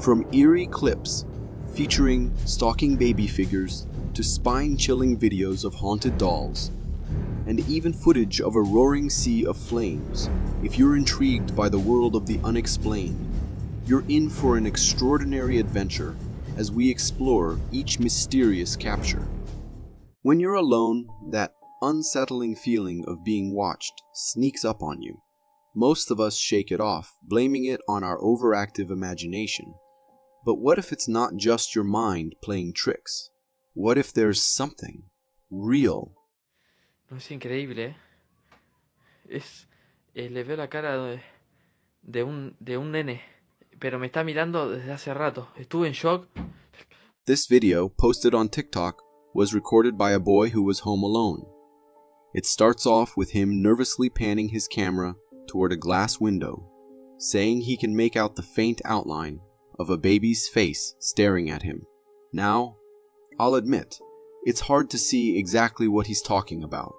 From eerie clips featuring stalking baby figures to spine-chilling videos of haunted dolls, and even footage of a roaring sea of flames, if you're intrigued by the world of the unexplained, you're in for an extraordinary adventure as we explore each mysterious capture. When you're alone, that unsettling feeling of being watched sneaks up on you. Most of us shake it off, blaming it on our overactive imagination. But what if it's not just your mind playing tricks? What if there's something real? No, es increíble, ¿eh? Le veo la cara de un nene, pero me está mirando desde hace rato. Estuve en shock. This video, posted on TikTok, was recorded by a boy who was home alone. It starts off with him nervously panning his camera toward a glass window, saying he can make out the faint outline of a baby's face staring at him. Now, I'll admit, it's hard to see exactly what he's talking about,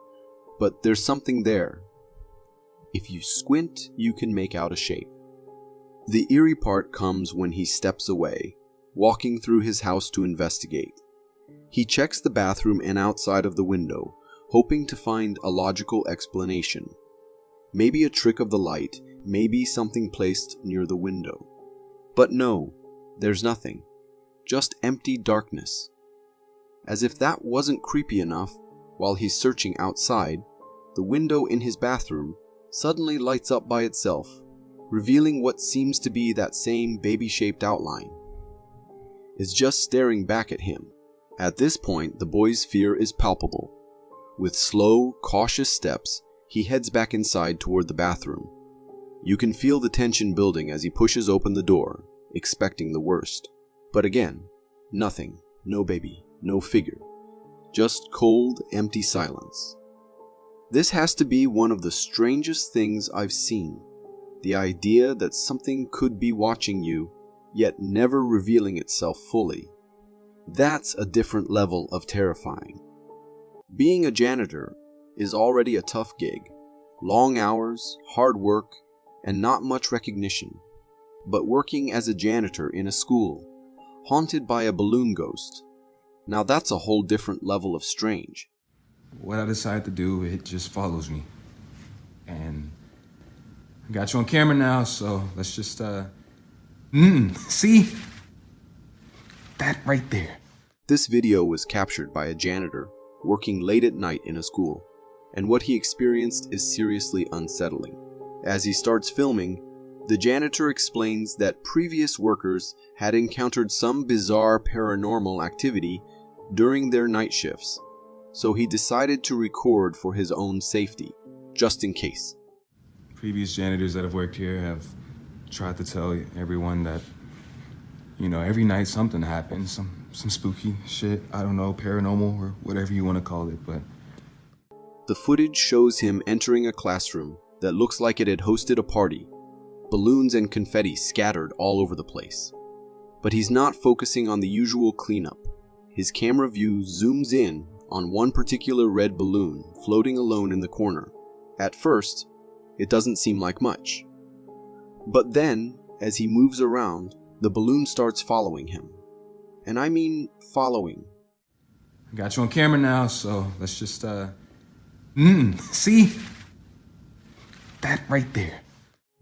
but there's something there. If you squint, you can make out a shape. The eerie part comes when he steps away, walking through his house to investigate. He checks the bathroom and outside of the window, hoping to find a logical explanation. Maybe a trick of the light, maybe something placed near the window. But no, there's nothing. Just empty darkness. As if that wasn't creepy enough, while he's searching outside, the window in his bathroom suddenly lights up by itself, revealing what seems to be that same baby-shaped outline. It's just staring back at him. At this point, the boy's fear is palpable. With slow, cautious steps, he heads back inside toward the bathroom. You can feel the tension building as he pushes open the door, expecting the worst. But again, nothing, no baby, no figure. Just cold, empty silence. This has to be one of the strangest things I've seen. The idea that something could be watching you, yet never revealing itself fully. That's a different level of terrifying. Being a janitor is already a tough gig. Long hours, hard work, and not much recognition. But working as a janitor in a school, haunted by a balloon ghost, now that's a whole different level of strange. What I decide to do, it just follows me. And I got you on camera now, so let's just, see? That right there. This video was captured by a janitor working late at night in a school, and what he experienced is seriously unsettling. As he starts filming, the janitor explains that previous workers had encountered some bizarre paranormal activity during their night shifts, so he decided to record for his own safety, just in case. Previous janitors that have worked here have tried to tell everyone that, every night something happens, some spooky shit, I don't know, paranormal or whatever you want to call it, but... The footage shows him entering a classroom that looks like it had hosted a party, balloons and confetti scattered all over the place. But he's not focusing on the usual cleanup. His camera view zooms in on one particular red balloon floating alone in the corner. At first, it doesn't seem like much. But then, as he moves around, the balloon starts following him. And I mean following. I got you on camera now, so let's just, see? That right there.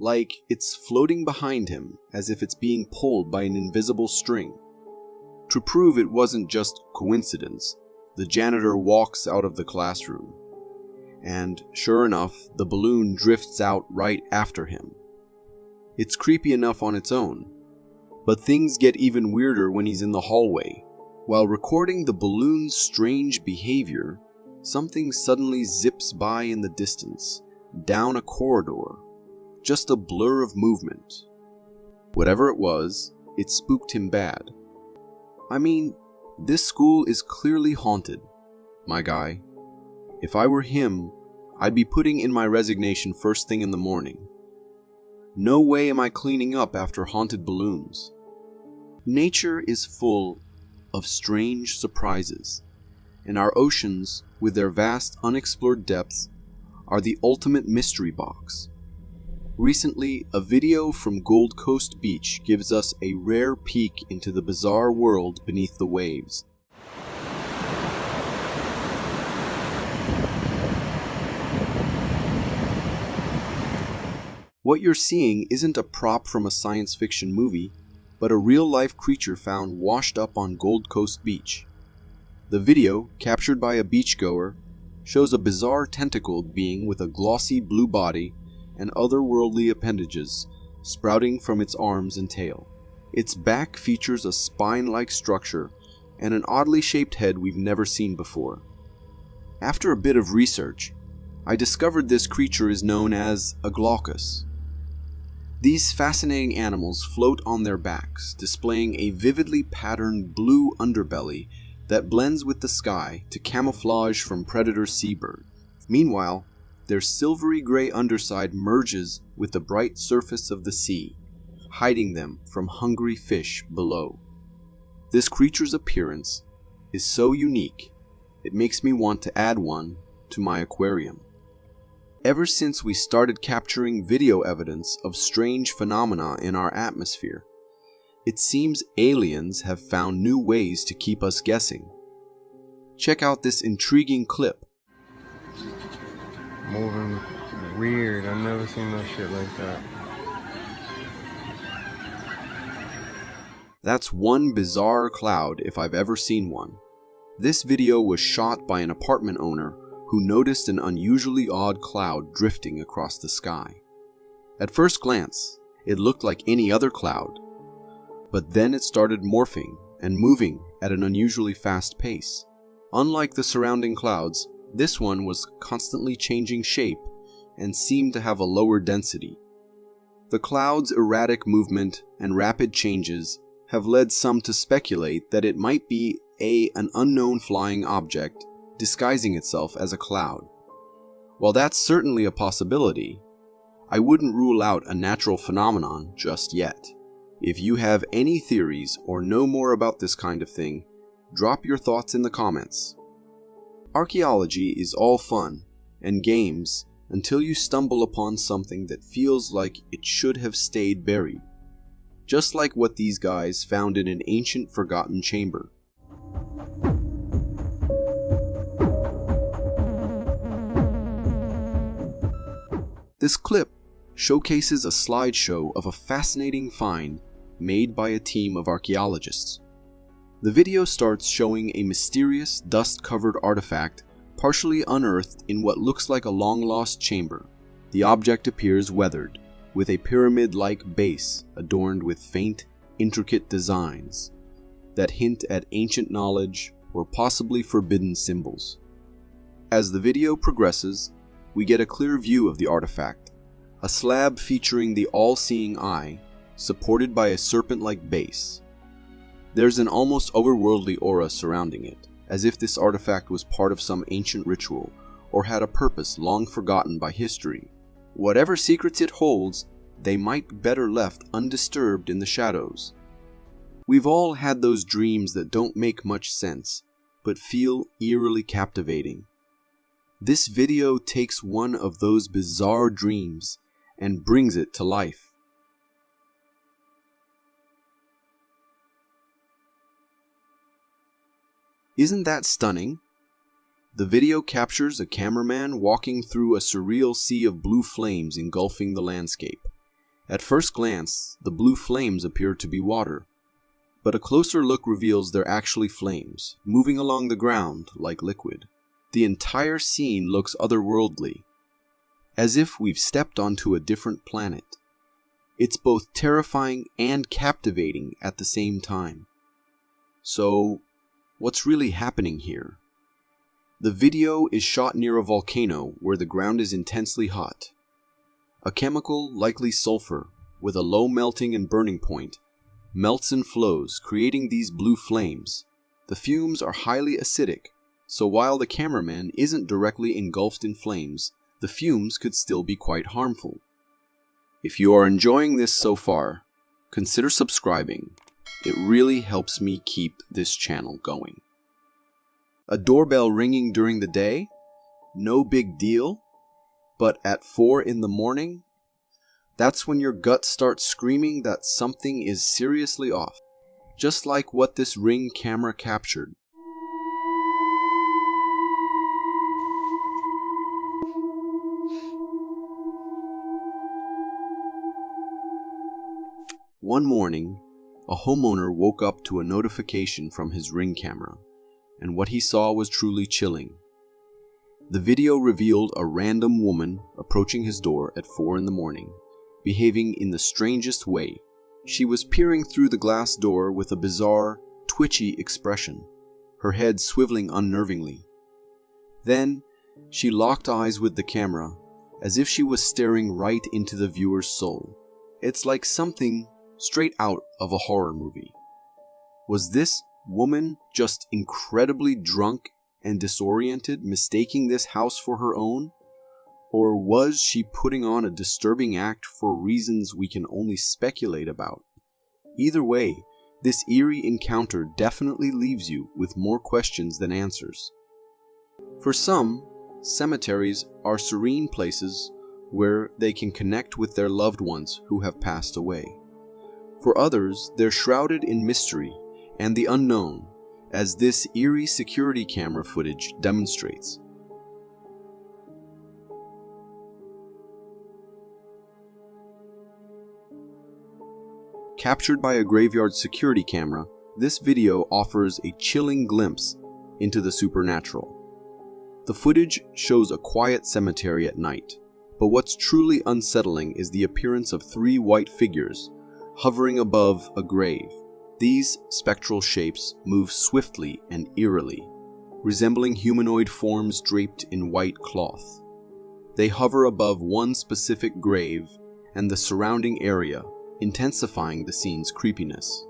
Like it's floating behind him as if it's being pulled by an invisible string. To prove it wasn't just coincidence, the janitor walks out of the classroom. And sure enough, the balloon drifts out right after him. It's creepy enough on its own, but things get even weirder when he's in the hallway. While recording the balloon's strange behavior, something suddenly zips by in the distance, down a corridor. Just a blur of movement. Whatever it was, it spooked him bad. I mean, this school is clearly haunted, my guy. If I were him, I'd be putting in my resignation first thing in the morning. No way am I cleaning up after haunted balloons. Nature is full of strange surprises, and our oceans, with their vast unexplored depths, are the ultimate mystery box. Recently, a video from Gold Coast Beach gives us a rare peek into the bizarre world beneath the waves. What you're seeing isn't a prop from a science fiction movie, but a real-life creature found washed up on Gold Coast Beach. The video, captured by a beachgoer, shows a bizarre tentacled being with a glossy blue body and otherworldly appendages sprouting from its arms and tail. Its back features a spine-like structure and an oddly shaped head we've never seen before. After a bit of research, I discovered this creature is known as a glaucus. These fascinating animals float on their backs, displaying a vividly patterned blue underbelly that blends with the sky to camouflage from predator seabirds. Meanwhile, their silvery gray underside merges with the bright surface of the sea, hiding them from hungry fish below. This creature's appearance is so unique, it makes me want to add one to my aquarium. Ever since we started capturing video evidence of strange phenomena in our atmosphere, it seems aliens have found new ways to keep us guessing. Check out this intriguing clip. Moving weird. I've never seen no shit like that. That's one bizarre cloud if I've ever seen one. This video was shot by an apartment owner who noticed an unusually odd cloud drifting across the sky. At first glance, it looked like any other cloud, but then it started morphing and moving at an unusually fast pace. Unlike the surrounding clouds, this one was constantly changing shape and seemed to have a lower density. The cloud's erratic movement and rapid changes have led some to speculate that it might be an unknown flying object disguising itself as a cloud. While that's certainly a possibility, I wouldn't rule out a natural phenomenon just yet. If you have any theories or know more about this kind of thing, drop your thoughts in the comments. Archaeology is all fun and games until you stumble upon something that feels like it should have stayed buried, just like what these guys found in an ancient forgotten chamber. This clip showcases a slideshow of a fascinating find made by a team of archaeologists. The video starts showing a mysterious, dust-covered artifact partially unearthed in what looks like a long-lost chamber. The object appears weathered, with a pyramid-like base adorned with faint, intricate designs that hint at ancient knowledge or possibly forbidden symbols. As the video progresses, we get a clear view of the artifact, a slab featuring the all-seeing eye, supported by a serpent-like base. There's an almost otherworldly aura surrounding it, as if this artifact was part of some ancient ritual or had a purpose long forgotten by history. Whatever secrets it holds, they might be better left undisturbed in the shadows. We've all had those dreams that don't make much sense, but feel eerily captivating. This video takes one of those bizarre dreams and brings it to life. Isn't that stunning? The video captures a cameraman walking through a surreal sea of blue flames engulfing the landscape. At first glance, the blue flames appear to be water, but a closer look reveals they're actually flames, moving along the ground like liquid. The entire scene looks otherworldly, as if we've stepped onto a different planet. It's both terrifying and captivating at the same time. So, what's really happening here? The video is shot near a volcano where the ground is intensely hot. A chemical, likely sulfur, with a low melting and burning point, melts and flows, creating these blue flames. The fumes are highly acidic, so while the cameraman isn't directly engulfed in flames, the fumes could still be quite harmful. If you are enjoying this so far, consider subscribing. It really helps me keep this channel going. A doorbell ringing during the day? No big deal. But at 4 in the morning? That's when your gut starts screaming that something is seriously off, just like what this Ring camera captured. One morning, a homeowner woke up to a notification from his Ring camera, and what he saw was truly chilling. The video revealed a random woman approaching his door at 4 in the morning, behaving in the strangest way. She was peering through the glass door with a bizarre, twitchy expression, her head swiveling unnervingly. Then, she locked eyes with the camera, as if she was staring right into the viewer's soul. It's like something straight out of a horror movie. Was this woman just incredibly drunk and disoriented, mistaking this house for her own? Or was she putting on a disturbing act for reasons we can only speculate about? Either way, this eerie encounter definitely leaves you with more questions than answers. For some, cemeteries are serene places where they can connect with their loved ones who have passed away. For others, they're shrouded in mystery and the unknown, as this eerie security camera footage demonstrates. Captured by a graveyard security camera, this video offers a chilling glimpse into the supernatural. The footage shows a quiet cemetery at night, but what's truly unsettling is the appearance of 3 white figures hovering above a grave. These spectral shapes move swiftly and eerily, resembling humanoid forms draped in white cloth. They hover above one specific grave and the surrounding area, intensifying the scene's creepiness.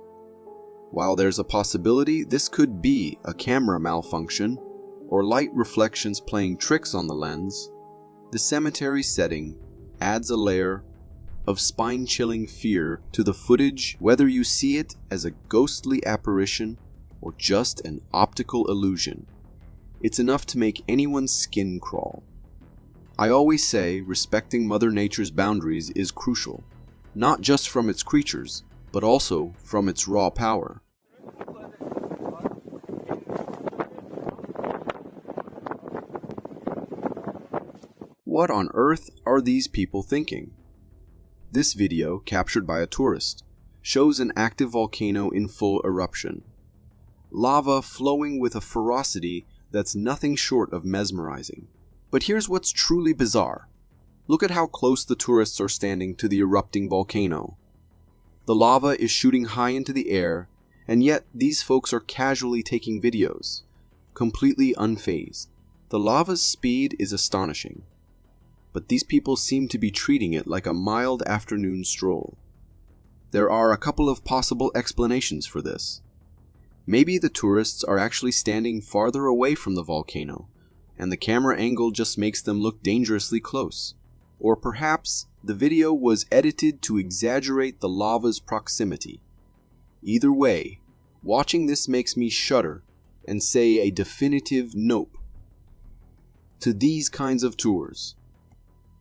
While there's a possibility this could be a camera malfunction or light reflections playing tricks on the lens, the cemetery setting adds a layer of spine-chilling fear to the footage, whether you see it as a ghostly apparition or just an optical illusion. It's enough to make anyone's skin crawl. I always say respecting Mother Nature's boundaries is crucial, not just from its creatures, but also from its raw power. What on earth are these people thinking? This video, captured by a tourist, shows an active volcano in full eruption. Lava flowing with a ferocity that's nothing short of mesmerizing. But here's what's truly bizarre. Look at how close the tourists are standing to the erupting volcano. The lava is shooting high into the air, and yet these folks are casually taking videos, completely unfazed. The lava's speed is astonishing, but these people seem to be treating it like a mild afternoon stroll. There are a couple of possible explanations for this. Maybe the tourists are actually standing farther away from the volcano, and the camera angle just makes them look dangerously close. Or perhaps the video was edited to exaggerate the lava's proximity. Either way, watching this makes me shudder and say a definitive nope to these kinds of tours.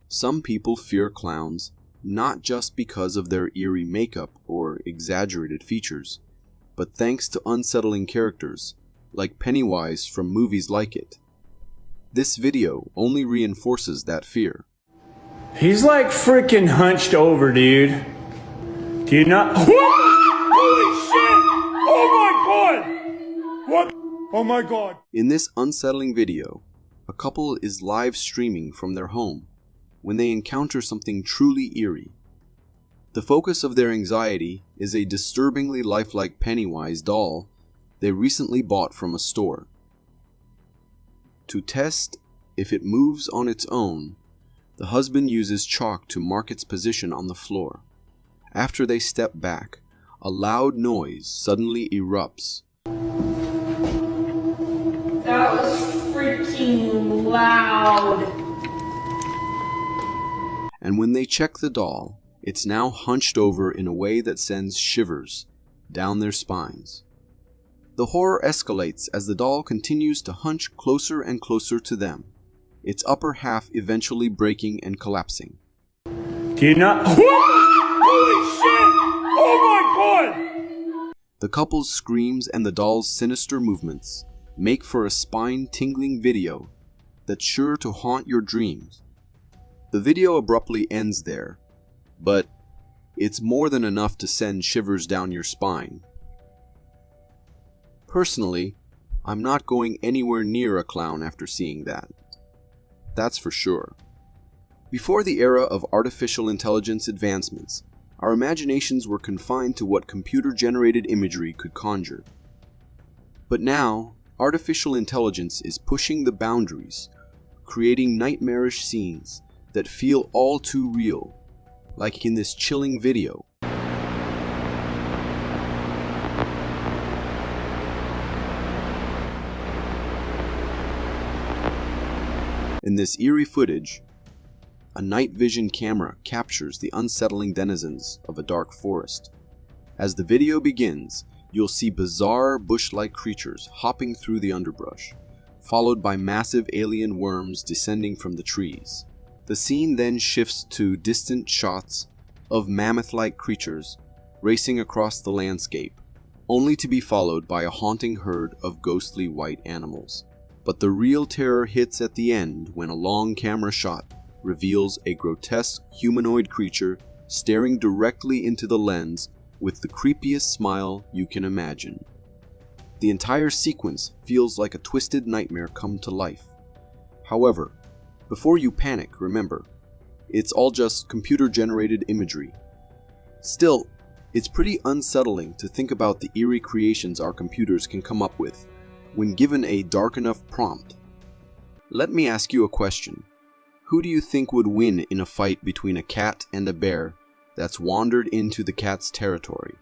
Some people fear clowns not just because of their eerie makeup or exaggerated features, but thanks to unsettling characters like Pennywise from movies like it. This video only reinforces that fear. He's like freaking hunched over, dude. Do you not? Holy shit! Oh my god! What? Oh my god! In this unsettling video, a couple is live streaming from their home when they encounter something truly eerie. The focus of their anxiety is a disturbingly lifelike Pennywise doll they recently bought from a store. To test if it moves on its own, the husband uses chalk to mark its position on the floor. After they step back, a loud noise suddenly erupts. That was freaking loud. And when they check the doll, it's now hunched over in a way that sends shivers down their spines. The horror escalates as the doll continues to hunch closer and closer to them, its upper half eventually breaking and collapsing. Do you not? What? Holy shit! Oh my god! The couple's screams and the doll's sinister movements make for a spine-tingling video that's sure to haunt your dreams. The video abruptly ends there, but it's more than enough to send shivers down your spine. Personally, I'm not going anywhere near a clown after seeing that. That's for sure. Before the era of artificial intelligence advancements, our imaginations were confined to what computer-generated imagery could conjure. But now, artificial intelligence is pushing the boundaries, creating nightmarish scenes that feel all too real, like in this chilling video. In this eerie footage, a night vision camera captures the unsettling denizens of a dark forest. As the video begins, you'll see bizarre bush-like creatures hopping through the underbrush, followed by massive alien worms descending from the trees. The scene then shifts to distant shots of mammoth-like creatures racing across the landscape, only to be followed by a haunting herd of ghostly white animals. But the real terror hits at the end when a long camera shot reveals a grotesque humanoid creature staring directly into the lens with the creepiest smile you can imagine. The entire sequence feels like a twisted nightmare come to life. However, before you panic, remember, it's all just computer-generated imagery. Still, it's pretty unsettling to think about the eerie creations our computers can come up with when given a dark enough prompt. Let me ask you a question. Who do you think would win in a fight between a cat and a bear that's wandered into the cat's territory?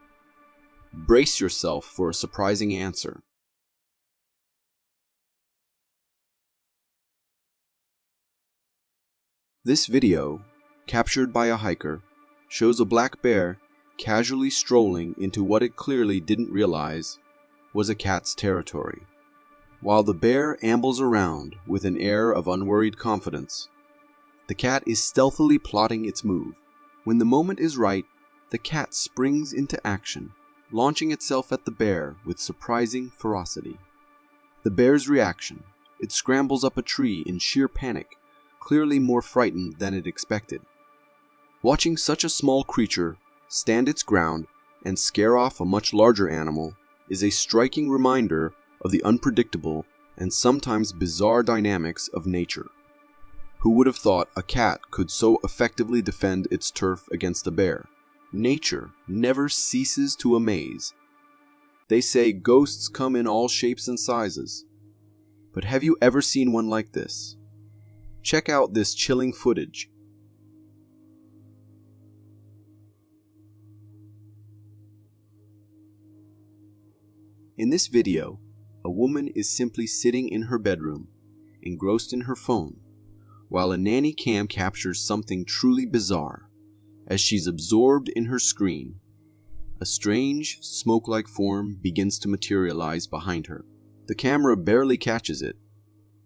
Brace yourself for a surprising answer. This video, captured by a hiker, shows a black bear casually strolling into what it clearly didn't realize was a cat's territory. While the bear ambles around with an air of unworried confidence, the cat is stealthily plotting its move. When the moment is right, the cat springs into action, launching itself at the bear with surprising ferocity. The bear's reaction: it scrambles up a tree in sheer panic, clearly more frightened than it expected. Watching such a small creature stand its ground and scare off a much larger animal is a striking reminder of the unpredictable and sometimes bizarre dynamics of nature. Who would have thought a cat could so effectively defend its turf against a bear? Nature never ceases to amaze. They say ghosts come in all shapes and sizes. But have you ever seen one like this? Check out this chilling footage. In this video, a woman is simply sitting in her bedroom, engrossed in her phone, while a nanny cam captures something truly bizarre. As she's absorbed in her screen, a strange, smoke-like form begins to materialize behind her. The camera barely catches it,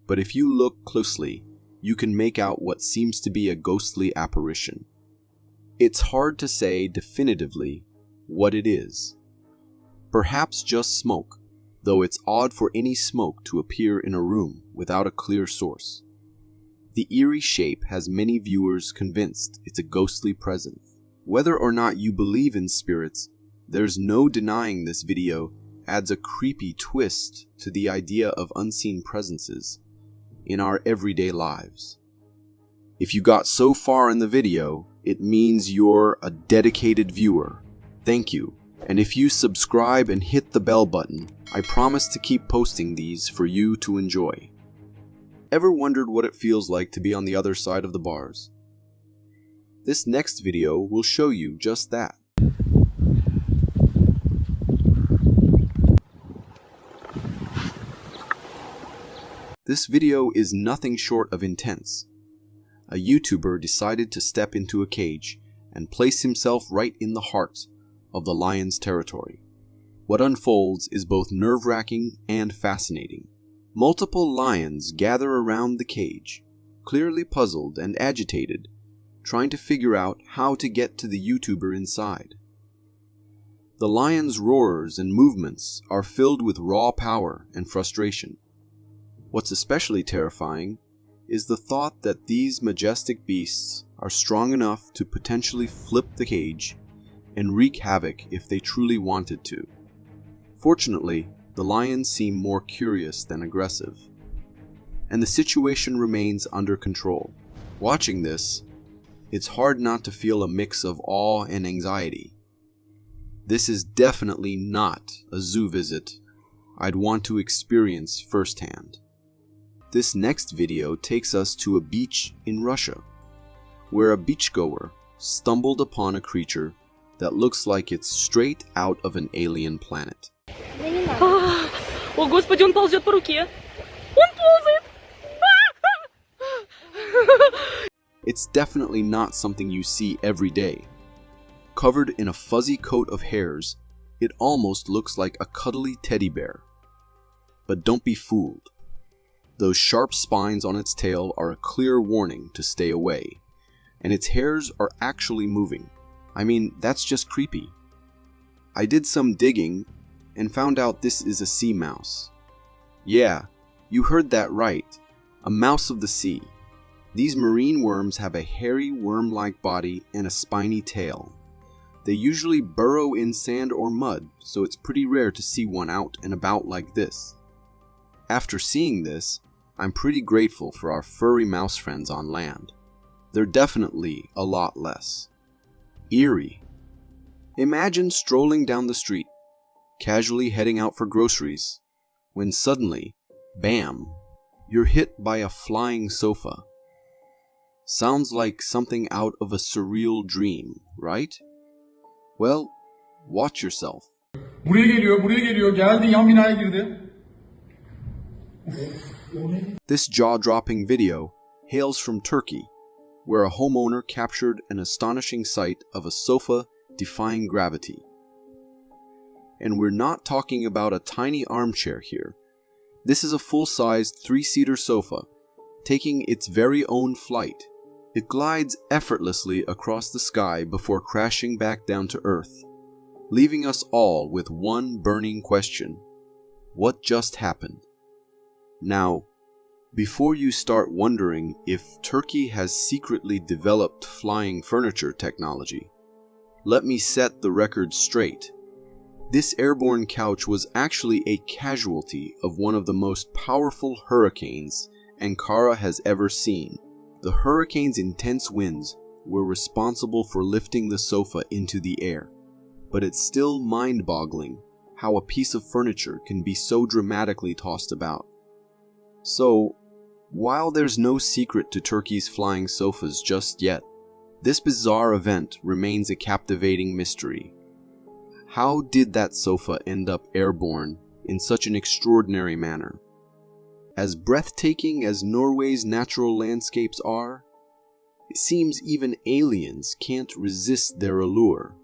but if you look closely, you can make out what seems to be a ghostly apparition. It's hard to say definitively what it is. Perhaps just smoke, though it's odd for any smoke to appear in a room without a clear source. The eerie shape has many viewers convinced it's a ghostly presence. Whether or not you believe in spirits, there's no denying this video adds a creepy twist to the idea of unseen presences in our everyday lives. If you got so far in the video, it means you're a dedicated viewer. Thank you. And if you subscribe and hit the bell button, I promise to keep posting these for you to enjoy. Ever wondered what it feels like to be on the other side of the bars? This next video will show you just that. This video is nothing short of intense. A YouTuber decided to step into a cage and place himself right in the heart of the lion's territory. What unfolds is both nerve-wracking and fascinating. Multiple lions gather around the cage, clearly puzzled and agitated trying to figure out how to get to the YouTuber inside. The lion's roars and movements are filled with raw power and frustration. What's especially terrifying is the thought that these majestic beasts are strong enough to potentially flip the cage and wreak havoc if they truly wanted to. Fortunately, the lions seem more curious than aggressive, and the situation remains under control. Watching this, it's hard not to feel a mix of awe and anxiety. This is definitely not a zoo visit I'd want to experience firsthand. This next video takes us to a beach in Russia, where a beachgoer stumbled upon a creature that looks like it's straight out of an alien planet. О, Господи, он ползет по руке. Он ползает. It's definitely not something you see every day. Covered in a fuzzy coat of hairs, it almost looks like a cuddly teddy bear. But don't be fooled. Those sharp spines on its tail are a clear warning to stay away, and its hairs are actually moving. I mean, that's just creepy. I did some digging and found out this is a sea mouse. Yeah, you heard that right, a mouse of the sea. These marine worms have a hairy worm-like body and a spiny tail. They usually burrow in sand or mud, so it's pretty rare to see one out and about like this. After seeing this, I'm pretty grateful for our furry mouse friends on land. They're definitely a lot less. Eerie. Imagine strolling down the street, casually heading out for groceries, when suddenly, bam, you're hit by a flying sofa. Sounds like something out of a surreal dream, right? Well, watch yourself. Buraya geliyor, geldi, yan binaya girdi. This jaw-dropping video hails from Turkey, where a homeowner captured an astonishing sight of a sofa defying gravity. And we're not talking about a tiny armchair here. This is a full-sized 3-seater sofa, taking its very own flight. It glides effortlessly across the sky before crashing back down to Earth, leaving us all with one burning question. What just happened? Now, before you start wondering if Turkey has secretly developed flying furniture technology, let me set the record straight. This airborne couch was actually a casualty of one of the most powerful hurricanes Ankara has ever seen. The hurricane's intense winds were responsible for lifting the sofa into the air, but it's still mind-boggling how a piece of furniture can be so dramatically tossed about. So, while there's no secret to Turkey's flying sofas just yet, this bizarre event remains a captivating mystery. How did that sofa end up airborne in such an extraordinary manner? As breathtaking as Norway's natural landscapes are, it seems even aliens can't resist their allure.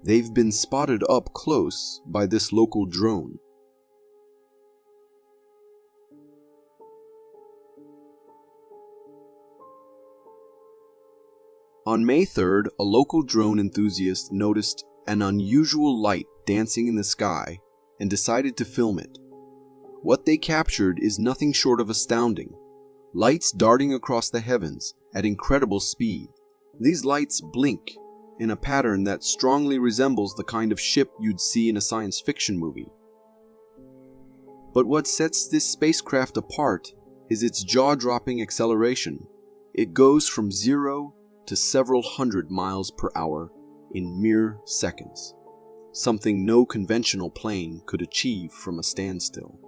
They've been spotted up close by this local drone. On May 3rd, a local drone enthusiast noticed an unusual light dancing in the sky and decided to film it. What they captured is nothing short of astounding. Lights darting across the heavens at incredible speed. These lights blink in a pattern that strongly resembles the kind of ship you'd see in a science fiction movie. But what sets this spacecraft apart is its jaw-dropping acceleration. It goes from 0 to several hundred miles per hour in mere seconds, something no conventional plane could achieve from a standstill.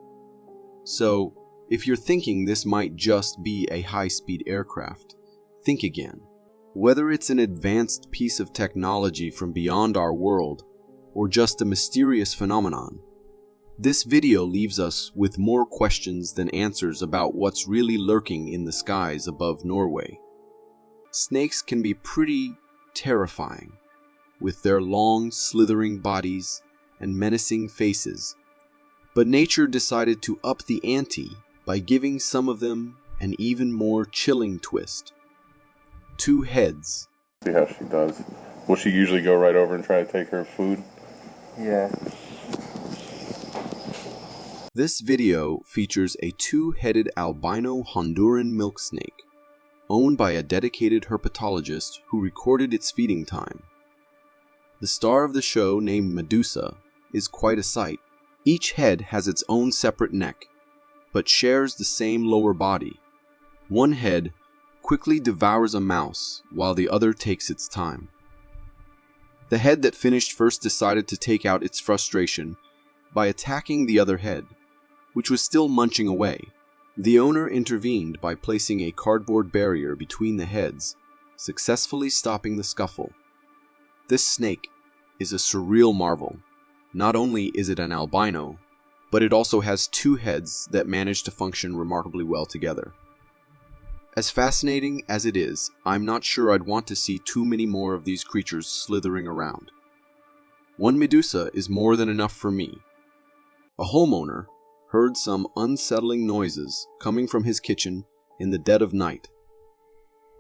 So, if you're thinking this might just be a high-speed aircraft, think again. Whether it's an advanced piece of technology from beyond our world, or just a mysterious phenomenon, this video leaves us with more questions than answers about what's really lurking in the skies above Norway. Snakes can be pretty terrifying, with their long, slithering bodies and menacing faces. But nature decided to up the ante by giving some of them an even more chilling twist. 2 heads. See how she does. Will she usually go right over and try to take her food? Yeah. This video features a 2-headed albino Honduran milk snake, owned by a dedicated herpetologist who recorded its feeding time. The star of the show, named Medusa, is quite a sight. Each head has its own separate neck, but shares the same lower body. One head quickly devours a mouse while the other takes its time. The head that finished first decided to take out its frustration by attacking the other head, which was still munching away. The owner intervened by placing a cardboard barrier between the heads, successfully stopping the scuffle. This snake is a surreal marvel. Not only is it an albino, but it also has 2 heads that manage to function remarkably well together. As fascinating as it is, I'm not sure I'd want to see too many more of these creatures slithering around. One Medusa is more than enough for me. A homeowner heard some unsettling noises coming from his kitchen in the dead of night.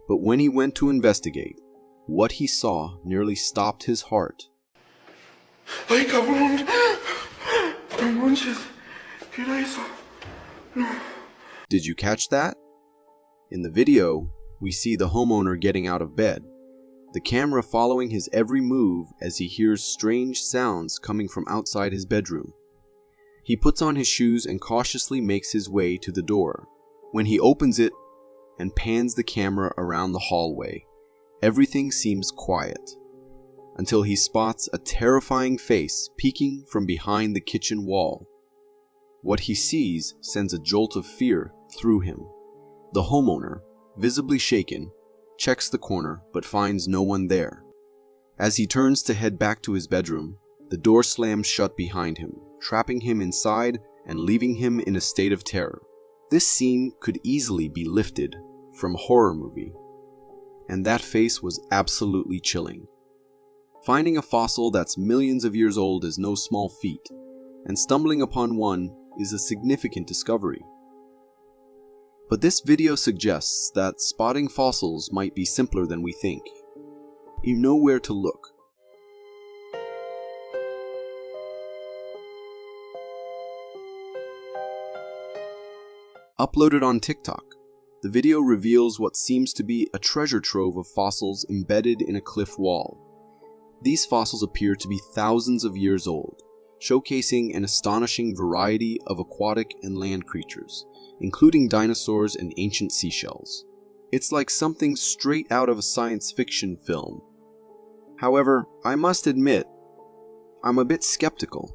But when he went to investigate, what he saw nearly stopped his heart. ¡Ay, cabrón! ¡No manches! ¿Qué era eso? No. Did you catch that? In the video, we see the homeowner getting out of bed, the camera following his every move as he hears strange sounds coming from outside his bedroom. He puts on his shoes and cautiously makes his way to the door. When he opens it and pans the camera around the hallway, everything seems quiet, until he spots a terrifying face peeking from behind the kitchen wall. What he sees sends a jolt of fear through him. The homeowner, visibly shaken, checks the corner but finds no one there. As he turns to head back to his bedroom, the door slams shut behind him, trapping him inside and leaving him in a state of terror. This scene could easily be lifted from a horror movie, and that face was absolutely chilling. Finding a fossil that's millions of years old is no small feat, and stumbling upon one is a significant discovery. But this video suggests that spotting fossils might be simpler than we think. You know where to look. Uploaded on TikTok, the video reveals what seems to be a treasure trove of fossils embedded in a cliff wall. These fossils appear to be thousands of years old, showcasing an astonishing variety of aquatic and land creatures, including dinosaurs and ancient seashells. It's like something straight out of a science fiction film. However, I must admit, I'm a bit skeptical.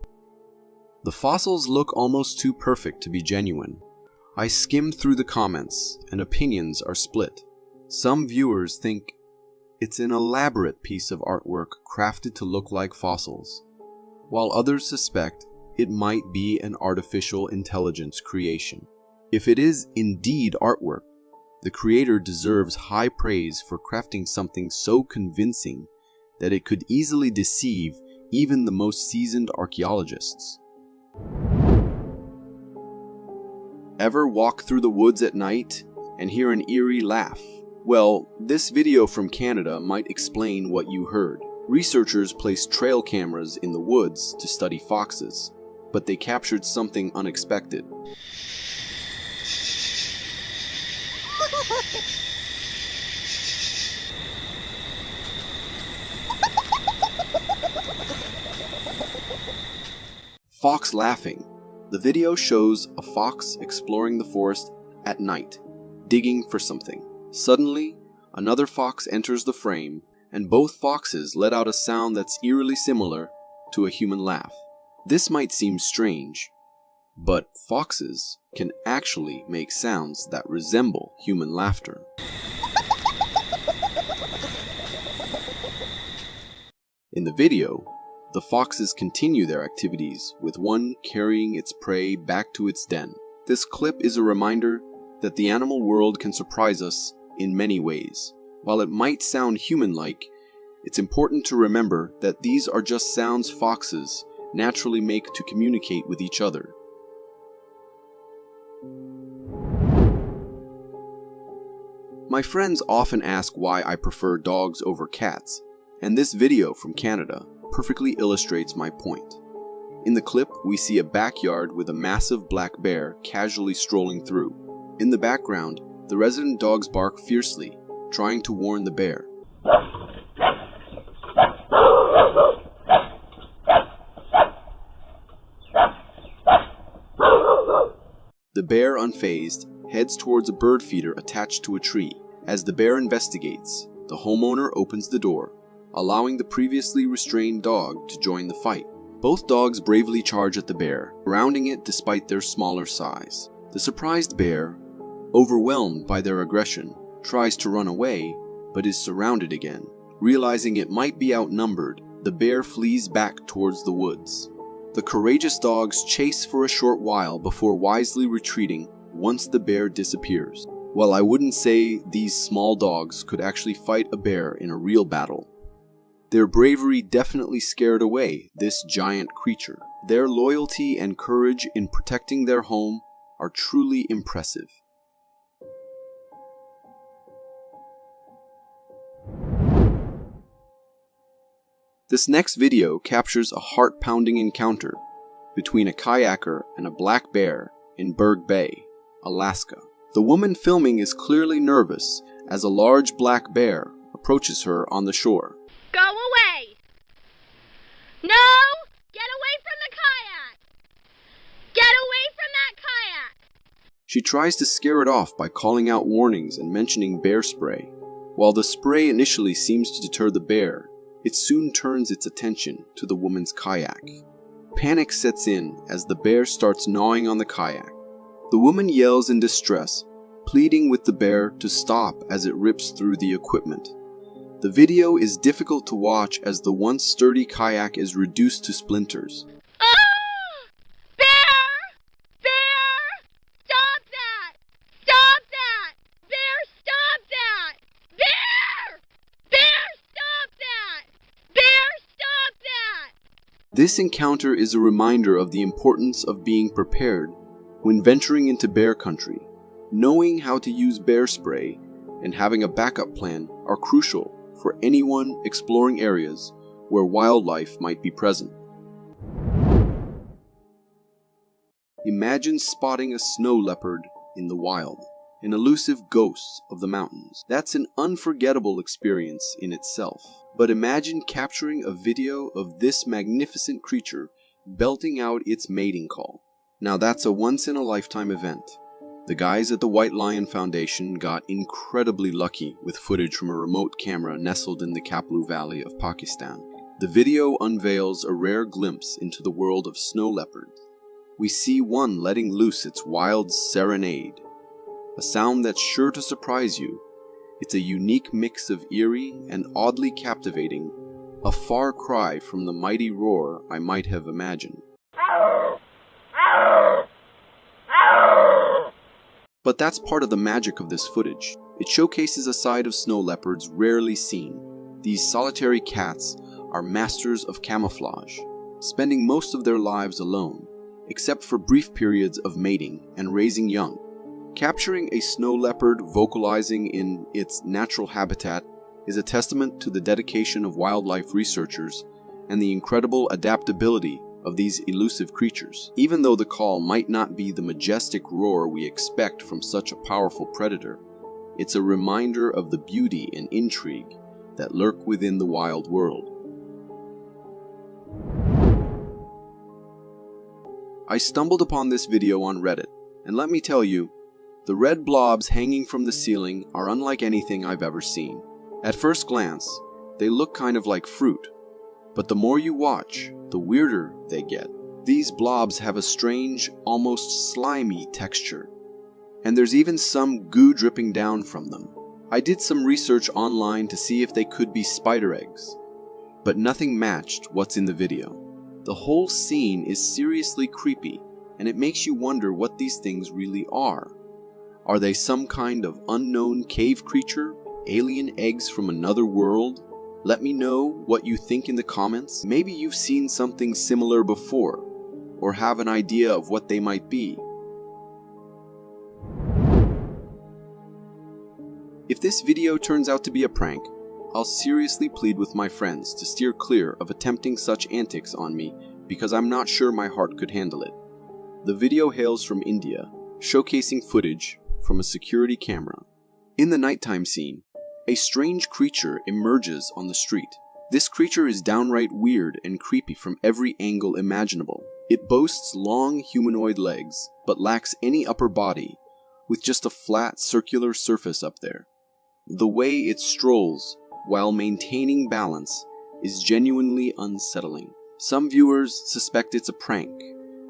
The fossils look almost too perfect to be genuine. I skimmed through the comments, and opinions are split. Some viewers think it's an elaborate piece of artwork crafted to look like fossils, while others suspect it might be an artificial intelligence creation. If it is indeed artwork, the creator deserves high praise for crafting something so convincing that it could easily deceive even the most seasoned archaeologists. Ever walk through the woods at night and hear an eerie laugh? Well, this video from Canada might explain what you heard. Researchers placed trail cameras in the woods to study foxes, but they captured something unexpected. Fox laughing. The video shows a fox exploring the forest at night, digging for something. Suddenly, another fox enters the frame, and both foxes let out a sound that's eerily similar to a human laugh. This might seem strange, but foxes can actually make sounds that resemble human laughter. In the video, the foxes continue their activities, with one carrying its prey back to its den. This clip is a reminder that the animal world can surprise us in many ways. While it might sound human-like, it's important to remember that these are just sounds foxes naturally make to communicate with each other. My friends often ask why I prefer dogs over cats, and this video from Canada perfectly illustrates my point. In the clip, we see a backyard with a massive black bear casually strolling through. In the background, the resident dogs bark fiercely, trying to warn the bear. The bear, unfazed, heads towards a bird feeder attached to a tree. As the bear investigates, the homeowner opens the door, allowing the previously restrained dog to join the fight. Both dogs bravely charge at the bear, surrounding it despite their smaller size. The surprised bear, overwhelmed by their aggression, tries to run away, but is surrounded again. Realizing it might be outnumbered, the bear flees back towards the woods. The courageous dogs chase for a short while before wisely retreating once the bear disappears. While I wouldn't say these small dogs could actually fight a bear in a real battle, their bravery definitely scared away this giant creature. Their loyalty and courage in protecting their home are truly impressive. This next video captures a heart-pounding encounter between a kayaker and a black bear in Berg Bay, Alaska. The woman filming is clearly nervous as a large black bear approaches her on the shore. Go away! No! Get away from the kayak! Get away from that kayak! She tries to scare it off by calling out warnings and mentioning bear spray. While the spray initially seems to deter the bear, it soon turns its attention to the woman's kayak. Panic sets in as the bear starts gnawing on the kayak. The woman yells in distress, pleading with the bear to stop as it rips through the equipment. The video is difficult to watch as the once sturdy kayak is reduced to splinters. This encounter is a reminder of the importance of being prepared when venturing into bear country. Knowing how to use bear spray and having a backup plan are crucial for anyone exploring areas where wildlife might be present. Imagine spotting a snow leopard in the wild, an elusive ghost of the mountains. That's an unforgettable experience in itself. But imagine capturing a video of this magnificent creature belting out its mating call. Now that's a once-in-a-lifetime event. The guys at the White Lion Foundation got incredibly lucky with footage from a remote camera nestled in the Kaplu Valley of Pakistan. The video unveils a rare glimpse into the world of snow leopards. We see one letting loose its wild serenade, a sound that's sure to surprise you. It's a unique mix of eerie and oddly captivating, a far cry from the mighty roar I might have imagined. But that's part of the magic of this footage. It showcases a side of snow leopards rarely seen. These solitary cats are masters of camouflage, spending most of their lives alone, except for brief periods of mating and raising young. Capturing a snow leopard vocalizing in its natural habitat is a testament to the dedication of wildlife researchers and the incredible adaptability of these elusive creatures. Even though the call might not be the majestic roar we expect from such a powerful predator, it's a reminder of the beauty and intrigue that lurk within the wild world. I stumbled upon this video on Reddit, and let me tell you, the red blobs hanging from the ceiling are unlike anything I've ever seen. At first glance, they look kind of like fruit, but the more you watch, the weirder they get. These blobs have a strange, almost slimy texture, and there's even some goo dripping down from them. I did some research online to see if they could be spider eggs, but nothing matched what's in the video. The whole scene is seriously creepy, and it makes you wonder what these things really are. Are they some kind of unknown cave creature? Alien eggs from another world? Let me know what you think in the comments. Maybe you've seen something similar before, or have an idea of what they might be. If this video turns out to be a prank, I'll seriously plead with my friends to steer clear of attempting such antics on me because I'm not sure my heart could handle it. The video hails from India, showcasing footage from a security camera. In the nighttime scene, a strange creature emerges on the street. This creature is downright weird and creepy from every angle imaginable. It boasts long humanoid legs, but lacks any upper body, with just a flat circular surface up there. The way it strolls, while maintaining balance, is genuinely unsettling. Some viewers suspect it's a prank,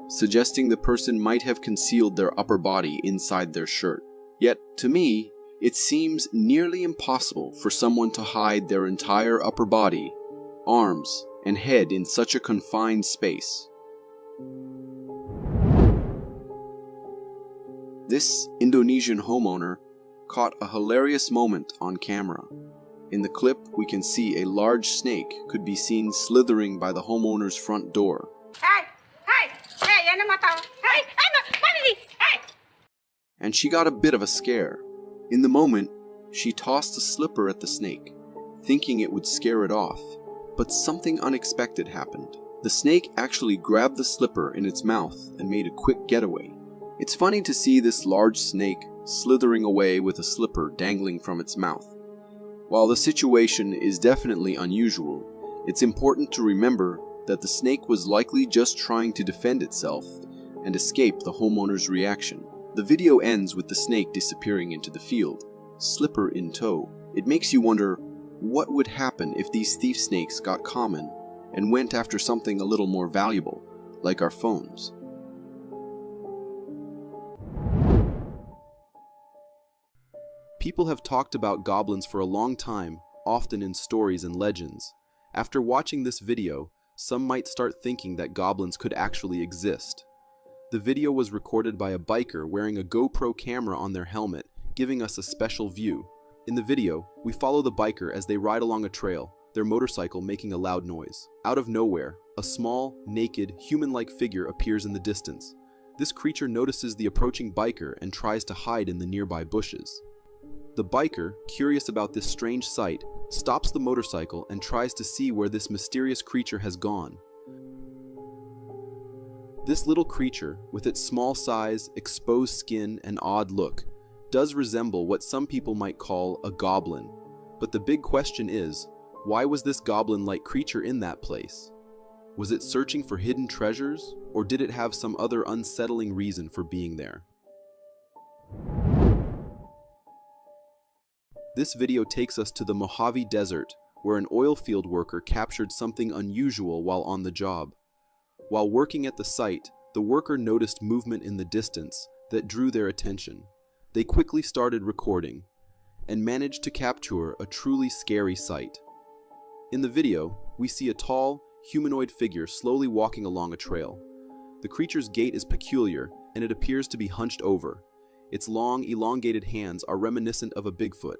suggesting the person might have concealed their upper body inside their shirt. Yet, to me, it seems nearly impossible for someone to hide their entire upper body, arms, and head in such a confined space. This Indonesian homeowner caught a hilarious moment on camera. In the clip, we can see a large snake could be seen slithering by the homeowner's front door. And she got a bit of a scare. In the moment, she tossed a slipper at the snake, thinking it would scare it off. But something unexpected happened. The snake actually grabbed the slipper in its mouth and made a quick getaway. It's funny to see this large snake slithering away with a slipper dangling from its mouth. While the situation is definitely unusual, it's important to remember that the snake was likely just trying to defend itself and escape the homeowner's reaction. The video ends with the snake disappearing into the field, slipper in tow. It makes you wonder what would happen if these thief snakes got common and went after something a little more valuable, like our phones. People have talked about goblins for a long time, often in stories and legends. After watching this video, some might start thinking that goblins could actually exist. The video was recorded by a biker wearing a GoPro camera on their helmet, giving us a special view. In the video, we follow the biker as they ride along a trail, their motorcycle making a loud noise. Out of nowhere, a small, naked, human-like figure appears in the distance. This creature notices the approaching biker and tries to hide in the nearby bushes. The biker, curious about this strange sight, stops the motorcycle and tries to see where this mysterious creature has gone. This little creature, with its small size, exposed skin, and odd look, does resemble what some people might call a goblin. But the big question is, why was this goblin-like creature in that place? Was it searching for hidden treasures, or did it have some other unsettling reason for being there? This video takes us to the Mojave Desert, where an oil field worker captured something unusual while on the job. While working at the site, the worker noticed movement in the distance that drew their attention. They quickly started recording and managed to capture a truly scary sight. In the video, we see a tall, humanoid figure slowly walking along a trail. The creature's gait is peculiar, and it appears to be hunched over. Its long, elongated hands are reminiscent of a Bigfoot.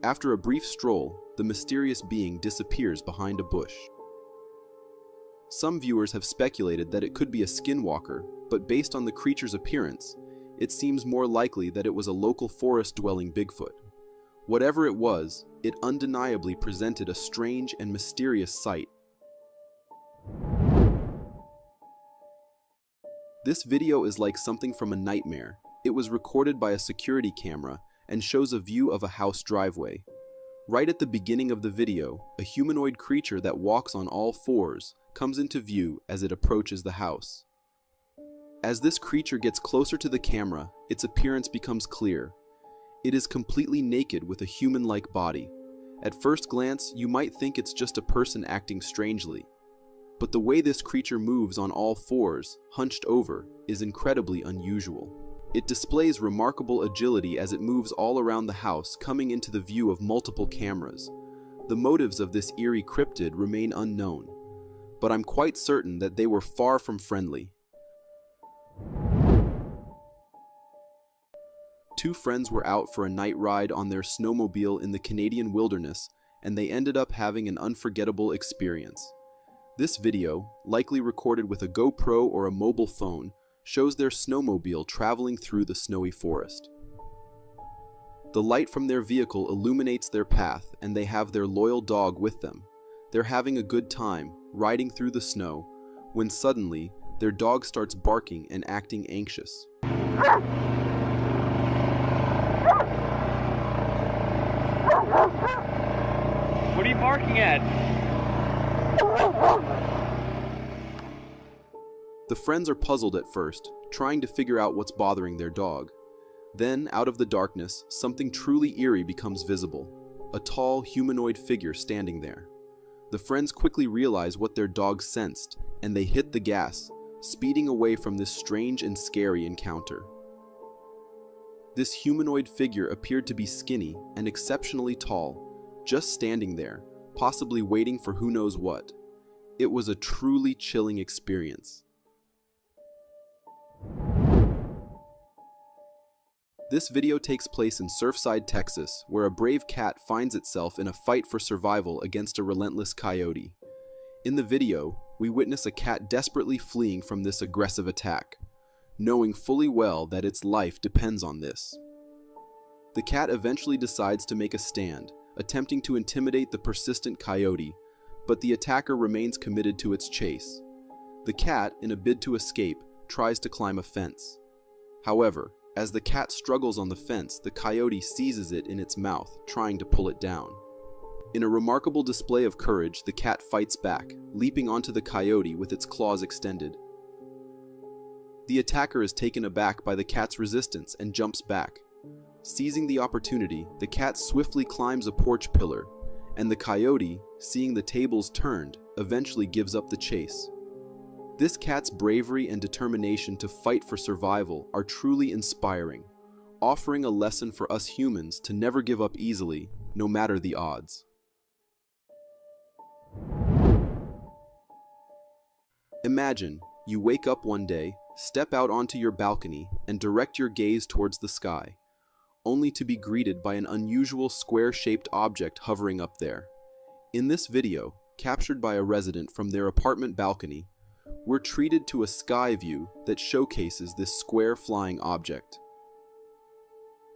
After a brief stroll, the mysterious being disappears behind a bush. Some viewers have speculated that it could be a skinwalker, but based on the creature's appearance, it seems more likely that it was a local forest-dwelling Bigfoot. Whatever it was, it undeniably presented a strange and mysterious sight. This video is like something from a nightmare. It was recorded by a security camera and shows a view of a house driveway. Right at the beginning of the video, a humanoid creature that walks on all fours comes into view as it approaches the house. As this creature gets closer to the camera, its appearance becomes clear. It is completely naked with a human-like body. At first glance, you might think it's just a person acting strangely. But the way this creature moves on all fours, hunched over, is incredibly unusual. It displays remarkable agility as it moves all around the house, coming into the view of multiple cameras. The motives of this eerie cryptid remain unknown, but I'm quite certain that they were far from friendly. Two friends were out for a night ride on their snowmobile in the Canadian wilderness, and they ended up having an unforgettable experience. This video, likely recorded with a GoPro or a mobile phone, shows their snowmobile traveling through the snowy forest. The light from their vehicle illuminates their path, and they have their loyal dog with them. They're having a good time, riding through the snow, when suddenly, their dog starts barking and acting anxious. What are you barking at? The friends are puzzled at first, trying to figure out what's bothering their dog. Then, out of the darkness, something truly eerie becomes visible. A tall, humanoid figure standing there. The friends quickly realize what their dog sensed, and they hit the gas, speeding away from this strange and scary encounter. This humanoid figure appeared to be skinny and exceptionally tall, just standing there, possibly waiting for who knows what. It was a truly chilling experience. This video takes place in Surfside, Texas, where a brave cat finds itself in a fight for survival against a relentless coyote. In the video, we witness a cat desperately fleeing from this aggressive attack, knowing fully well that its life depends on this. The cat eventually decides to make a stand, attempting to intimidate the persistent coyote, but the attacker remains committed to its chase. The cat, in a bid to escape, tries to climb a fence. However, as the cat struggles on the fence, the coyote seizes it in its mouth, trying to pull it down. In a remarkable display of courage, the cat fights back, leaping onto the coyote with its claws extended. The attacker is taken aback by the cat's resistance and jumps back. Seizing the opportunity, the cat swiftly climbs a porch pillar, and the coyote, seeing the tables turned, eventually gives up the chase. This cat's bravery and determination to fight for survival are truly inspiring, offering a lesson for us humans to never give up easily, no matter the odds. Imagine, you wake up one day, step out onto your balcony, and direct your gaze towards the sky, only to be greeted by an unusual square-shaped object hovering up there. In this video, captured by a resident from their apartment balcony, we're treated to a sky view that showcases this square flying object.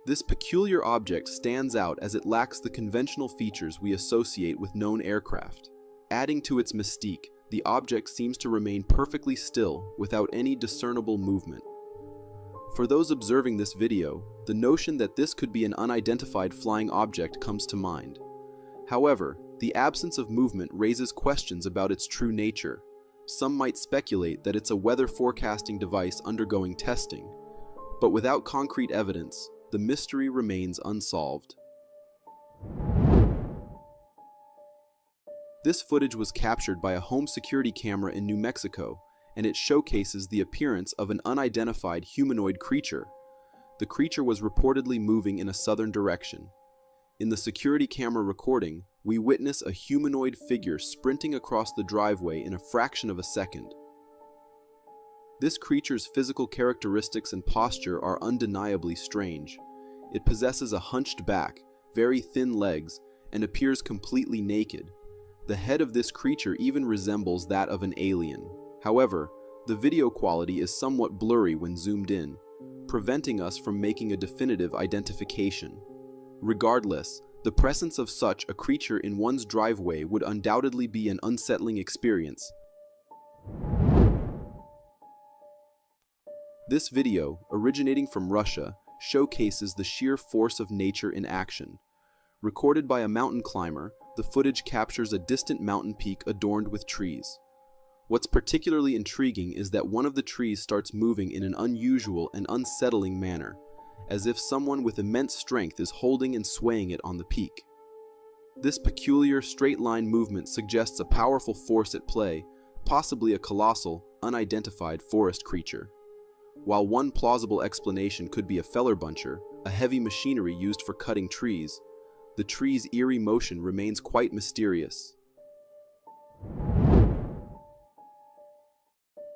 This peculiar object stands out as it lacks the conventional features we associate with known aircraft. Adding to its mystique, the object seems to remain perfectly still without any discernible movement. For those observing this video, the notion that this could be an unidentified flying object comes to mind. However, the absence of movement raises questions about its true nature. Some might speculate that it's a weather forecasting device undergoing testing, but without concrete evidence, the mystery remains unsolved. This footage was captured by a home security camera in New Mexico, and it showcases the appearance of an unidentified humanoid creature. The creature was reportedly moving in a southern direction. In the security camera recording, we witness a humanoid figure sprinting across the driveway in a fraction of a second. This creature's physical characteristics and posture are undeniably strange. It possesses a hunched back, very thin legs, and appears completely naked. The head of this creature even resembles that of an alien. However, the video quality is somewhat blurry when zoomed in, preventing us from making a definitive identification. Regardless, the presence of such a creature in one's driveway would undoubtedly be an unsettling experience. This video, originating from Russia, showcases the sheer force of nature in action. Recorded by a mountain climber, the footage captures a distant mountain peak adorned with trees. What's particularly intriguing is that one of the trees starts moving in an unusual and unsettling manner, as if someone with immense strength is holding and swaying it on the peak. This peculiar straight-line movement suggests a powerful force at play, possibly a colossal, unidentified forest creature. While one plausible explanation could be a feller buncher, a heavy machinery used for cutting trees, the tree's eerie motion remains quite mysterious.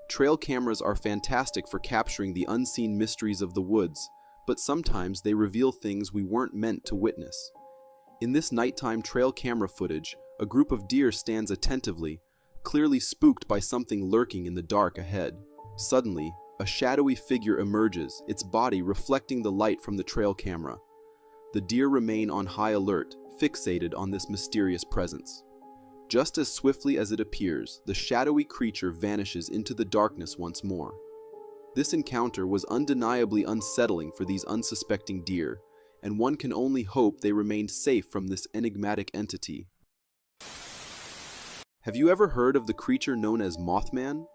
Trail cameras are fantastic for capturing the unseen mysteries of the woods, but sometimes they reveal things we weren't meant to witness. In this nighttime trail camera footage, a group of deer stands attentively, clearly spooked by something lurking in the dark ahead. Suddenly, a shadowy figure emerges, its body reflecting the light from the trail camera. the deer remain on high alert, fixated on this mysterious presence. Just as swiftly as it appears, the shadowy creature vanishes into the darkness once more. This encounter was undeniably unsettling for these unsuspecting deer, and one can only hope they remained safe from this enigmatic entity. Have you ever heard of the creature known as Mothman?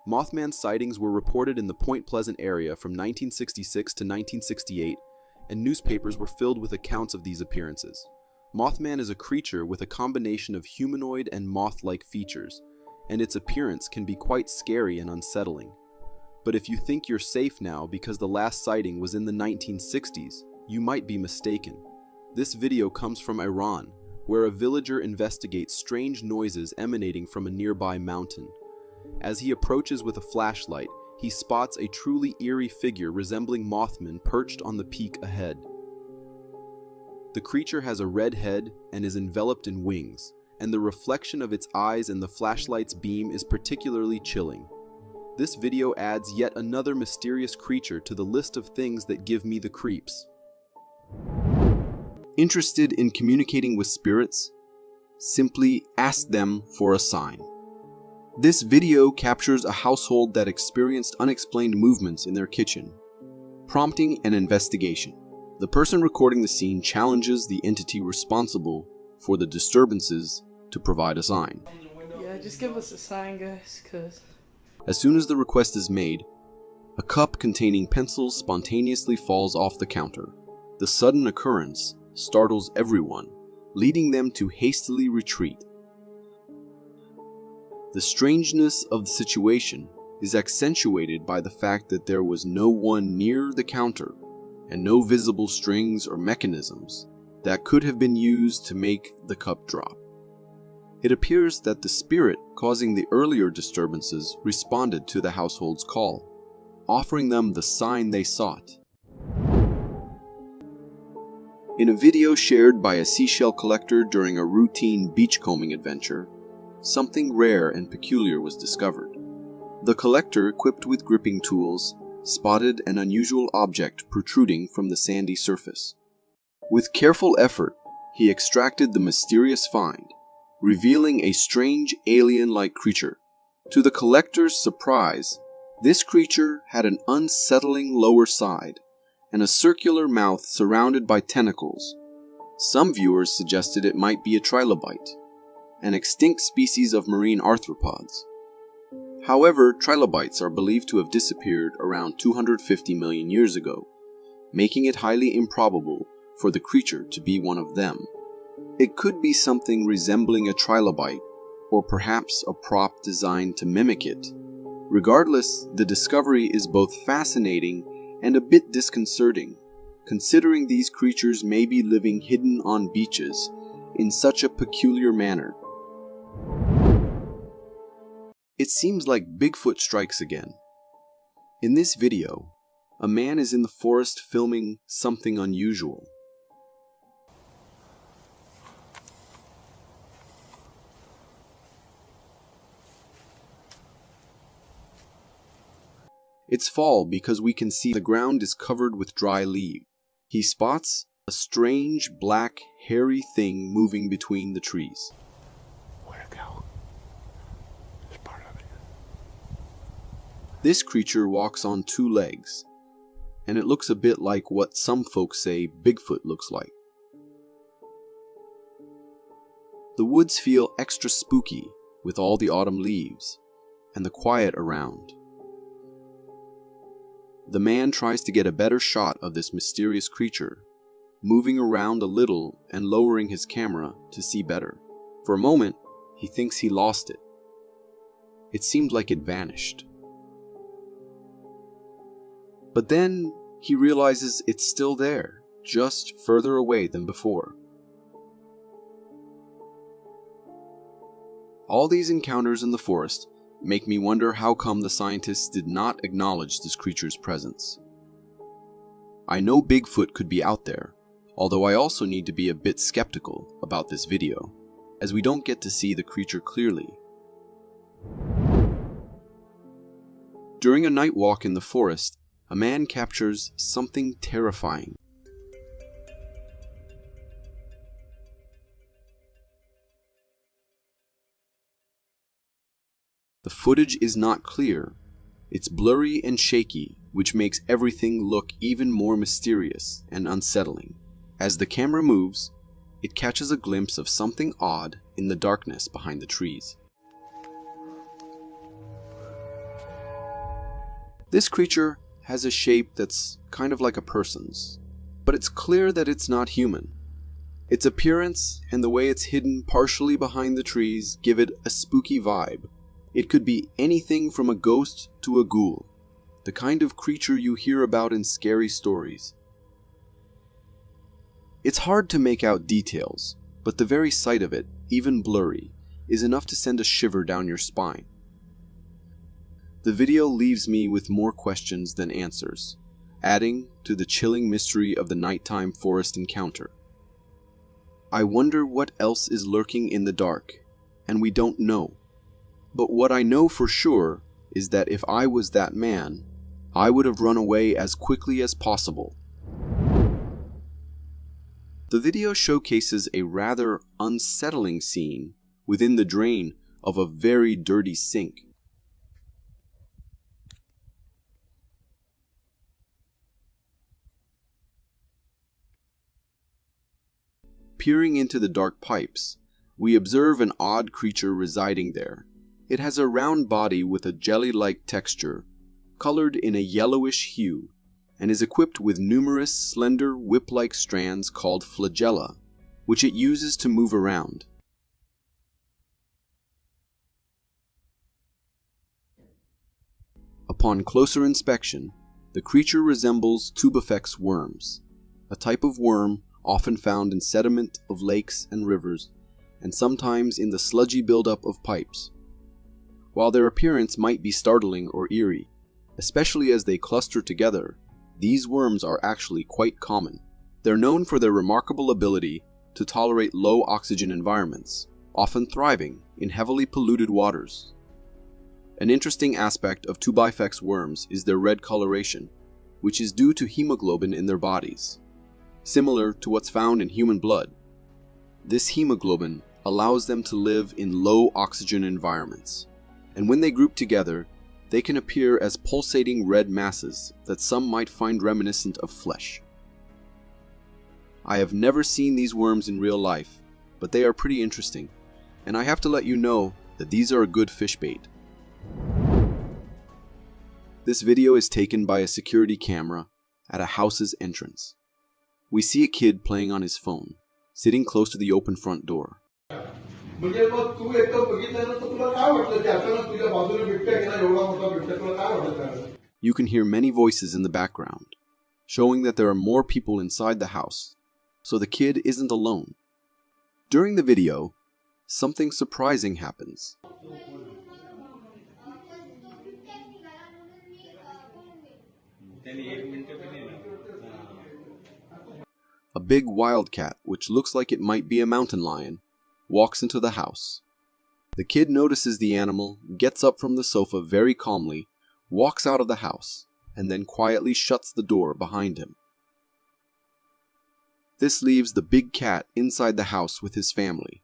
Mothman sightings were reported in the Point Pleasant area from 1966 to 1968, and newspapers were filled with accounts of these appearances. Mothman is a creature with a combination of humanoid and moth-like features, and its appearance can be quite scary and unsettling. But if you think you're safe now because the last sighting was in the 1960s, you might be mistaken. This video comes from Iran, where a villager investigates strange noises emanating from a nearby mountain. As he approaches with a flashlight, he spots a truly eerie figure resembling Mothman perched on the peak ahead. The creature has a red head and is enveloped in wings, and the reflection of its eyes in the flashlight's beam is particularly chilling. This video adds yet another mysterious creature to the list of things that give me the creeps. Interested in communicating with spirits? Simply ask them for a sign. This video captures a household that experienced unexplained movements in their kitchen, prompting an investigation. The person recording the scene challenges the entity responsible for the disturbances to provide a sign. Yeah, just give us a sign, guys, cause... As soon as the request is made, a cup containing pencils spontaneously falls off the counter. The sudden occurrence startles everyone, leading them to hastily retreat. The strangeness of the situation is accentuated by the fact that there was no one near the counter and no visible strings or mechanisms that could have been used to make the cup drop. It appears that the spirit causing the earlier disturbances responded to the household's call, offering them the sign they sought. In a video shared by a seashell collector during a routine beachcombing adventure, something rare and peculiar was discovered. The collector, equipped with gripping tools, spotted an unusual object protruding from the sandy surface. With careful effort, he extracted the mysterious find, revealing a strange alien-like creature. To the collector's surprise, this creature had an unsettling lower side and a circular mouth surrounded by tentacles. Some viewers suggested it might be a trilobite, an extinct species of marine arthropods. However, trilobites are believed to have disappeared around 250 million years ago, making it highly improbable for the creature to be one of them. It could be something resembling a trilobite, or perhaps a prop designed to mimic it. Regardless, the discovery is both fascinating and a bit disconcerting, considering these creatures may be living hidden on beaches in such a peculiar manner. It seems like Bigfoot strikes again. In this video, a man is in the forest filming something unusual. It's fall because we can see the ground is covered with dry leaves. He spots a strange, black, hairy thing moving between the trees. Where'd it go? It's part of it. This creature walks on two legs, and it looks a bit like what some folks say Bigfoot looks like. The woods feel extra spooky with all the autumn leaves and the quiet around. The man tries to get a better shot of this mysterious creature, moving around a little and lowering his camera to see better. For a moment, he thinks he lost it. It seemed like it vanished. But then he realizes it's still there, just further away than before. All these encounters in the forest make me wonder how come the scientists did not acknowledge this creature's presence. I know Bigfoot could be out there, although I also need to be a bit skeptical about this video, as we don't get to see the creature clearly. During a night walk in the forest, a man captures something terrifying. The footage is not clear. It's blurry and shaky, which makes everything look even more mysterious and unsettling. As the camera moves, it catches a glimpse of something odd in the darkness behind the trees. This creature has a shape that's kind of like a person's, but it's clear that it's not human. Its appearance and the way it's hidden partially behind the trees give it a spooky vibe. It could be anything from a ghost to a ghoul, the kind of creature you hear about in scary stories. It's hard to make out details, but the very sight of it, even blurry, is enough to send a shiver down your spine. The video leaves me with more questions than answers, adding to the chilling mystery of the nighttime forest encounter. I wonder what else is lurking in the dark, and we don't know. But what I know for sure is that if I was that man, I would have run away as quickly as possible. The video showcases a rather unsettling scene within the drain of a very dirty sink. Peering into the dark pipes, we observe an odd creature residing there. It has a round body with a jelly-like texture, colored in a yellowish hue, and is equipped with numerous slender whip-like strands called flagella, which it uses to move around. Upon closer inspection, the creature resembles tubifex worms, a type of worm often found in sediment of lakes and rivers, and sometimes in the sludgy buildup of pipes. While their appearance might be startling or eerie, especially as they cluster together, these worms are actually quite common. They're known for their remarkable ability to tolerate low oxygen environments, often thriving in heavily polluted waters. An interesting aspect of tubifex worms is their red coloration, which is due to hemoglobin in their bodies, similar to what's found in human blood. This hemoglobin allows them to live in low oxygen environments, and when they group together, they can appear as pulsating red masses that some might find reminiscent of flesh. I have never seen these worms in real life, but they are pretty interesting, and I have to let you know that these are a good fish bait. This video is taken by a security camera at a house's entrance. We see a kid playing on his phone, sitting close to the open front door. You can hear many voices in the background, showing that there are more people inside the house, so the kid isn't alone. During the video, something surprising happens. A big wildcat, which looks like it might be a mountain lion, walks into the house. The kid notices the animal, gets up from the sofa very calmly, walks out of the house, and then quietly shuts the door behind him. This leaves the big cat inside the house with his family.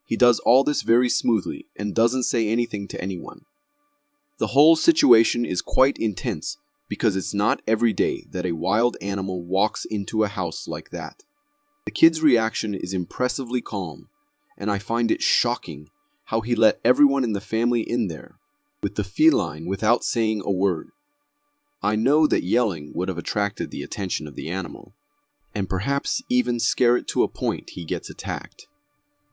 He does all this very smoothly and doesn't say anything to anyone. The whole situation is quite intense because it's not every day that a wild animal walks into a house like that. The kid's reaction is impressively calm, and I find it shocking how he let everyone in the family in there, with the feline without saying a word. I know that yelling would have attracted the attention of the animal, and perhaps even scare it to a point he gets attacked.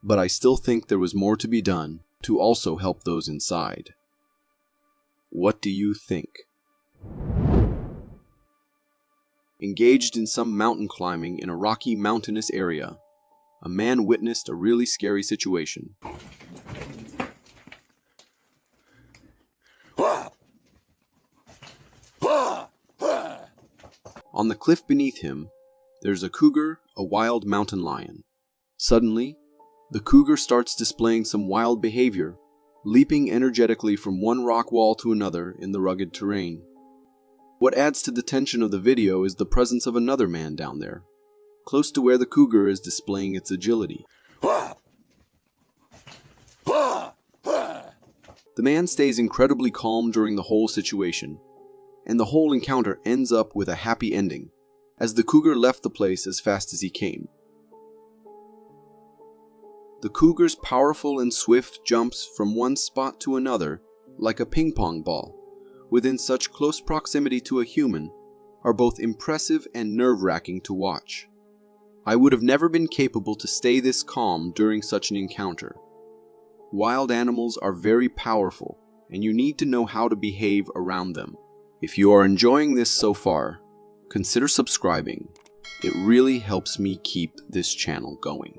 But I still think there was more to be done to also help those inside. What do you think? Engaged in some mountain climbing in a rocky mountainous area, a man witnessed a really scary situation. On the cliff beneath him, there's a cougar, a wild mountain lion. Suddenly, the cougar starts displaying some wild behavior, leaping energetically from one rock wall to another in the rugged terrain. What adds to the tension of the video is the presence of another man down there, close to where the cougar is displaying its agility. The The man stays incredibly calm during the whole situation, and the whole encounter ends up with a happy ending, as the cougar left the place as fast as he came. The cougar's powerful and swift jumps from one spot to another, like a ping pong ball, within such close proximity to a human, are both impressive and nerve-wracking to watch. I would have never been capable to stay this calm during such an encounter. Wild animals are very powerful, and you need to know how to behave around them. If you are enjoying this so far, consider subscribing. It really helps me keep this channel going.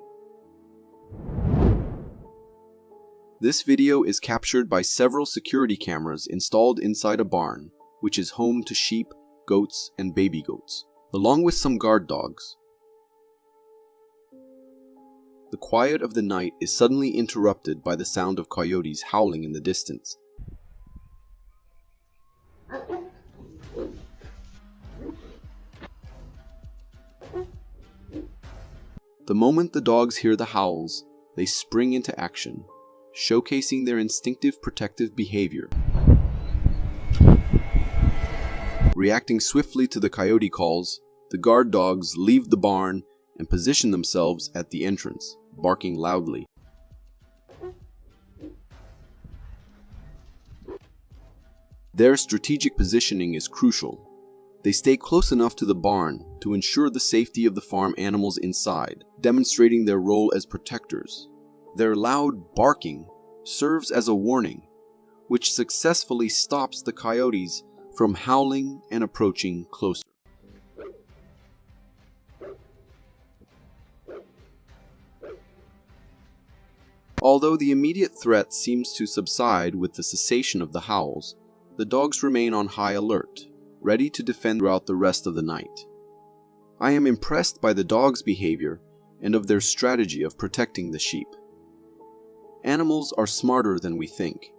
This video is captured by several security cameras installed inside a barn, which is home to sheep, goats, and baby goats, along with some guard dogs. The quiet of the night is suddenly interrupted by the sound of coyotes howling in the distance. The moment the dogs hear the howls, they spring into action, showcasing their instinctive protective behavior. Reacting swiftly to the coyote calls, the guard dogs leave the barn and position themselves at the entrance, barking loudly. Their strategic positioning is crucial. They stay close enough to the barn to ensure the safety of the farm animals inside, demonstrating their role as protectors. Their loud barking serves as a warning, which successfully stops the coyotes from howling and approaching closer. Although the immediate threat seems to subside with the cessation of the howls, the dogs remain on high alert, ready to defend throughout the rest of the night. I am impressed by the dogs' behavior and of their strategy of protecting the sheep. Animals are smarter than we think.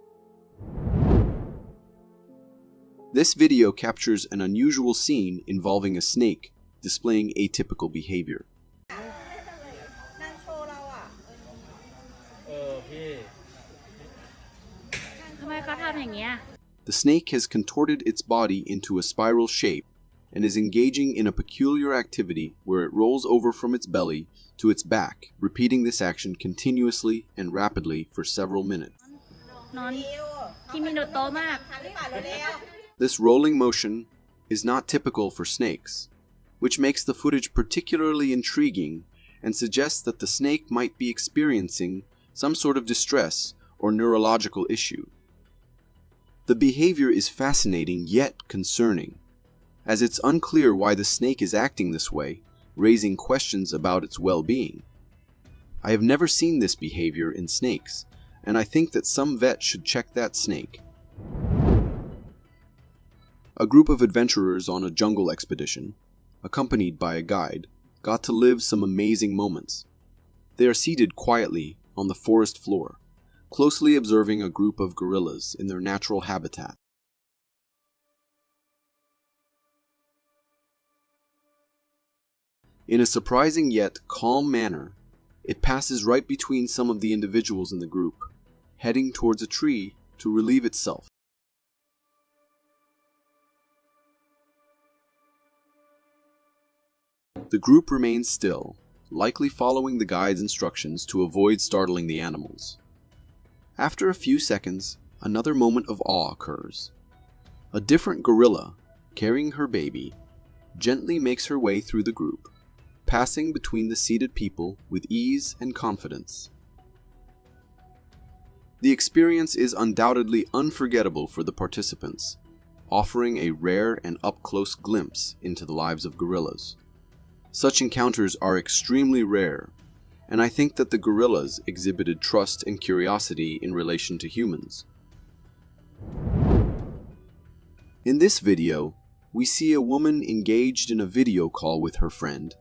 This video captures an unusual scene involving a snake displaying atypical behavior. The snake has contorted its body into a spiral shape and is engaging in a peculiar activity where it rolls over from its belly to its back, repeating this action continuously and rapidly for several minutes. This rolling motion is not typical for snakes, which makes the footage particularly intriguing and suggests that the snake might be experiencing some sort of distress or neurological issue. The behavior is fascinating yet concerning, as it's unclear why the snake is acting this way, raising questions about its well-being. I have never seen this behavior in snakes, and I think that some vet should check that snake. A group of adventurers on a jungle expedition, accompanied by a guide, got to live some amazing moments. They are seated quietly on the forest floor, closely observing a group of gorillas in their natural habitat. In a surprising yet calm manner, it passes right between some of the individuals in the group, heading towards a tree to relieve itself. The group remains still, likely following the guide's instructions to avoid startling the animals. After a few seconds, another moment of awe occurs. A different gorilla, carrying her baby, gently makes her way through the group, passing between the seated people with ease and confidence. The experience is undoubtedly unforgettable for the participants, offering a rare and up-close glimpse into the lives of gorillas. Such encounters are extremely rare, and I think that the gorillas exhibited trust and curiosity in relation to humans. In this video, we see a woman engaged in a video call with her friend,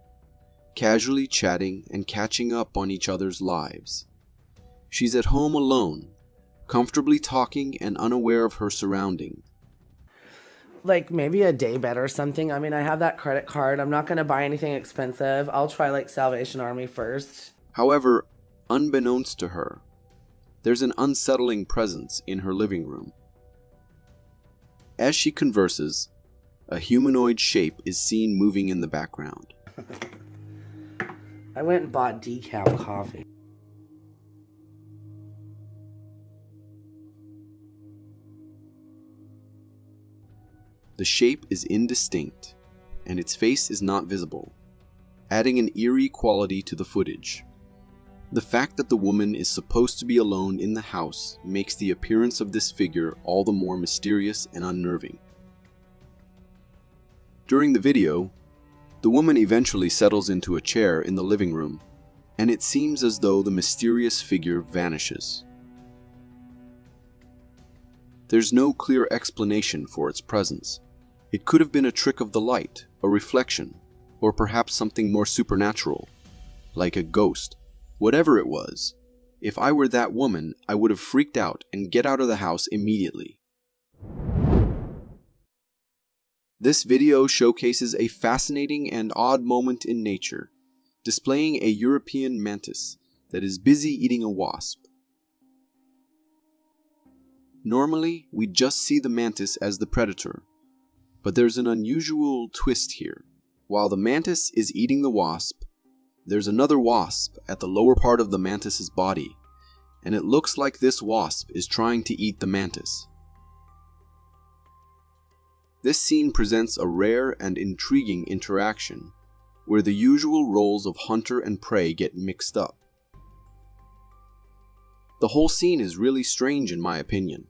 casually chatting and catching up on each other's lives. She's at home alone, comfortably talking and unaware of her surroundings. Like maybe a day bed or something. I mean, I have that credit card. I'm not going to buy anything expensive. I'll try like Salvation Army first. However, unbeknownst to her, there's an unsettling presence in her living room. As she converses, a humanoid shape is seen moving in the background. I went and bought decaf coffee. The shape is indistinct, and its face is not visible, adding an eerie quality to the footage. The fact that the woman is supposed to be alone in the house makes the appearance of this figure all the more mysterious and unnerving. During the video, the woman eventually settles into a chair in the living room, and it seems as though the mysterious figure vanishes. There's no clear explanation for its presence. It could have been a trick of the light, a reflection, or perhaps something more supernatural, like a ghost. Whatever it was, if I were that woman, I would have freaked out and get out of the house immediately. This video showcases a fascinating and odd moment in nature, displaying a European mantis that is busy eating a wasp. Normally, we just see the mantis as the predator, but there's an unusual twist here. While the mantis is eating the wasp, there's another wasp at the lower part of the mantis's body, and it looks like this wasp is trying to eat the mantis. This scene presents a rare and intriguing interaction, where the usual roles of hunter and prey get mixed up. The whole scene is really strange in my opinion.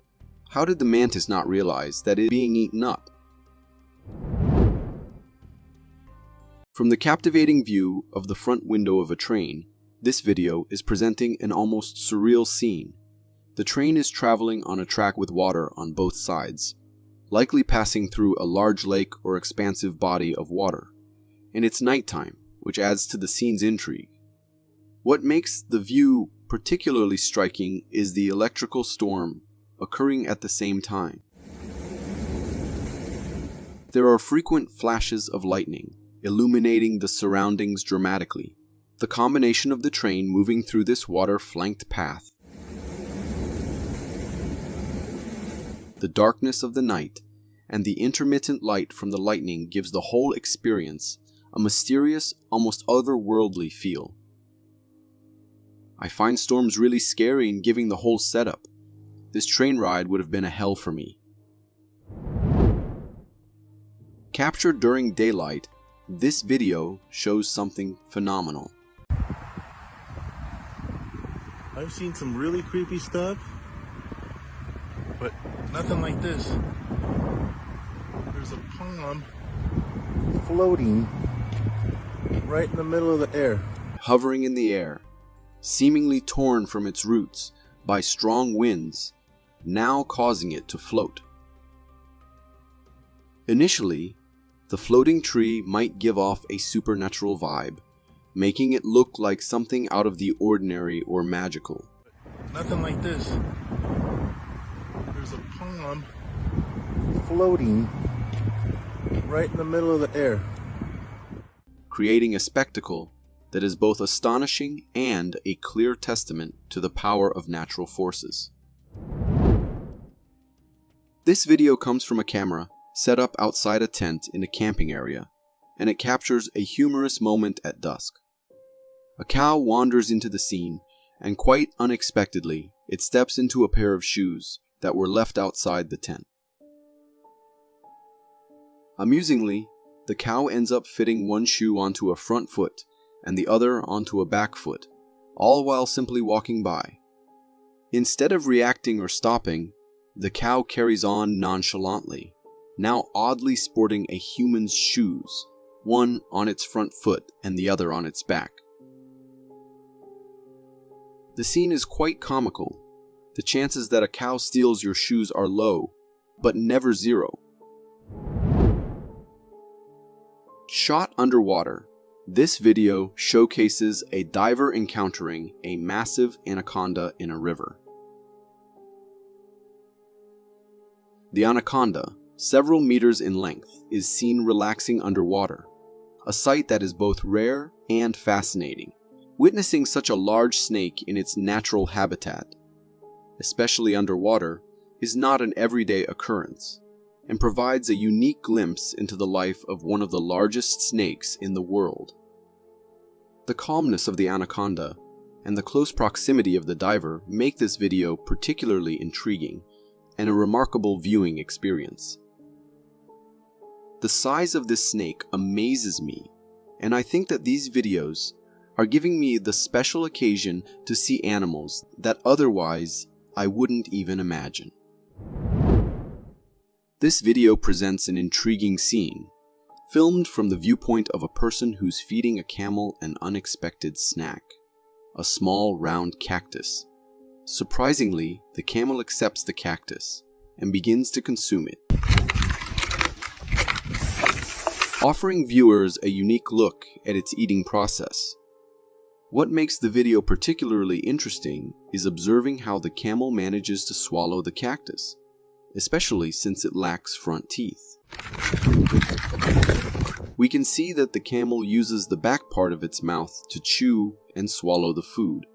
How did the mantis not realize that it is being eaten up? From the captivating view of the front window of a train, this video is presenting an almost surreal scene. The train is traveling on a track with water on both sides, likely passing through a large lake or expansive body of water, and it's nighttime, which adds to the scene's intrigue. What makes the view particularly striking is the electrical storm occurring at the same time. There are frequent flashes of lightning, illuminating the surroundings dramatically. The combination of the train moving through this water-flanked path, the darkness of the night, and the intermittent light from the lightning gives the whole experience a mysterious, almost otherworldly feel. I find storms really scary in giving the whole setup. This train ride would have been a hell for me. Captured during daylight, this video shows something phenomenal. I've seen some really creepy stuff, but nothing like this. There's a palm floating right in the middle of the air. Hovering in the air, seemingly torn from its roots by strong winds, now causing it to float. Initially, the floating tree might give off a supernatural vibe, making it look like something out of the ordinary or magical. Nothing like this. There's a palm floating right in the middle of the air, creating a spectacle that is both astonishing and a clear testament to the power of natural forces. This video comes from a camera set up outside a tent in a camping area, and it captures a humorous moment at dusk. A cow wanders into the scene, and quite unexpectedly, it steps into a pair of shoes that were left outside the tent. Amusingly, the cow ends up fitting one shoe onto a front foot and the other onto a back foot, all while simply walking by. Instead of reacting or stopping, the cow carries on nonchalantly, now oddly sporting a human's shoes, one on its front foot and the other on its back. The scene is quite comical. The chances that a cow steals your shoes are low, but never zero. Shot underwater, this video showcases a diver encountering a massive anaconda in a river. The anaconda, several meters in length, is seen relaxing underwater, a sight that is both rare and fascinating. Witnessing such a large snake in its natural habitat especially underwater, is not an everyday occurrence, and provides a unique glimpse into the life of one of the largest snakes in the world. The calmness of the anaconda and the close proximity of the diver make this video particularly intriguing and a remarkable viewing experience. The size of this snake amazes me, and I think that these videos are giving me the special occasion to see animals that otherwise I wouldn't even imagine. This video presents an intriguing scene, filmed from the viewpoint of a person who's feeding a camel an unexpected snack, a small round cactus. Surprisingly, the camel accepts the cactus and begins to consume it, offering viewers a unique look at its eating process. What makes the video particularly interesting is observing how the camel manages to swallow the cactus, especially since it lacks front teeth. We can see that the camel uses the back part of its mouth to chew and swallow the food.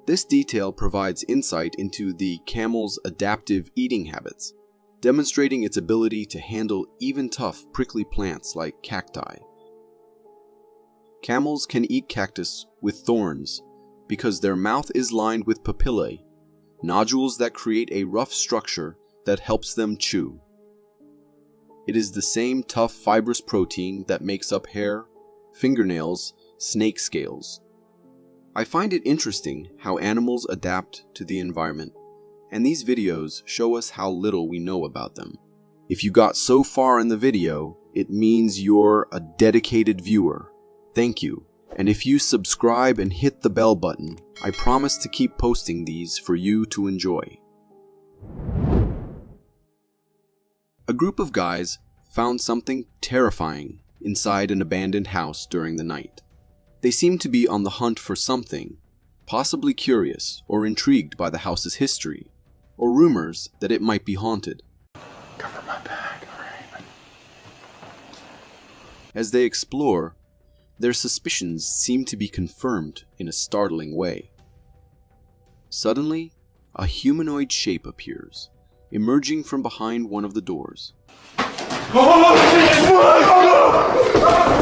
This detail provides insight into the camel's adaptive eating habits, demonstrating its ability to handle even tough, prickly plants like cacti. Camels can eat cactus with thorns because their mouth is lined with papillae, nodules that create a rough structure that helps them chew. It is the same tough fibrous protein that makes up hair, fingernails, snake scales. I find it interesting how animals adapt to the environment, and these videos show us how little we know about them. If you got so far in the video, it means you're a dedicated viewer. Thank you. And if you subscribe and hit the bell button, I promise to keep posting these for you to enjoy. A group of guys found something terrifying inside an abandoned house during the night. They seemed to be on the hunt for something, possibly curious or intrigued by the house's history, or rumors that it might be haunted. Cover my back, alright. As they explore, their suspicions seem to be confirmed in a startling way. Suddenly, a humanoid shape appears, emerging from behind one of the doors.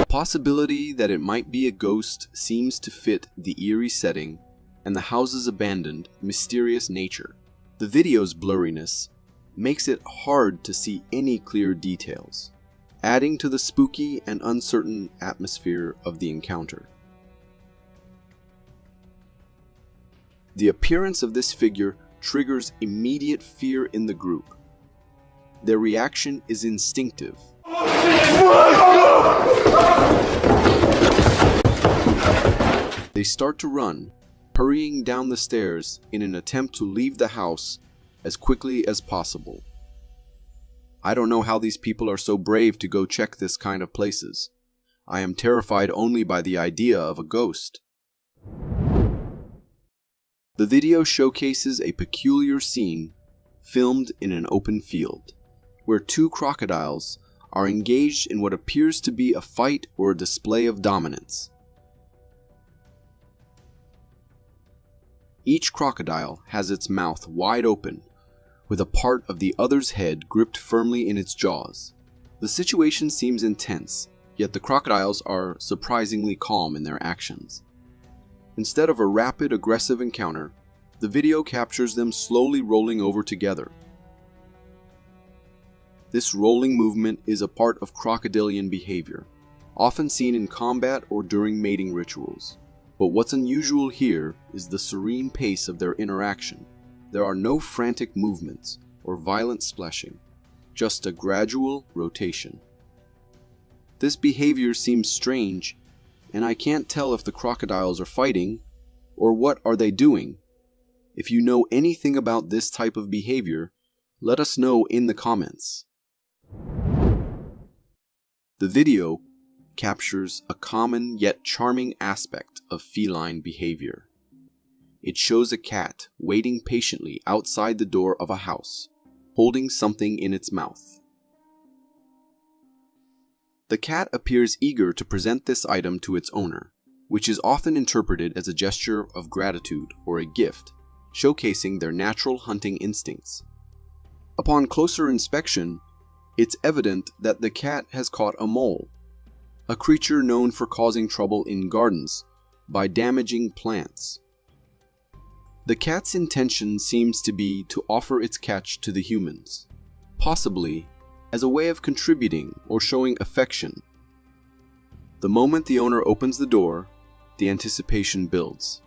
The possibility that it might be a ghost seems to fit the eerie setting and the house's abandoned, mysterious nature. The video's blurriness makes it hard to see any clear details, adding to the spooky and uncertain atmosphere of the encounter. The appearance of this figure triggers immediate fear in the group. Their reaction is instinctive. They start to run, hurrying down the stairs in an attempt to leave the house as quickly as possible. I don't know how these people are so brave to go check this kind of places. I am terrified only by the idea of a ghost. The video showcases a peculiar scene filmed in an open field, where two crocodiles are engaged in what appears to be a fight or a display of dominance. Each crocodile has its mouth wide open, with a part of the other's head gripped firmly in its jaws. The situation seems intense, yet the crocodiles are surprisingly calm in their actions. Instead of a rapid, aggressive encounter, the video captures them slowly rolling over together. This rolling movement is a part of crocodilian behavior, often seen in combat or during mating rituals. But what's unusual here is the serene pace of their interaction. There are no frantic movements or violent splashing, just a gradual rotation. This behavior seems strange, and I can't tell if the crocodiles are fighting or what are they doing. If you know anything about this type of behavior, let us know in the comments. The video captures a common yet charming aspect of feline behavior. It shows a cat waiting patiently outside the door of a house, holding something in its mouth. The cat appears eager to present this item to its owner, which is often interpreted as a gesture of gratitude or a gift, showcasing their natural hunting instincts. Upon closer inspection, it's evident that the cat has caught a mole, a creature known for causing trouble in gardens by damaging plants. The cat's intention seems to be to offer its catch to the humans, possibly as a way of contributing or showing affection. The moment the owner opens the door, the anticipation builds.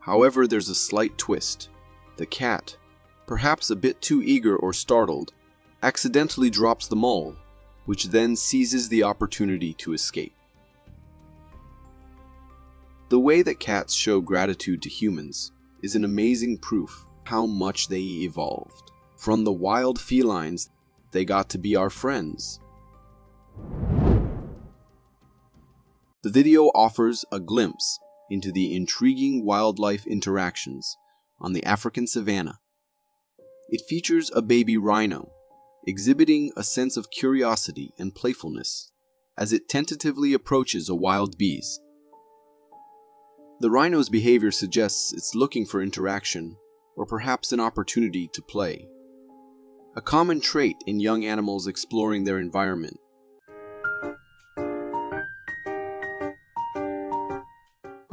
However, there's a slight twist. The cat, perhaps a bit too eager or startled, accidentally drops the mole, which then seizes the opportunity to escape. The way that cats show gratitude to humans is an amazing proof how much they evolved. From the wild felines, they got to be our friends. The video offers a glimpse into the intriguing wildlife interactions on the African savanna. It features a baby rhino, exhibiting a sense of curiosity and playfulness as it tentatively approaches a wild beast. The rhino's behavior suggests it's looking for interaction or perhaps an opportunity to play, a common trait in young animals exploring their environment.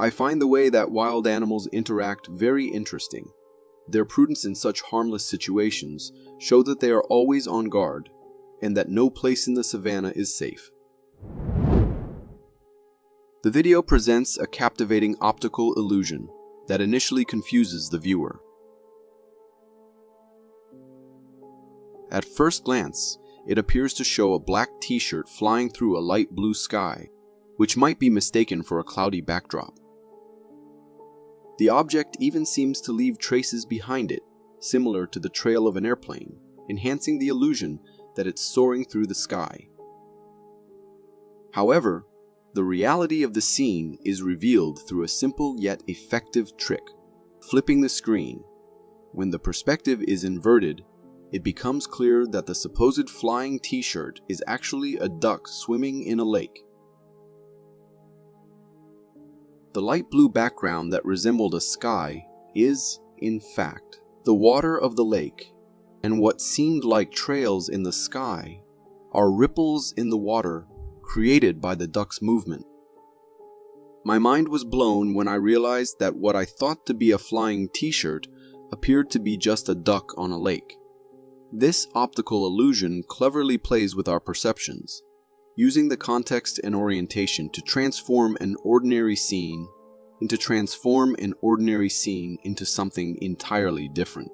I find the way that wild animals interact very interesting. Their prudence in such harmless situations show that they are always on guard and that no place in the savannah is safe. The video presents a captivating optical illusion that initially confuses the viewer. At first glance, it appears to show a black t-shirt flying through a light blue sky, which might be mistaken for a cloudy backdrop. The object even seems to leave traces behind it, similar to the trail of an airplane, enhancing the illusion that it's soaring through the sky. However, the reality of the scene is revealed through a simple yet effective trick, flipping the screen. When the perspective is inverted, it becomes clear that the supposed flying t-shirt is actually a duck swimming in a lake. The light blue background that resembled a sky is, in fact, the water of the lake, and what seemed like trails in the sky are ripples in the water created by the duck's movement. My mind was blown when I realized that what I thought to be a flying t-shirt appeared to be just a duck on a lake. This optical illusion cleverly plays with our perceptions, using the context and orientation to transform an ordinary scene into something entirely different.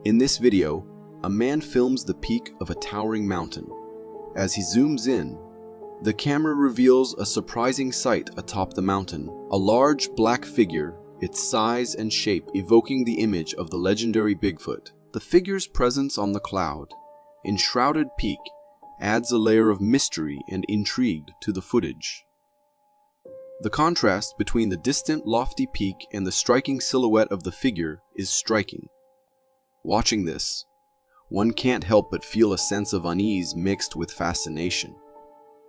In this video, a man films the peak of a towering mountain. As he zooms in, the camera reveals a surprising sight atop the mountain, a large black figure, its size and shape evoking the image of the legendary Bigfoot. The figure's presence on the cloud, enshrouded peak, adds a layer of mystery and intrigue to the footage. The contrast between the distant lofty peak and the striking silhouette of the figure is striking. Watching this, one can't help but feel a sense of unease mixed with fascination.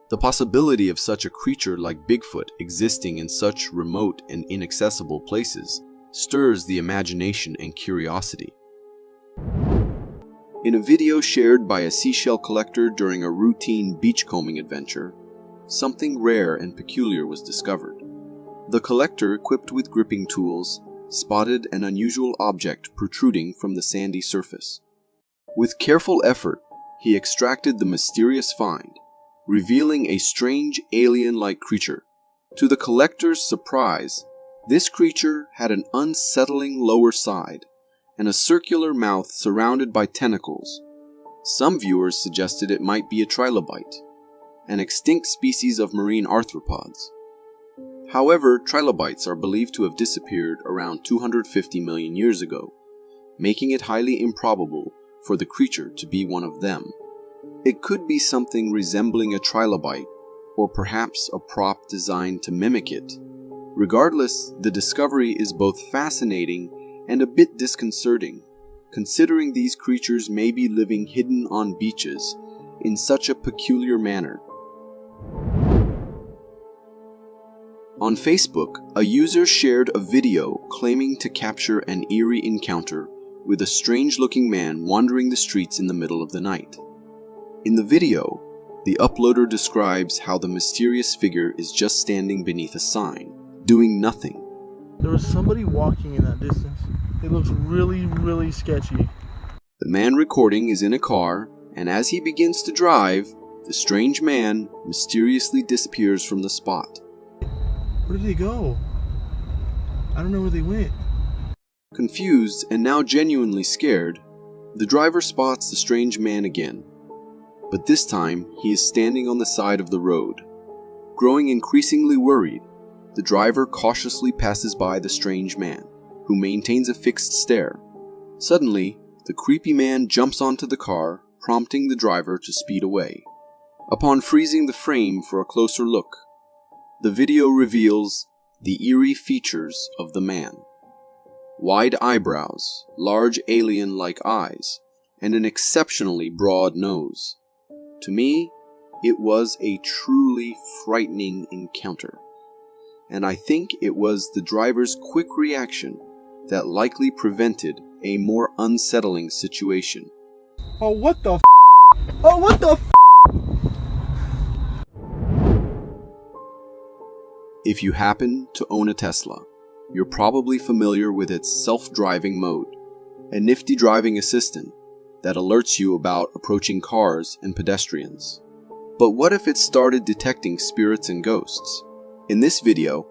The possibility of such a creature like Bigfoot existing in such remote and inaccessible places stirs the imagination and curiosity. In a video shared by a seashell collector during a routine beachcombing adventure, something rare and peculiar was discovered. The collector, equipped with gripping tools, spotted an unusual object protruding from the sandy surface. With careful effort, he extracted the mysterious find, revealing a strange alien-like creature. To the collector's surprise, this creature had an unsettling lower side and a circular mouth surrounded by tentacles. Some viewers suggested it might be a trilobite, an extinct species of marine arthropods. However, trilobites are believed to have disappeared around 250 million years ago, making it highly improbable for the creature to be one of them. It could be something resembling a trilobite, or perhaps a prop designed to mimic it. Regardless, the discovery is both fascinating and a bit disconcerting, considering these creatures may be living hidden on beaches in such a peculiar manner. On Facebook, a user shared a video claiming to capture an eerie encounter with a strange-looking man wandering the streets in the middle of the night. In the video, the uploader describes how the mysterious figure is just standing beneath a sign, doing nothing. There was somebody walking in that distance. It looks really, really sketchy. The man recording is in a car, and as he begins to drive, the strange man mysteriously disappears from the spot. Where did they go? I don't know where they went. Confused and now genuinely scared, the driver spots the strange man again. But this time, he is standing on the side of the road. Growing increasingly worried, the driver cautiously passes by the strange man, who maintains a fixed stare. Suddenly, the creepy man jumps onto the car, prompting the driver to speed away. Upon freezing the frame for a closer look, the video reveals the eerie features of the man. Wide eyebrows, large alien-like eyes, and an exceptionally broad nose. To me, it was a truly frightening encounter. And I think it was the driver's quick reaction that likely prevented a more unsettling situation. Oh, what the f***? Oh, what the f***? If you happen to own a Tesla, you're probably familiar with its self-driving mode, a nifty driving assistant that alerts you about approaching cars and pedestrians. But what if it started detecting spirits and ghosts? In this video,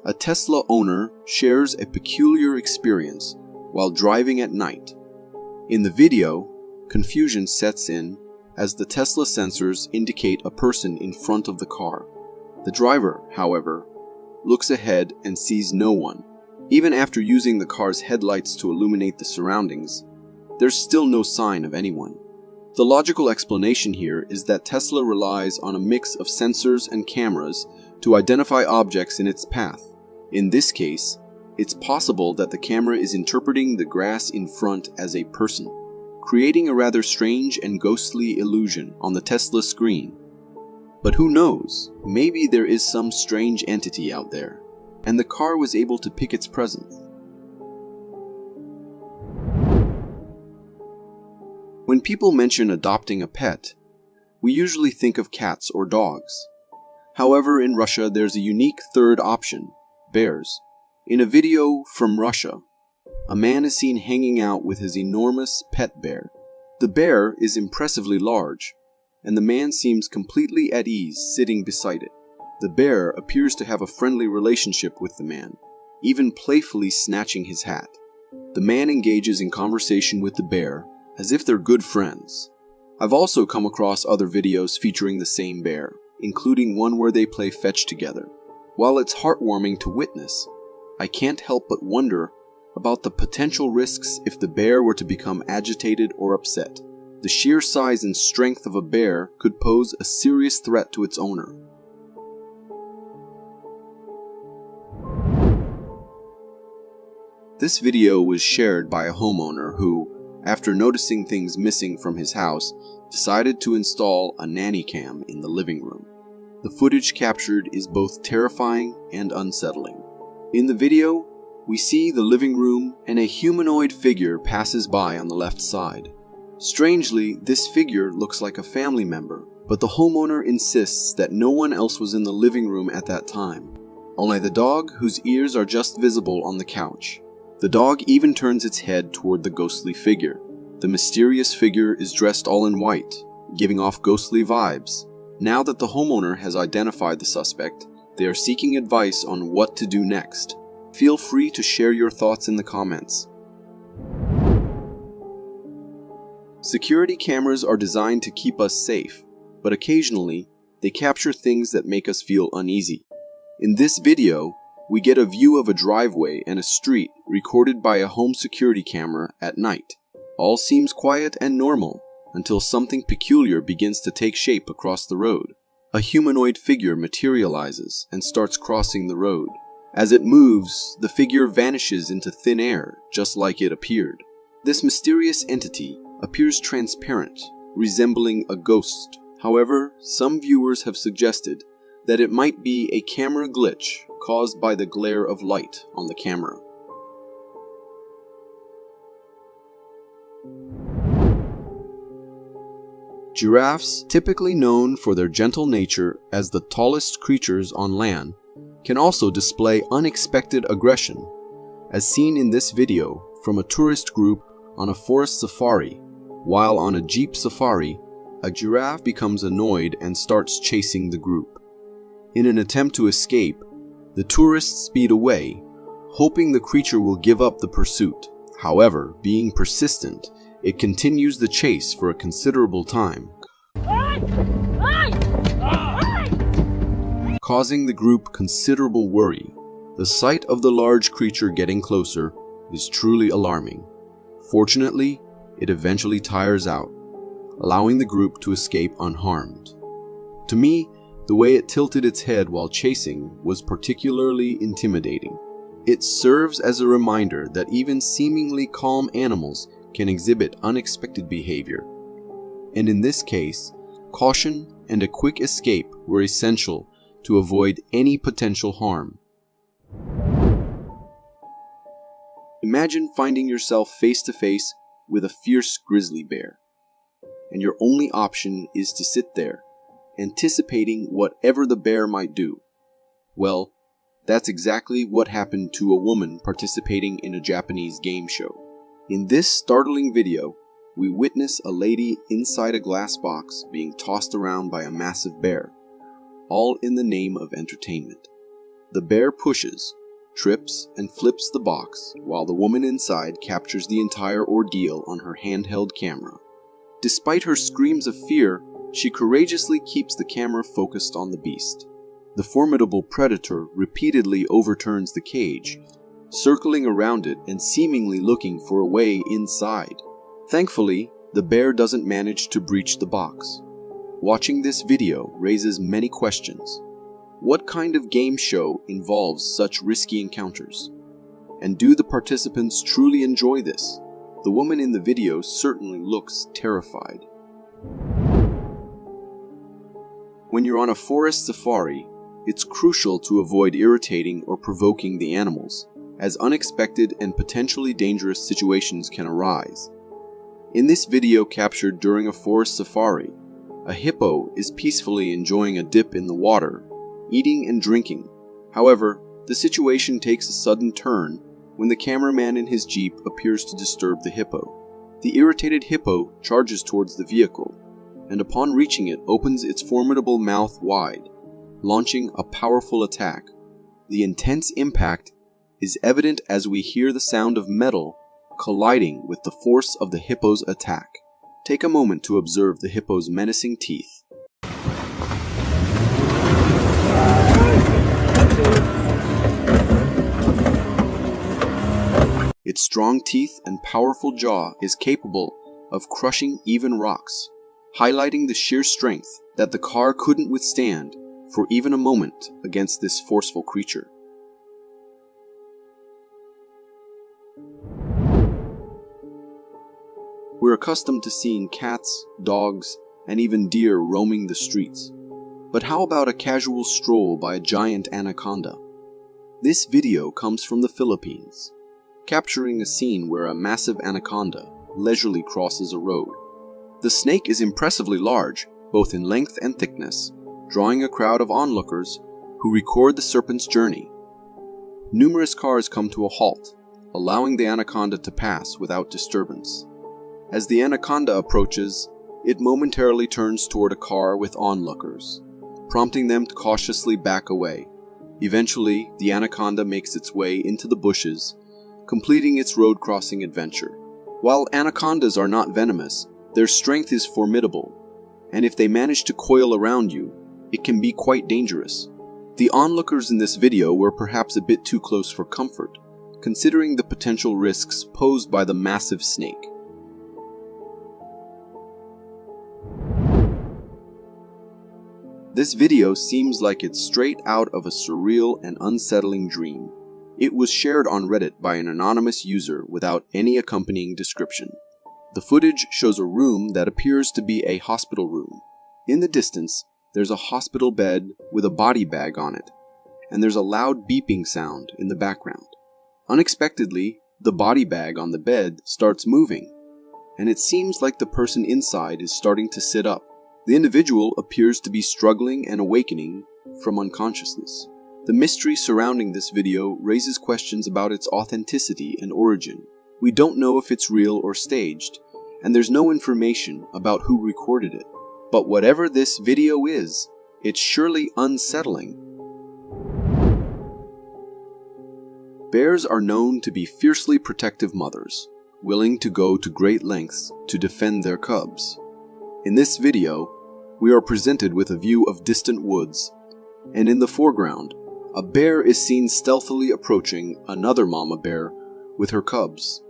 a Tesla owner shares a peculiar experience while driving at night. In the video, confusion sets in as the Tesla sensors indicate a person in front of the car. The driver, however, looks ahead and sees no one. Even after using the car's headlights to illuminate the surroundings, there's still no sign of anyone. The logical explanation here is that Tesla relies on a mix of sensors and cameras to identify objects in its path. In this case, it's possible that the camera is interpreting the grass in front as a person, creating a rather strange and ghostly illusion on the Tesla screen. But who knows, maybe there is some strange entity out there, and the car was able to pick its presence. When people mention adopting a pet, we usually think of cats or dogs. However, in Russia there's a unique third option, bears. In a video from Russia, a man is seen hanging out with his enormous pet bear. The bear is impressively large, and the man seems completely at ease sitting beside it. The bear appears to have a friendly relationship with the man, even playfully snatching his hat. The man engages in conversation with the bear as if they're good friends. I've also come across other videos featuring the same bear, including one where they play fetch together. While it's heartwarming to witness, I can't help but wonder about the potential risks if the bear were to become agitated or upset. The sheer size and strength of a bear could pose a serious threat to its owner. This video was shared by a homeowner who, after noticing things missing from his house, decided to install a nanny cam in the living room. The footage captured is both terrifying and unsettling. In the video, we see the living room and a humanoid figure passes by on the left side. Strangely, this figure looks like a family member, but the homeowner insists that no one else was in the living room at that time. Only the dog, whose ears are just visible on the couch. The dog even turns its head toward the ghostly figure. The mysterious figure is dressed all in white, giving off ghostly vibes. Now that the homeowner has identified the suspect, they are seeking advice on what to do next. Feel free to share your thoughts in the comments. Security cameras are designed to keep us safe, but occasionally, they capture things that make us feel uneasy. In this video, we get a view of a driveway and a street recorded by a home security camera at night. All seems quiet and normal until something peculiar begins to take shape across the road. A humanoid figure materializes and starts crossing the road. As it moves, the figure vanishes into thin air, just like it appeared. This mysterious entity appears transparent, resembling a ghost. However, some viewers have suggested that it might be a camera glitch caused by the glare of light on the camera. Giraffes, typically known for their gentle nature as the tallest creatures on land, can also display unexpected aggression, as seen in this video from a tourist group on a forest safari. While on a jeep safari, a giraffe becomes annoyed and starts chasing the group. In an attempt to escape, the tourists speed away, hoping the creature will give up the pursuit. However, being persistent, it continues the chase for a considerable time, causing the group considerable worry. The sight of the large creature getting closer is truly alarming. Fortunately, it eventually tires out, allowing the group to escape unharmed. To me, the way it tilted its head while chasing was particularly intimidating. It serves as a reminder that even seemingly calm animals can exhibit unexpected behavior. And in this case, caution and a quick escape were essential to avoid any potential harm. Imagine finding yourself face to face with a fierce grizzly bear, and your only option is to sit there, anticipating whatever the bear might do. Well, that's exactly what happened to a woman participating in a Japanese game show. In this startling video, we witness a lady inside a glass box being tossed around by a massive bear, all in the name of entertainment. The bear pushes, trips, and flips the box, while the woman inside captures the entire ordeal on her handheld camera. Despite her screams of fear, she courageously keeps the camera focused on the beast. The formidable predator repeatedly overturns the cage, circling around it and seemingly looking for a way inside. Thankfully, the bear doesn't manage to breach the box. Watching this video raises many questions. What kind of game show involves such risky encounters? And do the participants truly enjoy this? The woman in the video certainly looks terrified. When you're on a forest safari, it's crucial to avoid irritating or provoking the animals, as unexpected and potentially dangerous situations can arise. In this video captured during a forest safari, a hippo is peacefully enjoying a dip in the water, eating and drinking. However, the situation takes a sudden turn when the cameraman in his jeep appears to disturb the hippo. The irritated hippo charges towards the vehicle, and upon reaching it opens its formidable mouth wide, launching a powerful attack. The intense impact is evident as we hear the sound of metal colliding with the force of the hippo's attack. Take a moment to observe the hippo's menacing teeth. Its strong teeth and powerful jaw is capable of crushing even rocks, highlighting the sheer strength that the car couldn't withstand for even a moment against this forceful creature. We're accustomed to seeing cats, dogs, and even deer roaming the streets. But how about a casual stroll by a giant anaconda? This video comes from the Philippines, capturing a scene where a massive anaconda leisurely crosses a road. The snake is impressively large, both in length and thickness, drawing a crowd of onlookers who record the serpent's journey. Numerous cars come to a halt, allowing the anaconda to pass without disturbance. As the anaconda approaches, it momentarily turns toward a car with onlookers, prompting them to cautiously back away. Eventually, the anaconda makes its way into the bushes, completing its road crossing adventure. While anacondas are not venomous, their strength is formidable, and if they manage to coil around you, it can be quite dangerous. The onlookers in this video were perhaps a bit too close for comfort, considering the potential risks posed by the massive snake. This video seems like it's straight out of a surreal and unsettling dream. It was shared on Reddit by an anonymous user without any accompanying description. The footage shows a room that appears to be a hospital room. In the distance, there's a hospital bed with a body bag on it, and there's a loud beeping sound in the background. Unexpectedly, the body bag on the bed starts moving, and it seems like the person inside is starting to sit up. The individual appears to be struggling and awakening from unconsciousness. The mystery surrounding this video raises questions about its authenticity and origin. We don't know if it's real or staged, and there's no information about who recorded it. But whatever this video is, it's surely unsettling. Bears are known to be fiercely protective mothers, willing to go to great lengths to defend their cubs. In this video, we are presented with a view of distant woods, and in the foreground, a bear is seen stealthily approaching another mama bear with her cubs.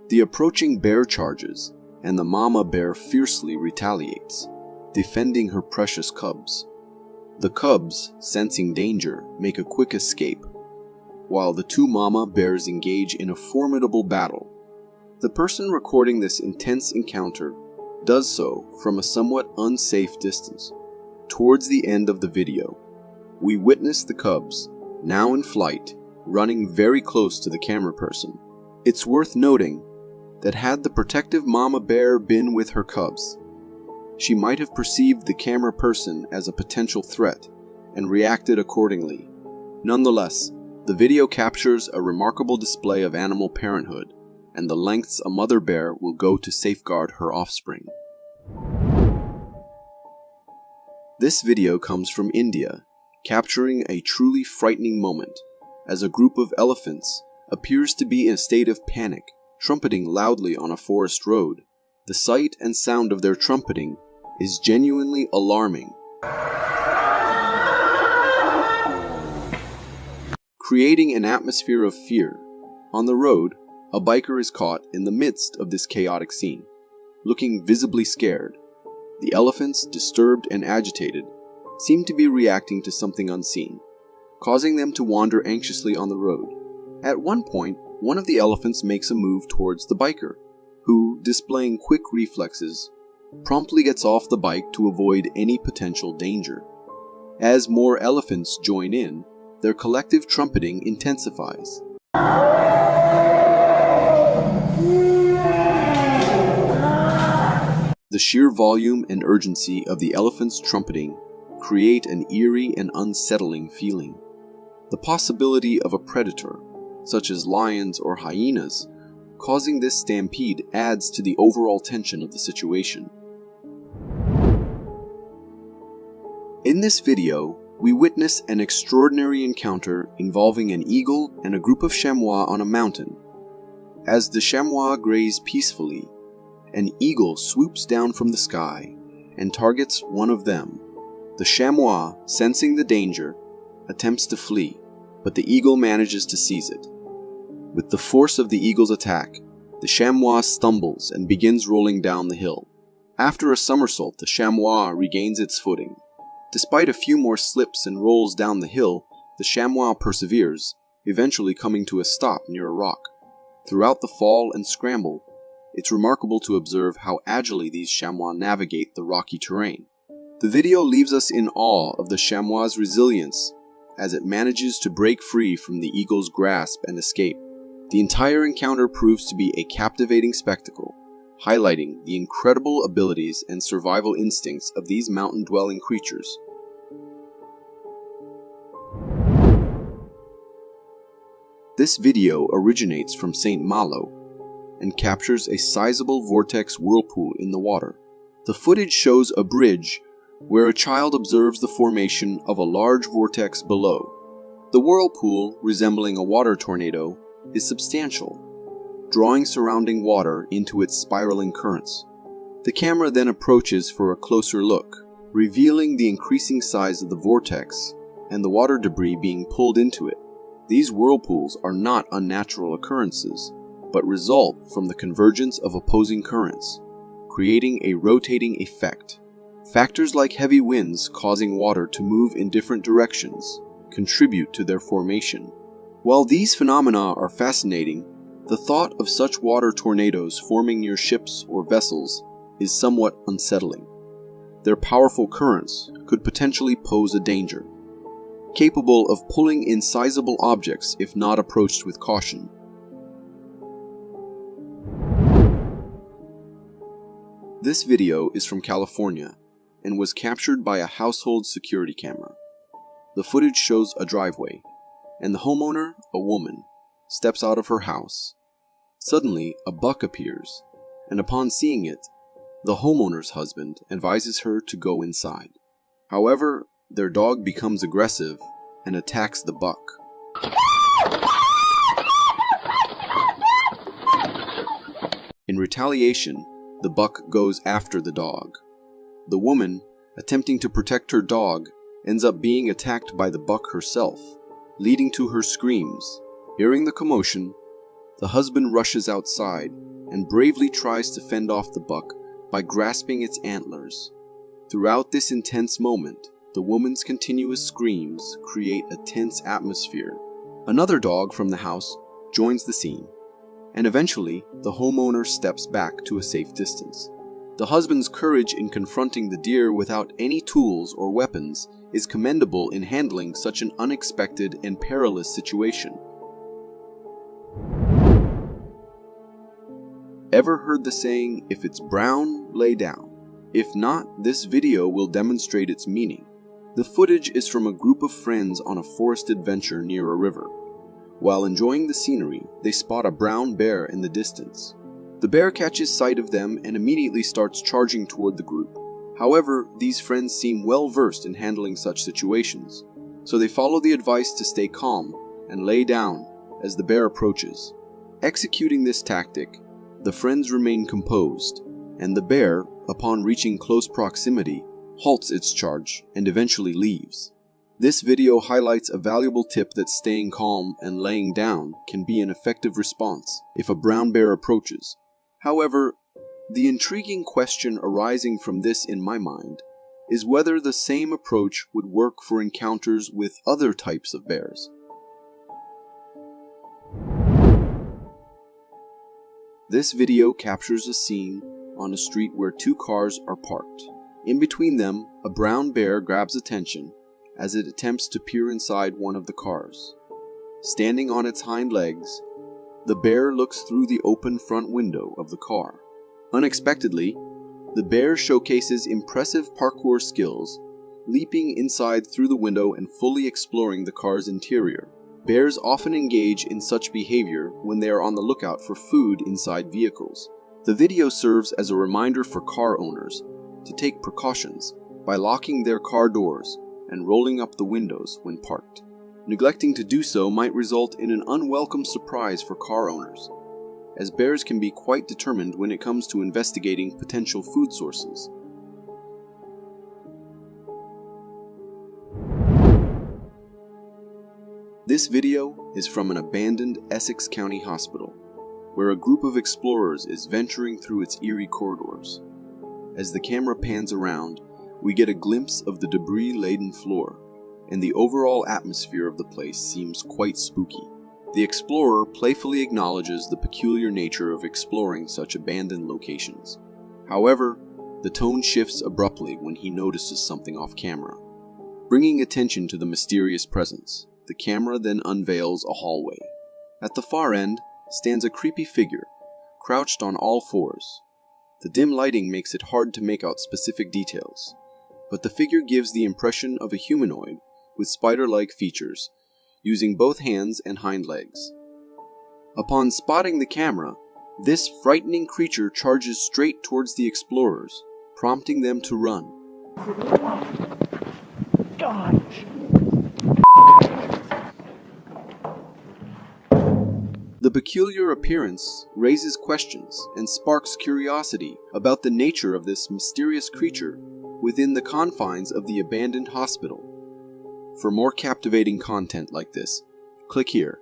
The approaching bear charges, and the mama bear fiercely retaliates, defending her precious cubs. The cubs, sensing danger, make a quick escape, while the two mama bears engage in a formidable battle. The person recording this intense encounter does so from a somewhat unsafe distance. Towards the end of the video, we witness the cubs, now in flight, running very close to the camera person. It's worth noting that had the protective mama bear been with her cubs, she might have perceived the camera person as a potential threat and reacted accordingly. Nonetheless, the video captures a remarkable display of animal parenthood and the lengths a mother bear will go to safeguard her offspring. This video comes from India, capturing a truly frightening moment as a group of elephants appears to be in a state of panic, trumpeting loudly on a forest road. The sight and sound of their trumpeting is genuinely alarming, creating an atmosphere of fear. On the road, a biker is caught in the midst of this chaotic scene, looking visibly scared. The elephants, disturbed and agitated, seem to be reacting to something unseen, causing them to wander anxiously on the road. At one point, one of the elephants makes a move towards the biker, who, displaying quick reflexes, promptly gets off the bike to avoid any potential danger. As more elephants join in, their collective trumpeting intensifies. The sheer volume and urgency of the elephant's trumpeting create an eerie and unsettling feeling. The possibility of a predator, such as lions or hyenas, causing this stampede adds to the overall tension of the situation. In this video, we witness an extraordinary encounter involving an eagle and a group of chamois on a mountain. As the chamois graze peacefully, an eagle swoops down from the sky and targets one of them. The chamois, sensing the danger, attempts to flee, but the eagle manages to seize it. With the force of the eagle's attack, the chamois stumbles and begins rolling down the hill. After a somersault, the chamois regains its footing. Despite a few more slips and rolls down the hill, the chamois perseveres, eventually coming to a stop near a rock. Throughout the fall and scramble, it's remarkable to observe how agilely these chamois navigate the rocky terrain. The video leaves us in awe of the chamois' resilience as it manages to break free from the eagle's grasp and escape. The entire encounter proves to be a captivating spectacle, highlighting the incredible abilities and survival instincts of these mountain-dwelling creatures. This video originates from St. Malo and captures a sizable vortex whirlpool in the water. The footage shows a bridge where a child observes the formation of a large vortex below. The whirlpool, resembling a water tornado, is substantial, drawing surrounding water into its spiraling currents. The camera then approaches for a closer look, revealing the increasing size of the vortex and the water debris being pulled into it. These whirlpools are not unnatural occurrences, but result from the convergence of opposing currents, creating a rotating effect. Factors like heavy winds causing water to move in different directions contribute to their formation. While these phenomena are fascinating, the thought of such water tornadoes forming near ships or vessels is somewhat unsettling. their powerful currents could potentially pose a danger, capable of pulling in sizable objects if not approached with caution. This video is from California and was captured by a household security camera. The footage shows a driveway, and the homeowner, a woman, steps out of her house. Suddenly, a buck appears, and upon seeing it, the homeowner's husband advises her to go inside. However, their dog becomes aggressive and attacks the buck. In retaliation, the buck goes after the dog. The woman, attempting to protect her dog, ends up being attacked by the buck herself, leading to her screams. Hearing the commotion, the husband rushes outside and bravely tries to fend off the buck by grasping its antlers. Throughout this intense moment, the woman's continuous screams create a tense atmosphere. Another dog from the house joins the scene, and eventually the homeowner steps back to a safe distance. The husband's courage in confronting the deer without any tools or weapons is commendable in handling such an unexpected and perilous situation. Ever heard the saying, "If it's brown, lay down"? If not, this video will demonstrate its meaning. The footage is from a group of friends on a forest adventure near a river. While enjoying the scenery, they spot a brown bear in the distance. The bear catches sight of them and immediately starts charging toward the group. However, these friends seem well versed in handling such situations, so they follow the advice to stay calm and lay down as the bear approaches. Executing this tactic, the friends remain composed, and the bear, upon reaching close proximity, halts its charge and eventually leaves. This video highlights a valuable tip that staying calm and laying down can be an effective response if a brown bear approaches. However, the intriguing question arising from this in my mind is whether the same approach would work for encounters with other types of bears. This video captures a scene on a street where two cars are parked. In between them, a brown bear grabs attention as it attempts to peer inside one of the cars. Standing on its hind legs, the bear looks through the open front window of the car. Unexpectedly, the bear showcases impressive parkour skills, leaping inside through the window and fully exploring the car's interior. Bears often engage in such behavior when they are on the lookout for food inside vehicles. The video serves as a reminder for car owners to take precautions by locking their car doors and rolling up the windows when parked. Neglecting to do so might result in an unwelcome surprise for car owners, as bears can be quite determined when it comes to investigating potential food sources. This video is from an abandoned Essex County hospital, where a group of explorers is venturing through its eerie corridors. As the camera pans around, we get a glimpse of the debris-laden floor, and the overall atmosphere of the place seems quite spooky. The explorer playfully acknowledges the peculiar nature of exploring such abandoned locations. However, the tone shifts abruptly when he notices something off camera. Bringing attention to the mysterious presence, the camera then unveils a hallway. At the far end stands a creepy figure, crouched on all fours. The dim lighting makes it hard to make out specific details, but the figure gives the impression of a humanoid with spider-like features, using both hands and hind legs. Upon spotting the camera, this frightening creature charges straight towards the explorers, prompting them to run. Gosh. The peculiar appearance raises questions and sparks curiosity about the nature of this mysterious creature within the confines of the abandoned hospital. For more captivating content like this, click here.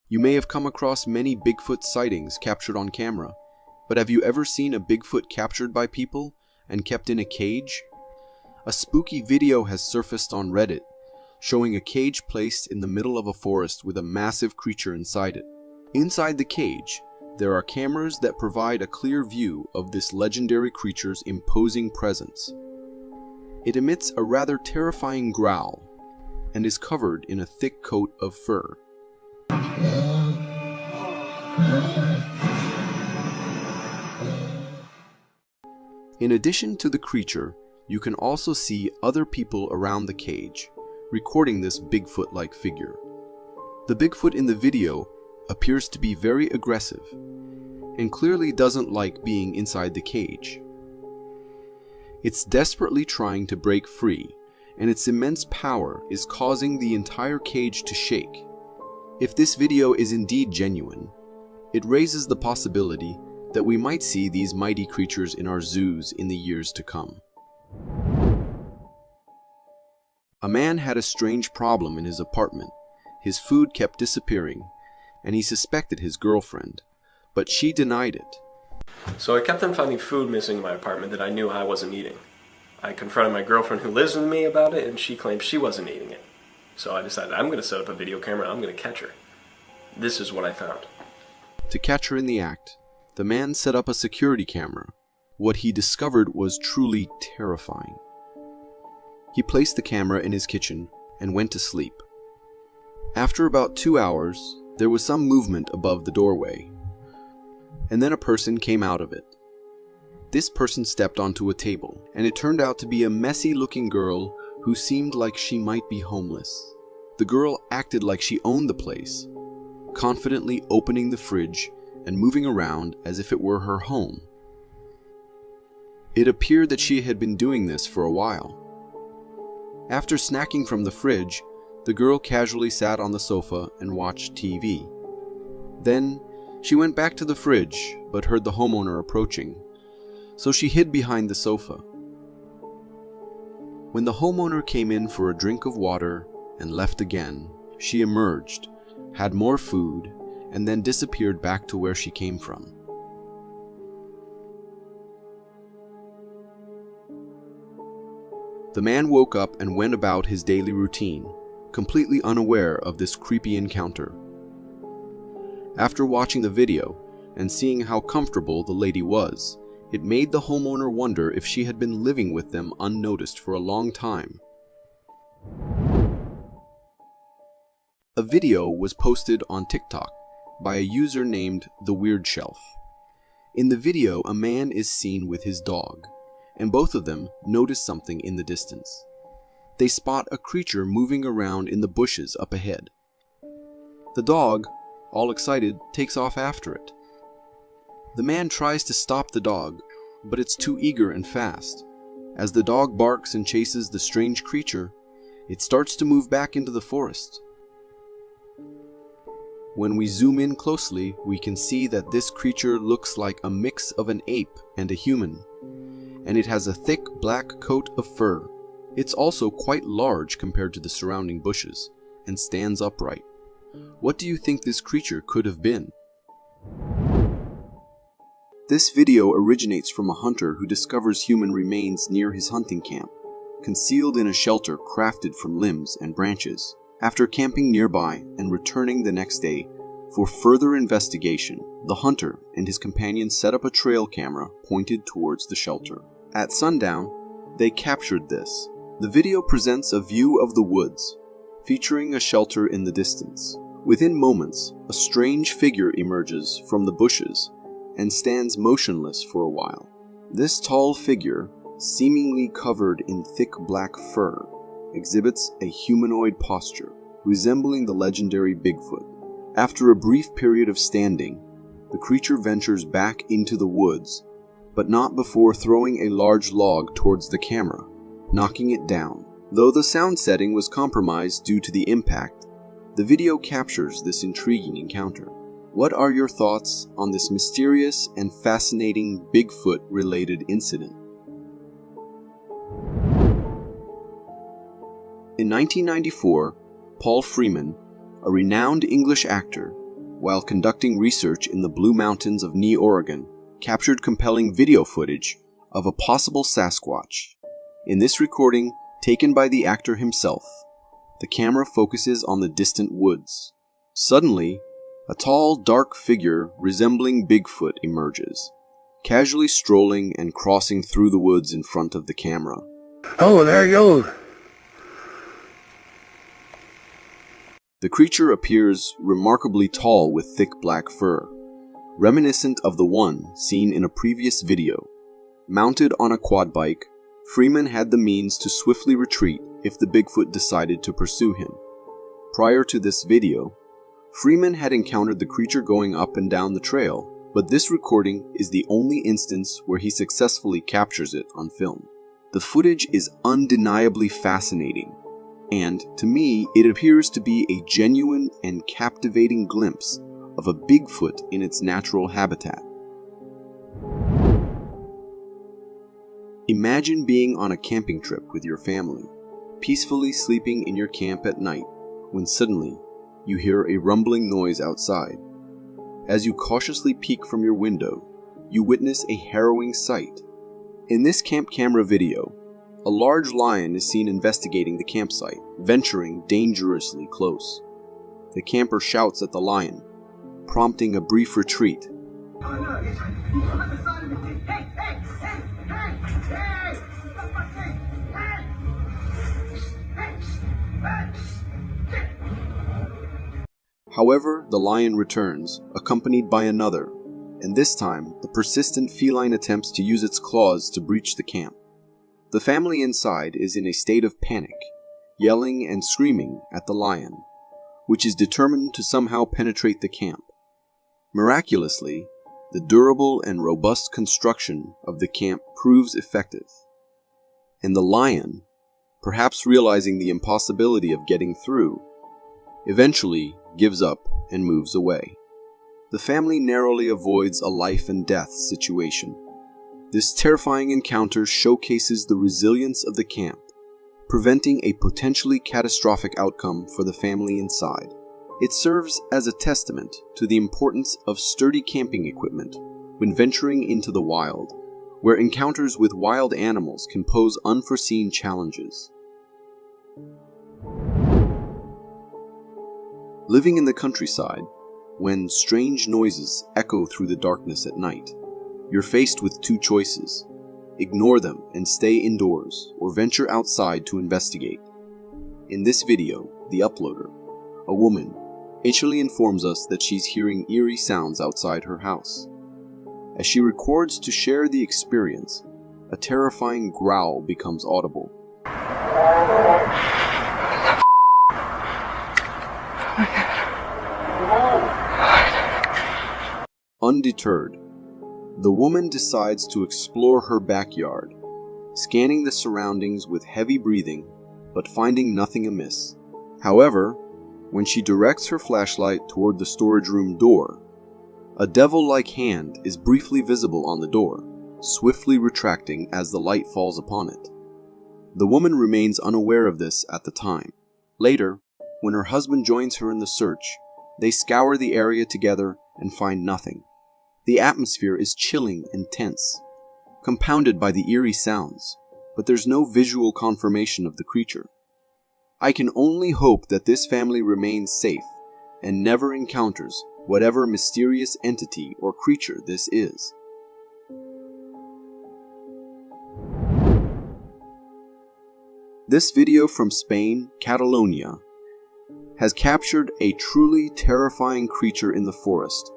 You may have come across many Bigfoot sightings captured on camera, but have you ever seen a Bigfoot captured by people and kept in a cage? A spooky video has surfaced on Reddit, showing a cage placed in the middle of a forest with a massive creature inside it. Inside the cage, there are cameras that provide a clear view of this legendary creature's imposing presence. It emits a rather terrifying growl and is covered in a thick coat of fur. In addition to the creature, you can also see other people around the cage, recording this Bigfoot-like figure. The Bigfoot in the video appears to be very aggressive and clearly doesn't like being inside the cage. It's desperately trying to break free, and its immense power is causing the entire cage to shake. If this video is indeed genuine, it raises the possibility that we might see these mighty creatures in our zoos in the years to come. A man had a strange problem in his apartment. His food kept disappearing, and he suspected his girlfriend, but she denied it. So I kept on finding food missing in my apartment that I knew I wasn't eating. I confronted my girlfriend who lives with me about it, and she claimed she wasn't eating it. So I decided I'm going to set up a video camera and I'm going to catch her. This is what I found. To catch her in the act, the man set up a security camera. What he discovered was truly terrifying. He placed the camera in his kitchen and went to sleep. After about 2 hours, there was some movement above the doorway, and then a person came out of it. This person stepped onto a table, and it turned out to be a messy-looking girl who seemed like she might be homeless. The girl acted like she owned the place, confidently opening the fridge and moving around as if it were her home. It appeared that she had been doing this for a while. After snacking from the fridge, the girl casually sat on the sofa and watched TV. Then, she went back to the fridge, but heard the homeowner approaching, so she hid behind the sofa. When the homeowner came in for a drink of water and left again, she emerged, had more food, and then disappeared back to where she came from. The man woke up and went about his daily routine, completely unaware of this creepy encounter. After watching the video and seeing how comfortable the lady was, it made the homeowner wonder if she had been living with them unnoticed for a long time. A video was posted on TikTok by a user named The Weird Shelf. In the video, a man is seen with his dog, and both of them notice something in the distance. They spot a creature moving around in the bushes up ahead. The dog, all excited, takes off after it. The man tries to stop the dog, but it's too eager and fast. As the dog barks and chases the strange creature, it starts to move back into the forest. When we zoom in closely, we can see that this creature looks like a mix of an ape and a human, and it has a thick black coat of fur. It's also quite large compared to the surrounding bushes, and stands upright. What do you think this creature could have been? This video originates from a hunter who discovers human remains near his hunting camp, concealed in a shelter crafted from limbs and branches. After camping nearby and returning the next day for further investigation, the hunter and his companion set up a trail camera pointed towards the shelter. At sundown, they captured this. The video presents a view of the woods, featuring a shelter in the distance. Within moments, a strange figure emerges from the bushes and stands motionless for a while. This tall figure, seemingly covered in thick black fur, exhibits a humanoid posture, resembling the legendary Bigfoot. After a brief period of standing, the creature ventures back into the woods, but not before throwing a large log towards the camera, knocking it down. Though the sound setting was compromised due to the impact, the video captures this intriguing encounter. What are your thoughts on this mysterious and fascinating Bigfoot-related incident? In 1994, Paul Freeman, a renowned English actor, while conducting research in the Blue Mountains of Nye, Oregon, captured compelling video footage of a possible Sasquatch. In this recording, taken by the actor himself, the camera focuses on the distant woods. Suddenly, a tall, dark figure resembling Bigfoot emerges, casually strolling and crossing through the woods in front of the camera. Oh, there he goes. The creature appears remarkably tall with thick black fur, reminiscent of the one seen in a previous video. Mounted on a quad bike, Freeman had the means to swiftly retreat if the Bigfoot decided to pursue him. Prior to this video, Freeman had encountered the creature going up and down the trail, but this recording is the only instance where he successfully captures it on film. The footage is undeniably fascinating, and to me, it appears to be a genuine and captivating glimpse of a Bigfoot in its natural habitat. Imagine being on a camping trip with your family, peacefully sleeping in your camp at night, when suddenly you hear a rumbling noise outside. As you cautiously peek from your window, you witness a harrowing sight. In this camp camera video, a large lion is seen investigating the campsite, venturing dangerously close. The camper shouts at the lion, prompting a brief retreat. However, the lion returns, accompanied by another, and this time, the persistent feline attempts to use its claws to breach the camp. The family inside is in a state of panic, yelling and screaming at the lion, which is determined to somehow penetrate the camp. Miraculously, the durable and robust construction of the camp proves effective, and the lion, perhaps realizing the impossibility of getting through, eventually gives up and moves away. The family narrowly avoids a life and death situation. This terrifying encounter showcases the resilience of the camp, preventing a potentially catastrophic outcome for the family inside. It serves as a testament to the importance of sturdy camping equipment when venturing into the wild, where encounters with wild animals can pose unforeseen challenges. Living in the countryside, when strange noises echo through the darkness at night, you're faced with two choices: ignore them and stay indoors, or venture outside to investigate. In this video, the uploader, a woman, initially informs us that she's hearing eerie sounds outside her house. As she records to share the experience, a terrifying growl becomes audible. Undeterred, the woman decides to explore her backyard, scanning the surroundings with heavy breathing, but finding nothing amiss. However, when she directs her flashlight toward the storage room door, a devil-like hand is briefly visible on the door, swiftly retracting as the light falls upon it. The woman remains unaware of this at the time. Later, when her husband joins her in the search, they scour the area together and find nothing. The atmosphere is chilling and tense, compounded by the eerie sounds, but there's no visual confirmation of the creature. I can only hope that this family remains safe and never encounters whatever mysterious entity or creature this is. This video from Spain, Catalonia, has captured a truly terrifying creature in the forest,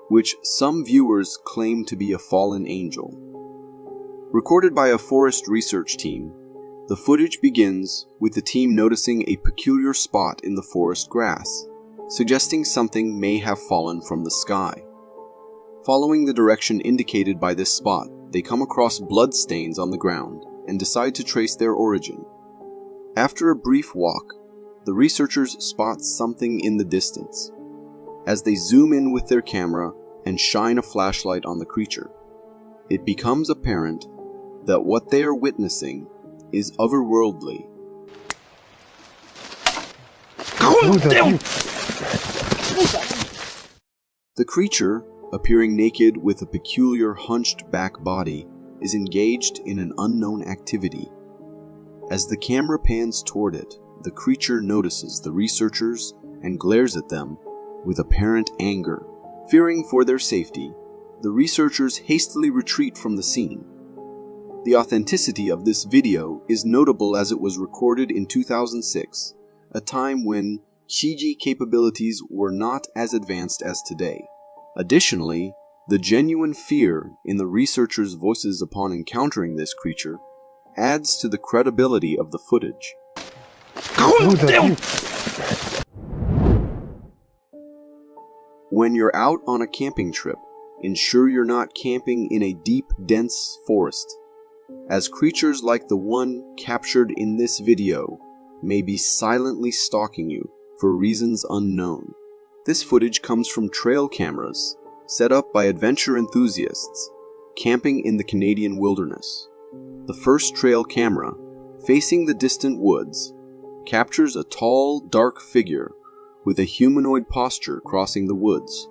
which some viewers claim to be a fallen angel. Recorded by a forest research team, the footage begins with the team noticing a peculiar spot in the forest grass, suggesting something may have fallen from the sky. Following the direction indicated by this spot, they come across blood stains on the ground and decide to trace their origin. After a brief walk, the researchers spot something in the distance. As they zoom in with their camera and shine a flashlight on the creature, it becomes apparent that what they are witnessing is otherworldly. The creature, appearing naked with a peculiar hunched back body, is engaged in an unknown activity. As the camera pans toward it, the creature notices the researchers and glares at them with apparent anger. Fearing for their safety, the researchers hastily retreat from the scene. The authenticity of this video is notable as it was recorded in 2006, a time when CG capabilities were not as advanced as today. Additionally, the genuine fear in the researchers' voices upon encountering this creature adds to the credibility of the footage. When you're out on a camping trip, ensure you're not camping in a deep, dense forest, as creatures like the one captured in this video may be silently stalking you for reasons unknown. This footage comes from trail cameras set up by adventure enthusiasts camping in the Canadian wilderness. The first trail camera, facing the distant woods, captures a tall, dark figure with a humanoid posture crossing the woods.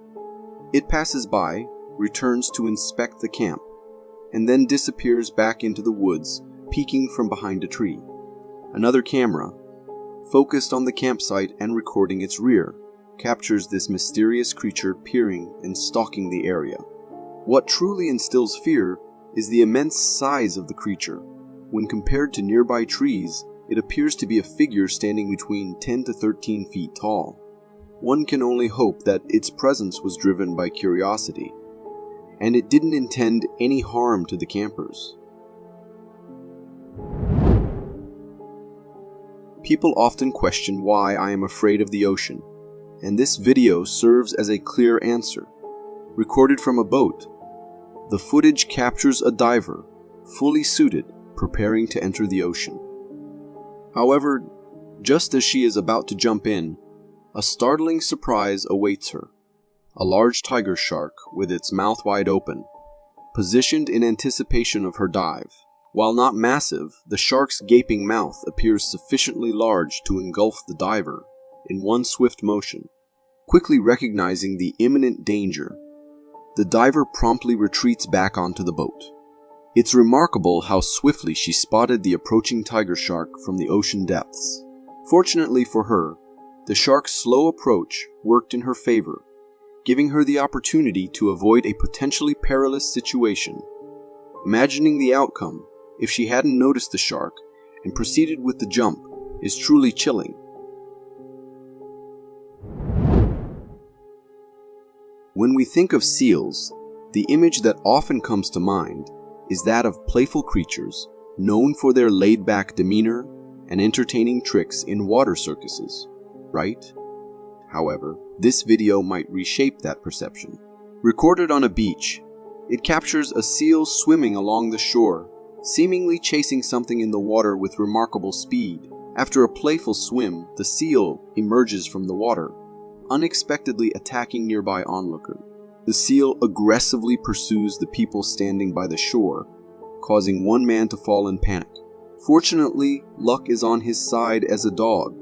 It passes by, returns to inspect the camp, and then disappears back into the woods, peeking from behind a tree. Another camera, focused on the campsite and recording its rear, captures this mysterious creature peering and stalking the area. What truly instills fear is the immense size of the creature. When compared to nearby trees, it appears to be a figure standing between 10 to 13 feet tall. One can only hope that its presence was driven by curiosity, and it didn't intend any harm to the campers. People often question why I am afraid of the ocean, and this video serves as a clear answer. Recorded from a boat, the footage captures a diver, fully suited, preparing to enter the ocean. However, just as she is about to jump in, a startling surprise awaits her. A large tiger shark with its mouth wide open, positioned in anticipation of her dive. While not massive, the shark's gaping mouth appears sufficiently large to engulf the diver in one swift motion. Quickly recognizing the imminent danger, the diver promptly retreats back onto the boat. It's remarkable how swiftly she spotted the approaching tiger shark from the ocean depths. Fortunately for her, the shark's slow approach worked in her favor, giving her the opportunity to avoid a potentially perilous situation. Imagining the outcome, if she hadn't noticed the shark and proceeded with the jump, is truly chilling. When we think of seals, the image that often comes to mind is that of playful creatures known for their laid-back demeanor and entertaining tricks in water circuses, right? However, this video might reshape that perception. Recorded on a beach, it captures a seal swimming along the shore, seemingly chasing something in the water with remarkable speed. After a playful swim, the seal emerges from the water, unexpectedly attacking nearby onlookers. The seal aggressively pursues the people standing by the shore, causing one man to fall in panic. Fortunately, luck is on his side as a dog,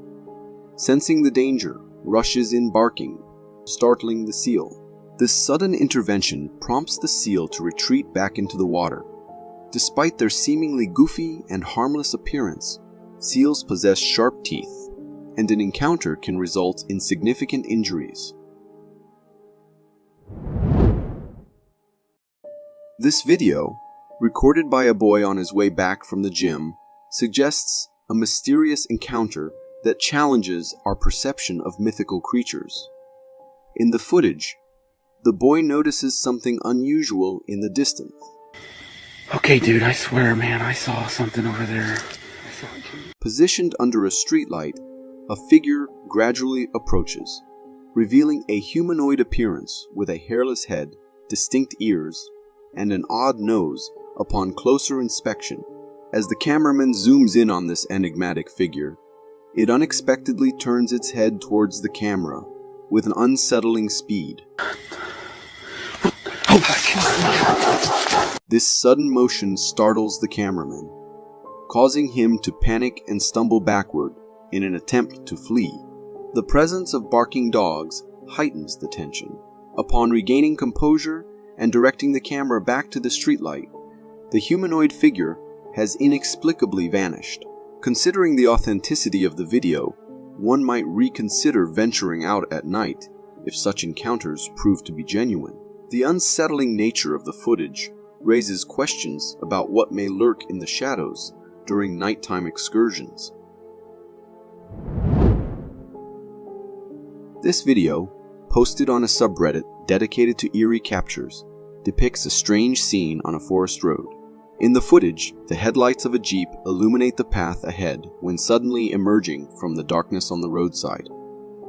sensing the danger, rushes in barking, startling the seal. This sudden intervention prompts the seal to retreat back into the water. Despite their seemingly goofy and harmless appearance, seals possess sharp teeth, and an encounter can result in significant injuries. This video, recorded by a boy on his way back from the gym, suggests a mysterious encounter that challenges our perception of mythical creatures. In the footage, the boy notices something unusual in the distance. Okay, dude, I swear, man, I saw something over there. Positioned under a streetlight, a figure gradually approaches, revealing a humanoid appearance with a hairless head, distinct ears, and an odd nose upon closer inspection. As the cameraman zooms in on this enigmatic figure, it unexpectedly turns its head towards the camera with an unsettling speed. This sudden motion startles the cameraman, causing him to panic and stumble backward in an attempt to flee. The presence of barking dogs heightens the tension. Upon regaining composure and directing the camera back to the streetlight, the humanoid figure has inexplicably vanished. Considering the authenticity of the video, one might reconsider venturing out at night if such encounters prove to be genuine. The unsettling nature of the footage raises questions about what may lurk in the shadows during nighttime excursions. This video, posted on a subreddit dedicated to eerie captures, depicts a strange scene on a forest road. In the footage, the headlights of a Jeep illuminate the path ahead when suddenly emerging from the darkness on the roadside.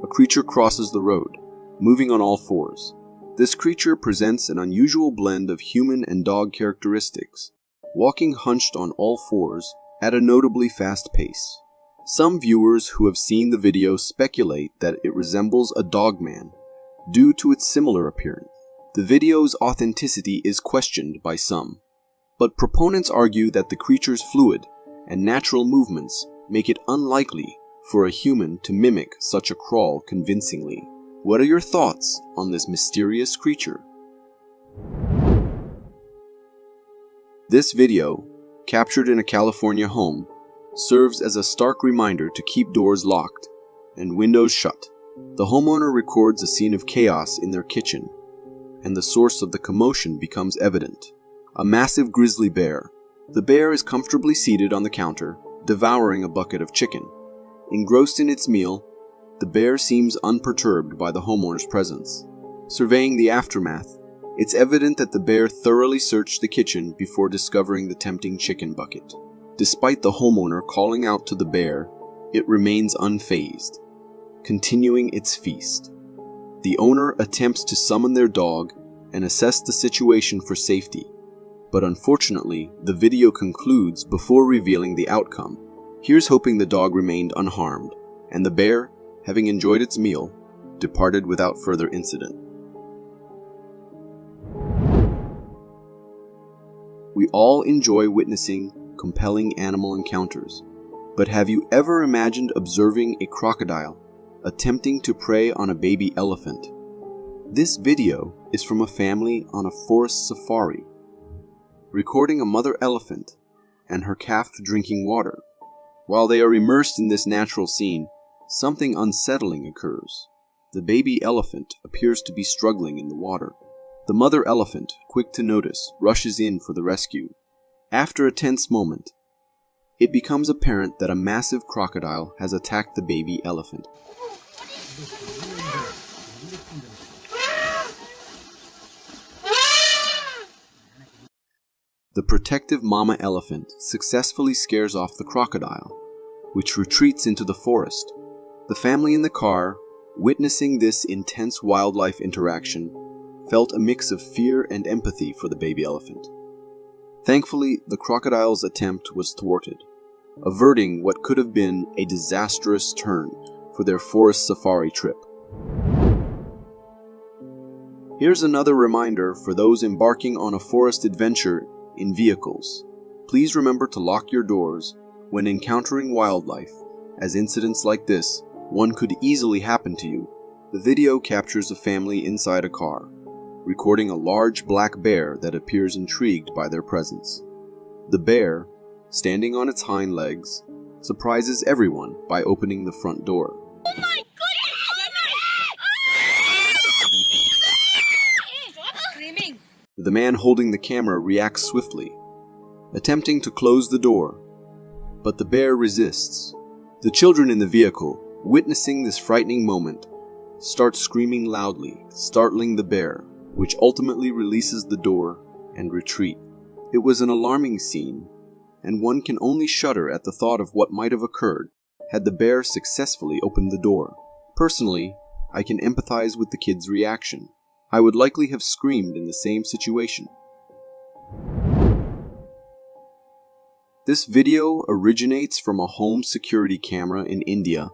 A creature crosses the road, moving on all fours. This creature presents an unusual blend of human and dog characteristics, walking hunched on all fours at a notably fast pace. Some viewers who have seen the video speculate that it resembles a dogman due to its similar appearance. The video's authenticity is questioned by some, but proponents argue that the creature's fluid and natural movements make it unlikely for a human to mimic such a crawl convincingly. What are your thoughts on this mysterious creature? This video, captured in a California home, serves as a stark reminder to keep doors locked and windows shut. The homeowner records a scene of chaos in their kitchen, and the source of the commotion becomes evident. A massive grizzly bear. The bear is comfortably seated on the counter, devouring a bucket of chicken. Engrossed in its meal, the bear seems unperturbed by the homeowner's presence. Surveying the aftermath, it's evident that the bear thoroughly searched the kitchen before discovering the tempting chicken bucket. Despite the homeowner calling out to the bear, it remains unfazed, continuing its feast. The owner attempts to summon their dog and assess the situation for safety, but unfortunately, the video concludes before revealing the outcome. Here's hoping the dog remained unharmed, and the bear, having enjoyed its meal, departed without further incident. We all enjoy witnessing compelling animal encounters, but have you ever imagined observing a crocodile attempting to prey on a baby elephant? This video is from a family on a forest safari, recording a mother elephant and her calf drinking water. While they are immersed in this natural scene, something unsettling occurs. The baby elephant appears to be struggling in the water. The mother elephant, quick to notice, rushes in for the rescue. After a tense moment, it becomes apparent that a massive crocodile has attacked the baby elephant. The protective mama elephant successfully scares off the crocodile, which retreats into the forest. The family in the car, witnessing this intense wildlife interaction, felt a mix of fear and empathy for the baby elephant. Thankfully, the crocodile's attempt was thwarted, averting what could have been a disastrous turn for their forest safari trip. Here's another reminder for those embarking on a forest adventure in vehicles. Please remember to lock your doors when encountering wildlife, as incidents like this, one could easily happen to you. The video captures a family inside a car, recording a large black bear that appears intrigued by their presence. The bear, standing on its hind legs, surprises everyone by opening the front door. Oh my goodness! Stop screaming! The man holding the camera reacts swiftly, attempting to close the door, but the bear resists. The children in the vehicle, witnessing this frightening moment, start screaming loudly, startling the bear, which ultimately releases the door and retreat. It was an alarming scene, and one can only shudder at the thought of what might have occurred had the bear successfully opened the door. Personally, I can empathize with the kid's reaction. I would likely have screamed in the same situation. This video originates from a home security camera in India,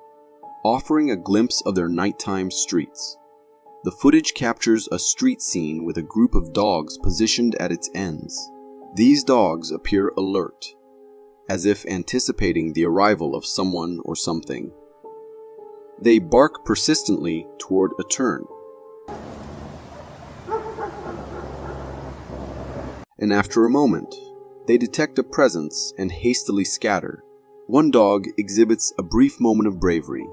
offering a glimpse of their nighttime streets. The footage captures a street scene with a group of dogs positioned at its ends. These dogs appear alert, as if anticipating the arrival of someone or something. They bark persistently toward a turn. And after a moment, they detect a presence and hastily scatter, One dog exhibits a brief moment of bravery,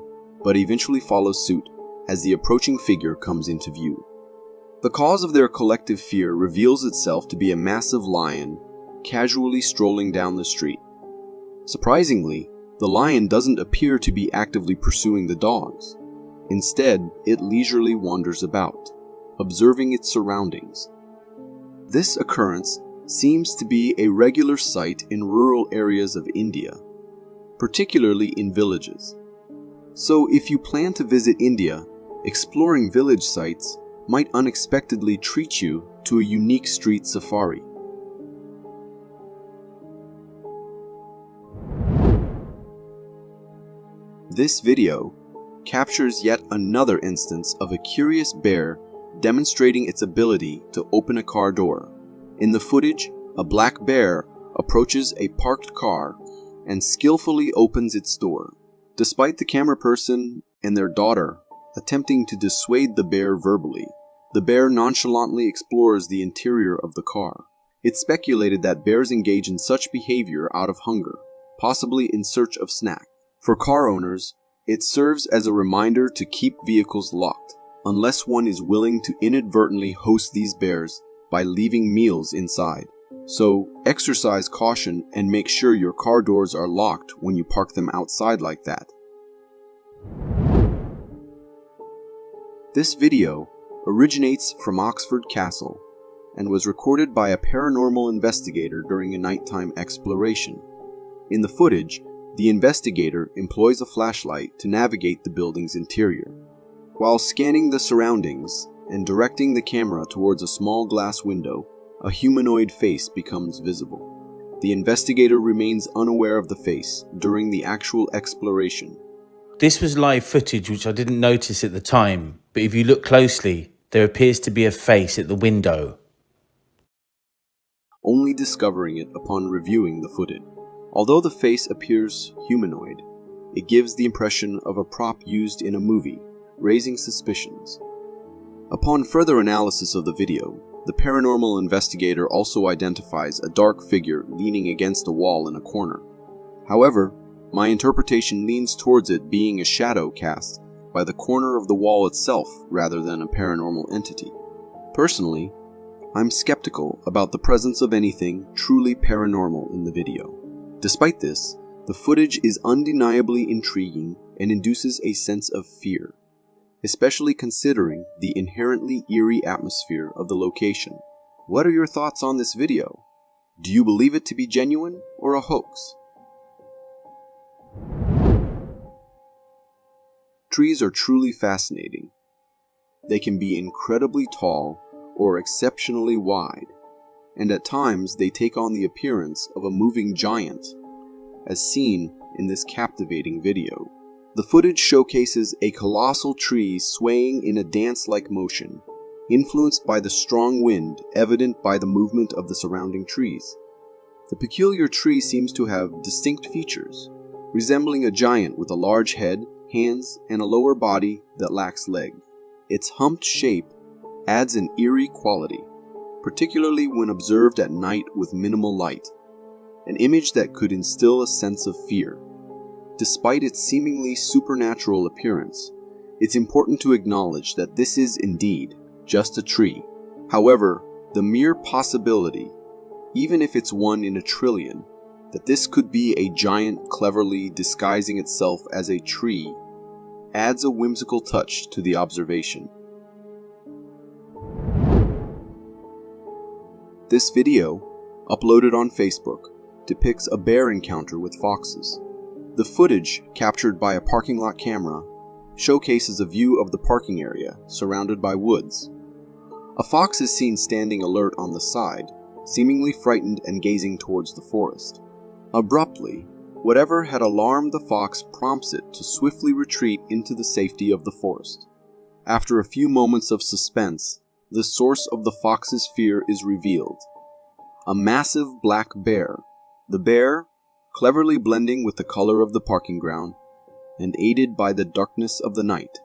but eventually follows suit as the approaching figure comes into view. The cause of their collective fear reveals itself to be a massive lion casually strolling down the street. Surprisingly, the lion doesn't appear to be actively pursuing the dogs. Instead, it leisurely wanders about, observing its surroundings. This occurrence seems to be a regular sight in rural areas of India, particularly in villages. So if you plan to visit India, exploring village sites might unexpectedly treat you to a unique street safari. This video captures yet another instance of a curious bear demonstrating its ability to open a car door. In the footage, a black bear approaches a parked car and skillfully opens its door. Despite the camera person and their daughter attempting to dissuade the bear verbally, the bear nonchalantly explores the interior of the car. It's speculated that bears engage in such behavior out of hunger, possibly in search of snack. For car owners, it serves as a reminder to keep vehicles locked, unless one is willing to inadvertently host these bears by leaving meals inside. So, exercise caution and make sure your car doors are locked when you park them outside like that. This video originates from Oxford Castle and was recorded by a paranormal investigator during a nighttime exploration. In the footage, the investigator employs a flashlight to navigate the building's interior. While scanning the surroundings and directing the camera towards a small glass window, a humanoid face becomes visible. The investigator remains unaware of the face during the actual exploration. This was live footage which I didn't notice at the time, but if you look closely, there appears to be a face at the window. Only discovering it upon reviewing the footage. Although the face appears humanoid, it gives the impression of a prop used in a movie, raising suspicions. Upon further analysis of the video, the paranormal investigator also identifies a dark figure leaning against a wall in a corner. However, my interpretation leans towards it being a shadow cast by the corner of the wall itself rather than a paranormal entity. Personally, I'm skeptical about the presence of anything truly paranormal in the video. Despite this, the footage is undeniably intriguing and induces a sense of fear, especially considering the inherently eerie atmosphere of the location. What are your thoughts on this video? Do you believe it to be genuine or a hoax? Trees are truly fascinating. They can be incredibly tall or exceptionally wide, and at times they take on the appearance of a moving giant, as seen in this captivating video. The footage showcases a colossal tree swaying in a dance-like motion, influenced by the strong wind evident by the movement of the surrounding trees. The peculiar tree seems to have distinct features, resembling a giant with a large head, hands, and a lower body that lacks legs. Its humped shape adds an eerie quality, particularly when observed at night with minimal light, an image that could instill a sense of fear. Despite its seemingly supernatural appearance, it's important to acknowledge that this is indeed just a tree. However, the mere possibility, even if it's one in a trillion, that this could be a giant cleverly disguising itself as a tree adds a whimsical touch to the observation. This video, uploaded on Facebook, depicts a bear encounter with foxes. The footage, captured by a parking lot camera, showcases a view of the parking area surrounded by woods. A fox is seen standing alert on the side, seemingly frightened and gazing towards the forest. Abruptly, whatever had alarmed the fox prompts it to swiftly retreat into the safety of the forest. After a few moments of suspense, the source of the fox's fear is revealed. A massive black bear. The bear, cleverly blending with the color of the parking ground, and aided by the darkness of the night,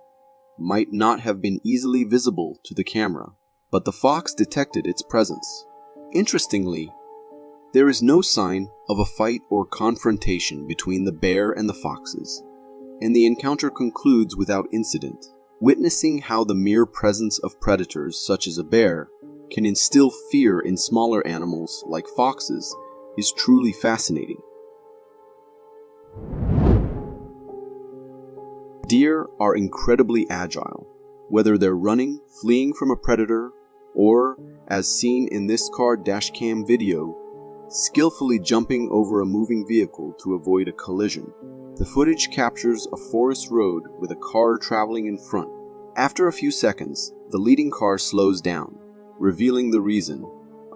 might not have been easily visible to the camera, but the fox detected its presence. Interestingly, There is no sign of a fight or confrontation between the bear and the foxes, and the encounter concludes without incident. Witnessing how the mere presence of predators such as a bear can instill fear in smaller animals like foxes is truly fascinating. Deer are incredibly agile, whether they're running, fleeing from a predator, or, as seen in this car dashcam video, skillfully jumping over a moving vehicle to avoid a collision. The footage captures a forest road with a car traveling in front. After a few seconds, the leading car slows down, revealing the reason: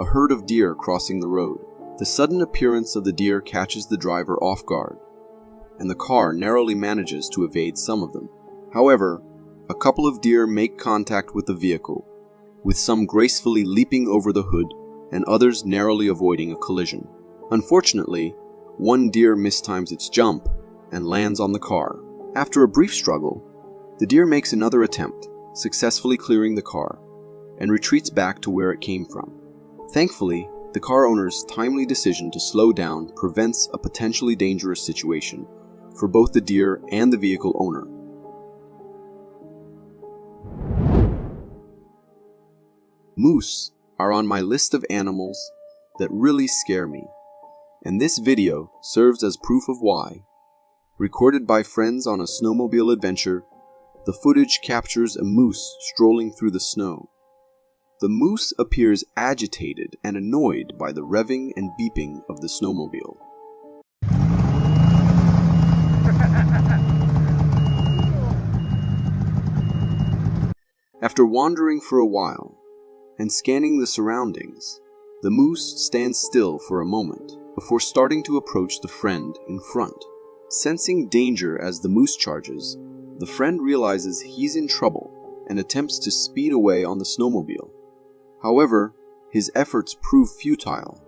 a herd of deer crossing the road. The sudden appearance of the deer catches the driver off guard, and the car narrowly manages to evade some of them. However, a couple of deer make contact with the vehicle, with some gracefully leaping over the hood and others narrowly avoiding a collision. Unfortunately, one deer mistimes its jump and lands on the car. After a brief struggle, the deer makes another attempt, successfully clearing the car, and retreats back to where it came from. Thankfully, the car owner's timely decision to slow down prevents a potentially dangerous situation for both the deer and the vehicle owner. Moose are on my list of animals that really scare me, and this video serves as proof of why. Recorded by friends on a snowmobile adventure, the footage captures a moose strolling through the snow. The moose appears agitated and annoyed by the revving and beeping of the snowmobile. After wandering for a while and scanning the surroundings, the moose stands still for a moment before starting to approach the friend in front. Sensing danger as the moose charges, the friend realizes he's in trouble and attempts to speed away on the snowmobile. However, his efforts prove futile,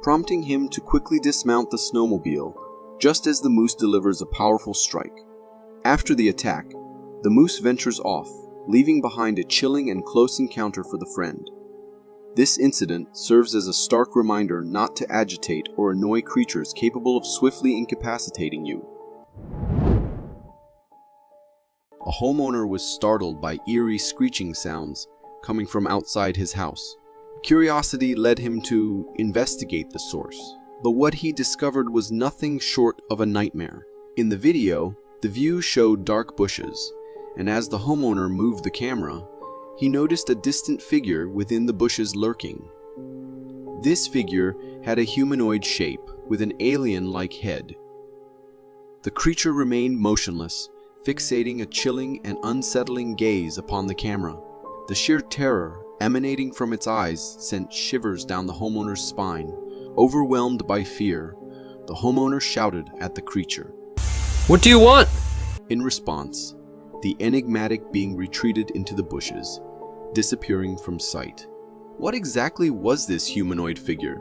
prompting him to quickly dismount the snowmobile just as the moose delivers a powerful strike. After the attack, the moose ventures off, leaving behind a chilling and close encounter for the friend. This incident serves as a stark reminder not to agitate or annoy creatures capable of swiftly incapacitating you. A homeowner was startled by eerie screeching sounds coming from outside his house. Curiosity led him to investigate the source, but what he discovered was nothing short of a nightmare. In the video, the view showed dark bushes, and as the homeowner moved the camera, he noticed a distant figure within the bushes lurking. This figure had a humanoid shape with an alien-like head. The creature remained motionless, fixating a chilling and unsettling gaze upon the camera. The sheer terror emanating from its eyes sent shivers down the homeowner's spine. Overwhelmed by fear, the homeowner shouted at the creature. "What do you want?" In response, the enigmatic being retreated into the bushes, disappearing from sight. What exactly was this humanoid figure?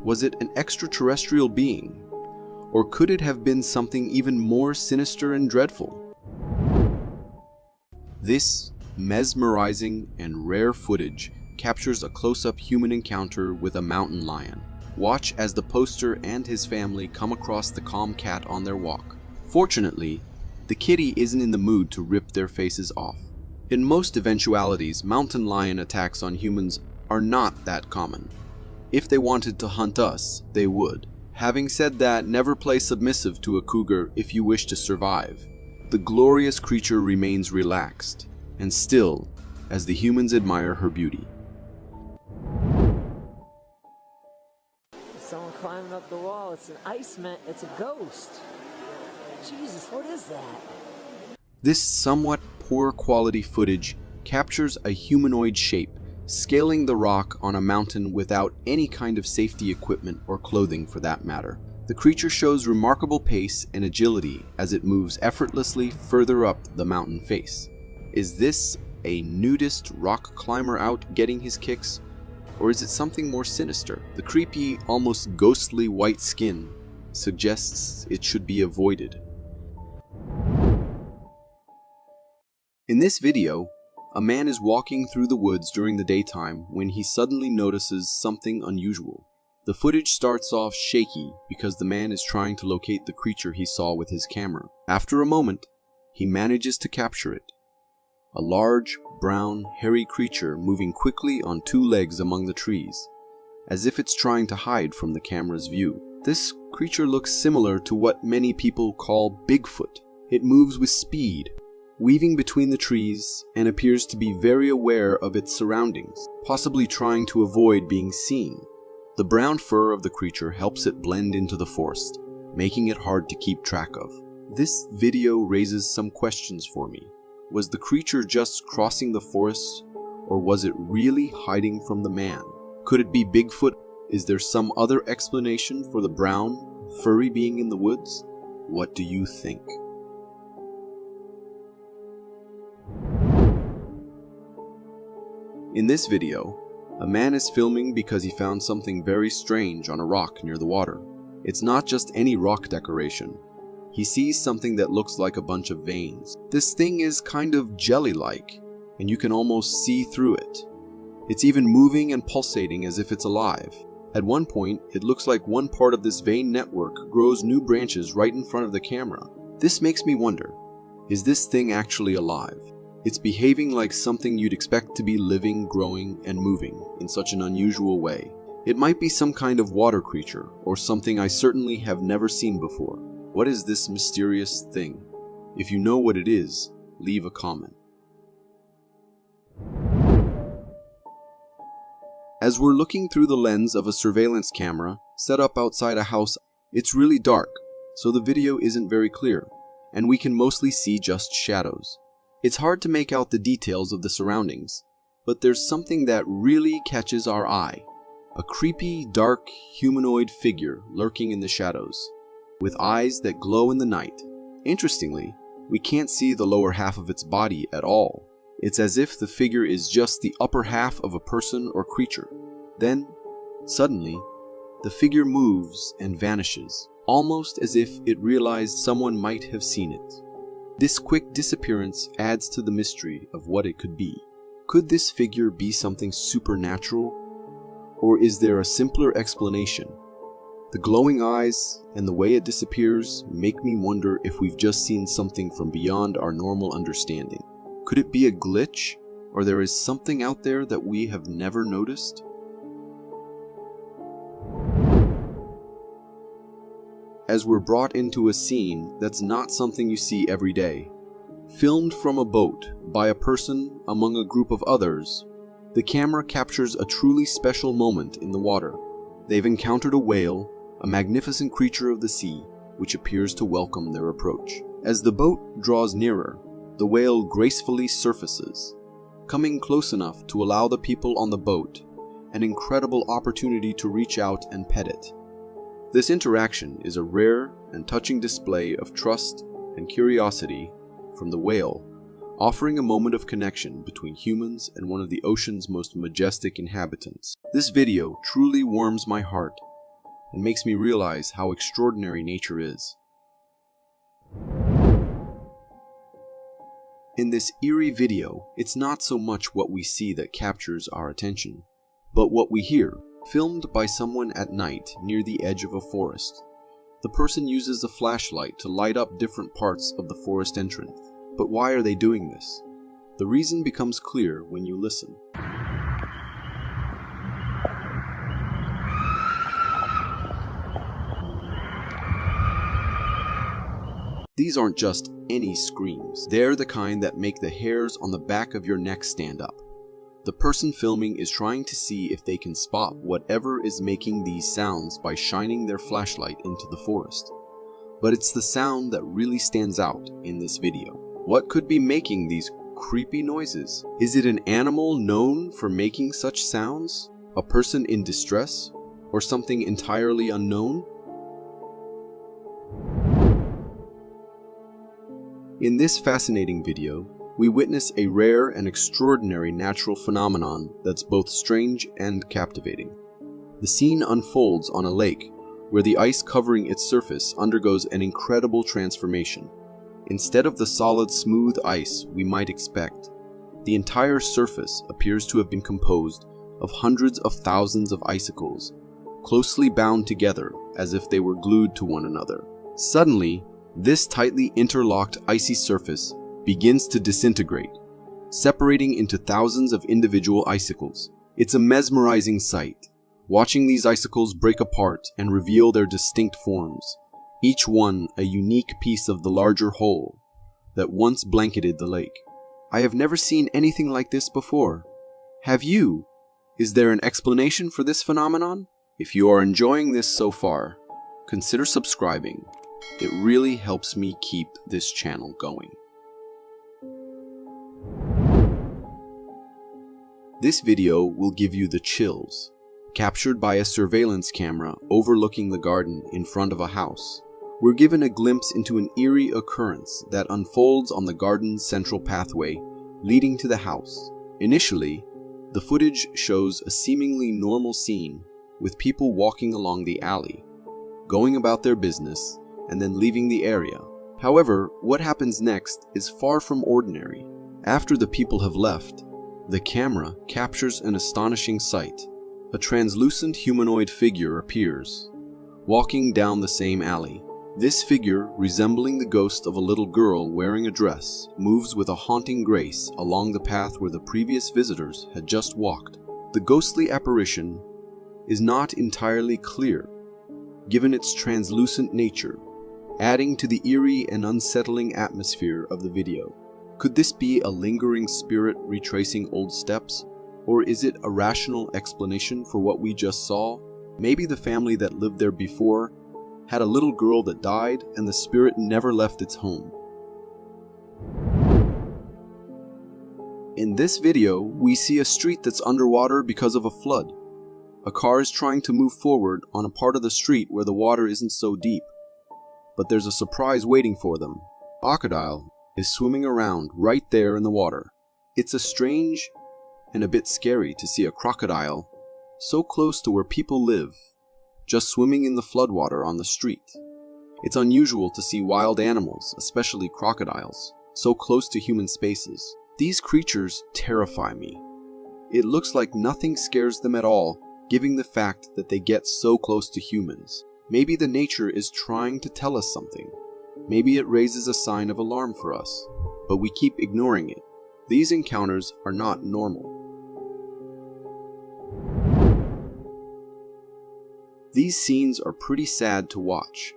Was it an extraterrestrial being? Or could it have been something even more sinister and dreadful? This mesmerizing and rare footage captures a close-up human encounter with a mountain lion. Watch as the poster and his family come across the calm cat on their walk. Fortunately, the kitty isn't in the mood to rip their faces off. In most eventualities, mountain lion attacks on humans are not that common. If they wanted to hunt us, they would. Having said that, never play submissive to a cougar if you wish to survive. The glorious creature remains relaxed and still as the humans admire her beauty. Someone climbing up the wall. It's an iceman. It's a ghost. Jesus, what is that? This somewhat poor quality footage captures a humanoid shape scaling the rock on a mountain without any kind of safety equipment or clothing for that matter. The creature shows remarkable pace and agility as it moves effortlessly further up the mountain face. Is this a nudist rock climber out getting his kicks, or is it something more sinister? The creepy, almost ghostly white skin suggests it should be avoided. In this video, a man is walking through the woods during the daytime when he suddenly notices something unusual. The footage starts off shaky because the man is trying to locate the creature he saw with his camera. After a moment, he manages to capture it. A large, brown, hairy creature moving quickly on two legs among the trees, as if it's trying to hide from the camera's view. This creature looks similar to what many people call Bigfoot. It moves with speed, weaving between the trees, and appears to be very aware of its surroundings, possibly trying to avoid being seen. The brown fur of the creature helps it blend into the forest, making it hard to keep track of. This video raises some questions for me. Was the creature just crossing the forest, or was it really hiding from the man? Could it be Bigfoot? Is there some other explanation for the brown, furry being in the woods? What do you think? In this video, a man is filming because he found something very strange on a rock near the water. It's not just any rock decoration. He sees something that looks like a bunch of veins. This thing is kind of jelly-like, and you can almost see through it. It's even moving and pulsating as if it's alive. At one point, it looks like one part of this vein network grows new branches right in front of the camera. This makes me wonder, is this thing actually alive? It's behaving like something you'd expect to be living, growing, and moving in such an unusual way. It might be some kind of water creature, or something I certainly have never seen before. What is this mysterious thing? If you know what it is, leave a comment. As we're looking through the lens of a surveillance camera set up outside a house, it's really dark, so the video isn't very clear, and we can mostly see just shadows. It's hard to make out the details of the surroundings, but there's something that really catches our eye. A creepy, dark, humanoid figure lurking in the shadows, with eyes that glow in the night. Interestingly, we can't see the lower half of its body at all. It's as if the figure is just the upper half of a person or creature. Then, suddenly, the figure moves and vanishes, almost as if it realized someone might have seen it. This quick disappearance adds to the mystery of what it could be. Could this figure be something supernatural? Or is there a simpler explanation? The glowing eyes and the way it disappears make me wonder if we've just seen something from beyond our normal understanding. Could it be a glitch, or there is something out there that we have never noticed? As we're brought into a scene that's not something you see every day, filmed from a boat by a person among a group of others, the camera captures a truly special moment in the water. They've encountered a whale, a magnificent creature of the sea, which appears to welcome their approach. As the boat draws nearer, the whale gracefully surfaces, coming close enough to allow the people on the boat an incredible opportunity to reach out and pet it. This interaction is a rare and touching display of trust and curiosity from the whale, offering a moment of connection between humans and one of the ocean's most majestic inhabitants. This video truly warms my heart and makes me realize how extraordinary nature is. In this eerie video, it's not so much what we see that captures our attention, but what we hear, filmed by someone at night near the edge of a forest. The person uses a flashlight to light up different parts of the forest entrance. But why are they doing this? The reason becomes clear when you listen. These aren't just any screams. They're the kind that make the hairs on the back of your neck stand up. The person filming is trying to see if they can spot whatever is making these sounds by shining their flashlight into the forest. But it's the sound that really stands out in this video. What could be making these creepy noises? Is it an animal known for making such sounds? A person in distress? Or something entirely unknown? In this fascinating video, we witness a rare and extraordinary natural phenomenon that's both strange and captivating. The scene unfolds on a lake where the ice covering its surface undergoes an incredible transformation. Instead of the solid, smooth ice we might expect, the entire surface appears to have been composed of hundreds of thousands of icicles, closely bound together as if they were glued to one another. Suddenly, this tightly interlocked icy surface begins to disintegrate, separating into thousands of individual icicles. It's a mesmerizing sight, watching these icicles break apart and reveal their distinct forms, each one a unique piece of the larger whole that once blanketed the lake. I have never seen anything like this before. Have you? Is there an explanation for this phenomenon? If you are enjoying this so far, consider subscribing. It really helps me keep this channel going. This video will give you the chills, captured by a surveillance camera overlooking the garden in front of a house. We're given a glimpse into an eerie occurrence that unfolds on the garden's central pathway leading to the house. Initially, the footage shows a seemingly normal scene with people walking along the alley, going about their business, and then leaving the area. However, what happens next is far from ordinary. After the people have left, the camera captures an astonishing sight. A translucent humanoid figure appears, walking down the same alley. This figure, resembling the ghost of a little girl wearing a dress, moves with a haunting grace along the path where the previous visitors had just walked. The ghostly apparition is not entirely clear, given its translucent nature, adding to the eerie and unsettling atmosphere of the video. Could this be a lingering spirit retracing old steps? Or is it a rational explanation for what we just saw? Maybe the family that lived there before had a little girl that died and the spirit never left its home. In this video, we see a street that's underwater because of a flood. A car is trying to move forward on a part of the street where the water isn't so deep, but there's a surprise waiting for them. A crocodile is swimming around right there in the water. It's a strange and a bit scary to see a crocodile so close to where people live, just swimming in the floodwater on the street. It's unusual to see wild animals, especially crocodiles, so close to human spaces. These creatures terrify me. It looks like nothing scares them at all, given the fact that they get so close to humans. Maybe the nature is trying to tell us something. Maybe it raises a sign of alarm for us, but we keep ignoring it. These encounters are not normal. These scenes are pretty sad to watch,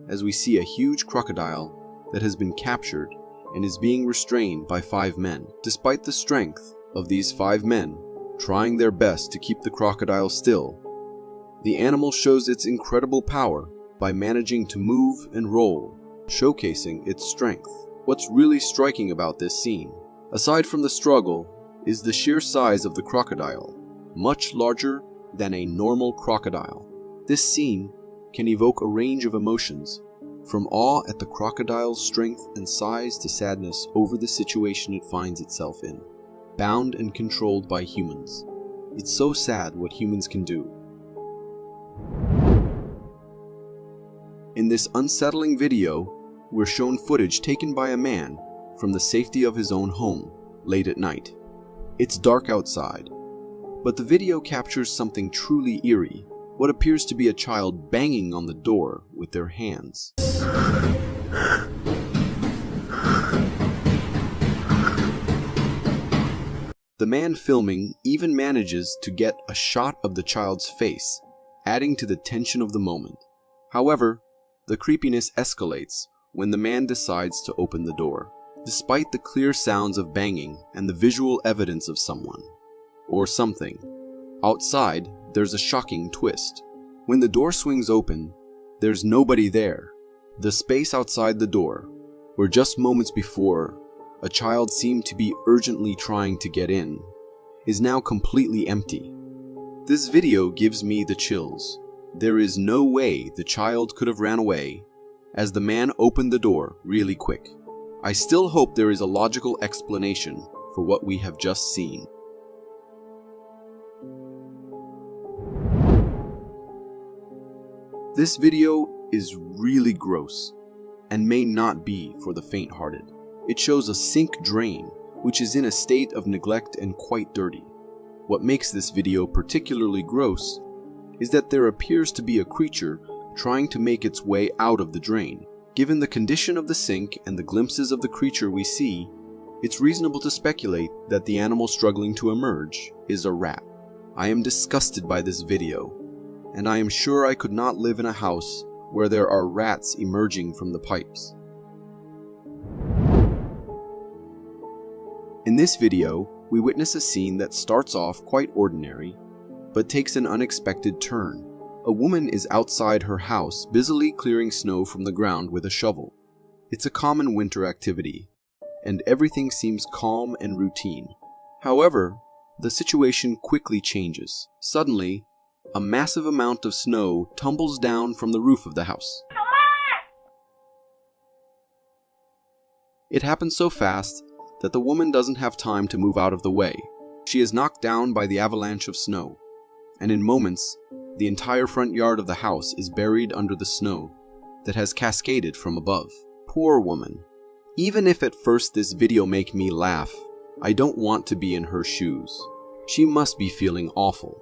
as we see a huge crocodile that has been captured and is being restrained by 5 men. Despite the strength of these 5 men trying their best to keep the crocodile still, the animal shows its incredible power by managing to move and roll, showcasing its strength. What's really striking about this scene, aside from the struggle, is the sheer size of the crocodile, much larger than a normal crocodile. This scene can evoke a range of emotions, from awe at the crocodile's strength and size to sadness over the situation it finds itself in, bound and controlled by humans. It's so sad what humans can do. In this unsettling video, we're shown footage taken by a man from the safety of his own home late at night. It's dark outside, but the video captures something truly eerie. What appears to be a child banging on the door with their hands. The man filming even manages to get a shot of the child's face, adding to the tension of the moment. However, the creepiness escalates when the man decides to open the door. Despite the clear sounds of banging and the visual evidence of someone, or something, outside, there's a shocking twist. When the door swings open, there's nobody there. The space outside the door, where just moments before a child seemed to be urgently trying to get in, is now completely empty. This video gives me the chills. There is no way the child could have ran away, as the man opened the door really quick. I still hope there is a logical explanation for what we have just seen. This video is really gross and may not be for the faint-hearted. It shows a sink drain, which is in a state of neglect and quite dirty. What makes this video particularly gross is that there appears to be a creature trying to make its way out of the drain. Given the condition of the sink and the glimpses of the creature we see, it's reasonable to speculate that the animal struggling to emerge is a rat. I am disgusted by this video, and I am sure I could not live in a house where there are rats emerging from the pipes. In this video, we witness a scene that starts off quite ordinary, but takes an unexpected turn. A woman is outside her house busily clearing snow from the ground with a shovel. It's a common winter activity, and everything seems calm and routine. However, the situation quickly changes. Suddenly, a massive amount of snow tumbles down from the roof of the house. It happens so fast that the woman doesn't have time to move out of the way. She is knocked down by the avalanche of snow, and in moments, the entire front yard of the house is buried under the snow that has cascaded from above. Poor woman. Even if at first this video make me laugh, I don't want to be in her shoes. She must be feeling awful.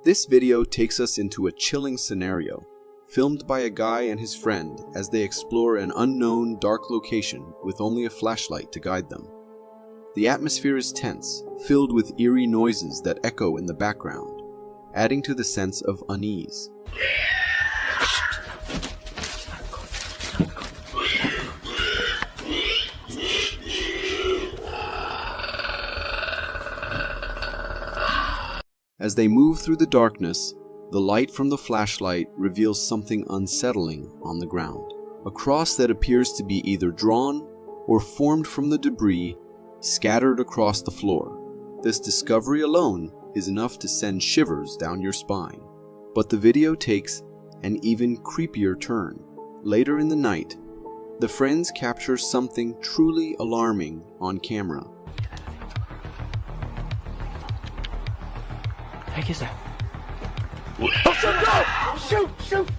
This video takes us into a chilling scenario, filmed by a guy and his friend as they explore an unknown dark location with only a flashlight to guide them. The atmosphere is tense, filled with eerie noises that echo in the background, adding to the sense of unease. As they move through the darkness, the light from the flashlight reveals something unsettling on the ground. A cross that appears to be either drawn or formed from the debris scattered across the floor. This discovery alone is enough to send shivers down your spine. But the video takes an even creepier turn. Later in the night, the friends capture something truly alarming on camera. ¿Qué es that? Oh, shoot! Shoot!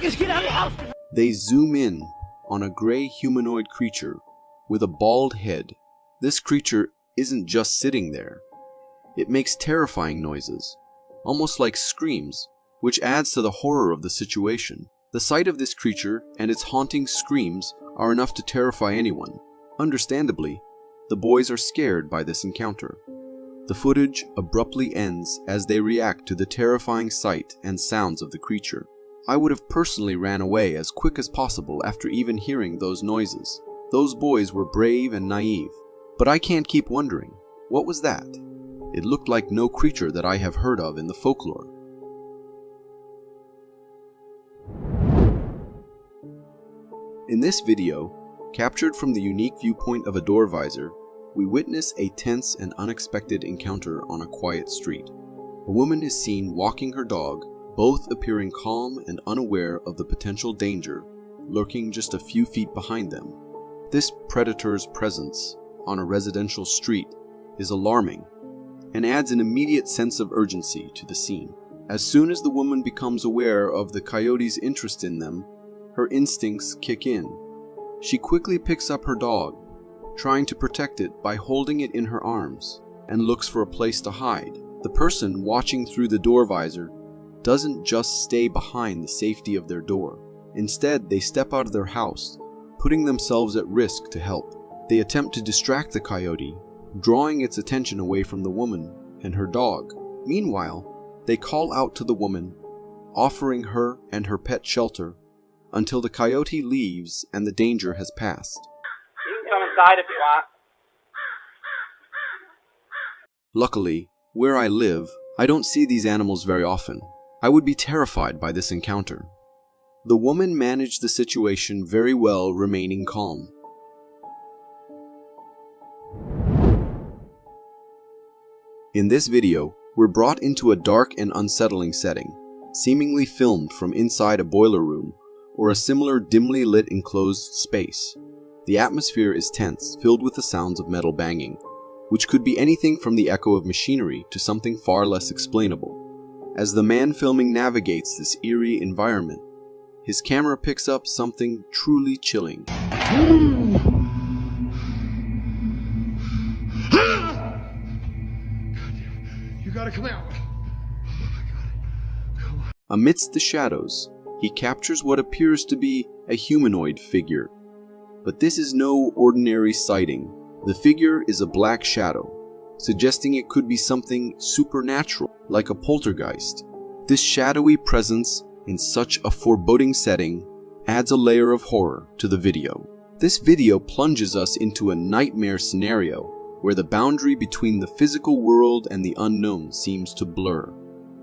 Just get out of the house! They zoom in on a gray humanoid creature with a bald head. This creature isn't just sitting there. It makes terrifying noises, almost like screams, which adds to the horror of the situation. The sight of this creature and its haunting screams are enough to terrify anyone. Understandably, the boys are scared by this encounter. The footage abruptly ends as they react to the terrifying sight and sounds of the creature. I would have personally ran away as quick as possible after even hearing those noises. Those boys were brave and naive. But I can't keep wondering, what was that? It looked like no creature that I have heard of in the folklore. In this video, captured from the unique viewpoint of a door visor, we witness a tense and unexpected encounter on a quiet street. A woman is seen walking her dog, both appearing calm and unaware of the potential danger lurking just a few feet behind them. This predator's presence on a residential street is alarming and adds an immediate sense of urgency to the scene. As soon as the woman becomes aware of the coyote's interest in them, her instincts kick in. She quickly picks up her dog, trying to protect it by holding it in her arms, and looks for a place to hide. The person watching through the door visor doesn't just stay behind the safety of their door. Instead, they step out of their house, putting themselves at risk to help. They attempt to distract the coyote, drawing its attention away from the woman and her dog. Meanwhile, they call out to the woman, offering her and her pet shelter until the coyote leaves and the danger has passed. You can come inside if you want. Luckily, where I live, I don't see these animals very often. I would be terrified by this encounter. The woman managed the situation very well, remaining calm. In this video, we're brought into a dark and unsettling setting, seemingly filmed from inside a boiler room or a similar dimly lit enclosed space. The atmosphere is tense, filled with the sounds of metal banging, which could be anything from the echo of machinery to something far less explainable. As the man filming navigates this eerie environment, his camera picks up something truly chilling. You gotta come out. Amidst the shadows, he captures what appears to be a humanoid figure. But this is no ordinary sighting. The figure is a black shadow, suggesting it could be something supernatural, like a poltergeist. This shadowy presence in such a foreboding setting adds a layer of horror to the video. This video plunges us into a nightmare scenario where the boundary between the physical world and the unknown seems to blur.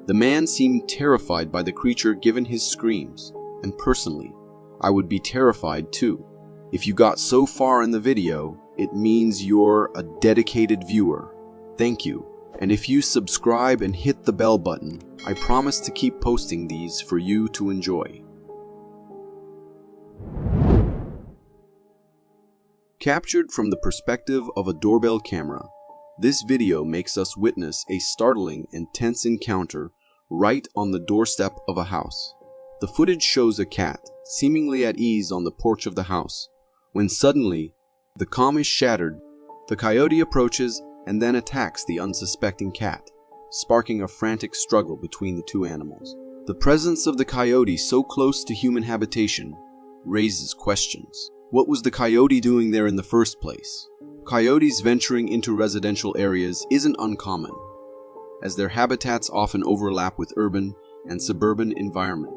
The man seemed terrified by the creature given his screams, and personally, I would be terrified too. If you got so far in the video, it means you're a dedicated viewer. Thank you. And if you subscribe and hit the bell button, I promise to keep posting these for you to enjoy. Captured from the perspective of a doorbell camera, this video makes us witness a startling and tense encounter right on the doorstep of a house. The footage shows a cat seemingly at ease on the porch of the house, when suddenly the calm is shattered. The coyote approaches and then attacks the unsuspecting cat, sparking a frantic struggle between the two animals. The presence of the coyote so close to human habitation raises questions. What was the coyote doing there in the first place? Coyotes venturing into residential areas isn't uncommon, as their habitats often overlap with urban and suburban environment.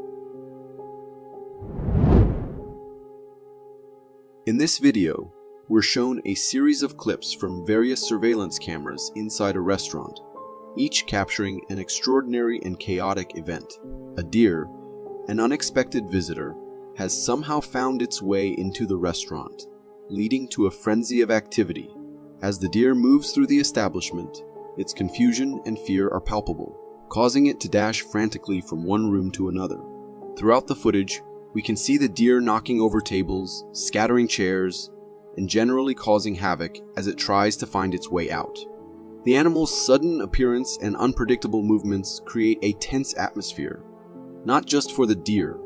In this video, we're shown a series of clips from various surveillance cameras inside a restaurant, each capturing an extraordinary and chaotic event. A deer, an unexpected visitor, has somehow found its way into the restaurant, leading to a frenzy of activity. As the deer moves through the establishment, its confusion and fear are palpable, causing it to dash frantically from one room to another. Throughout the footage, we can see the deer knocking over tables, scattering chairs, and generally causing havoc as it tries to find its way out. The animal's sudden appearance and unpredictable movements create a tense atmosphere, not just for the deer,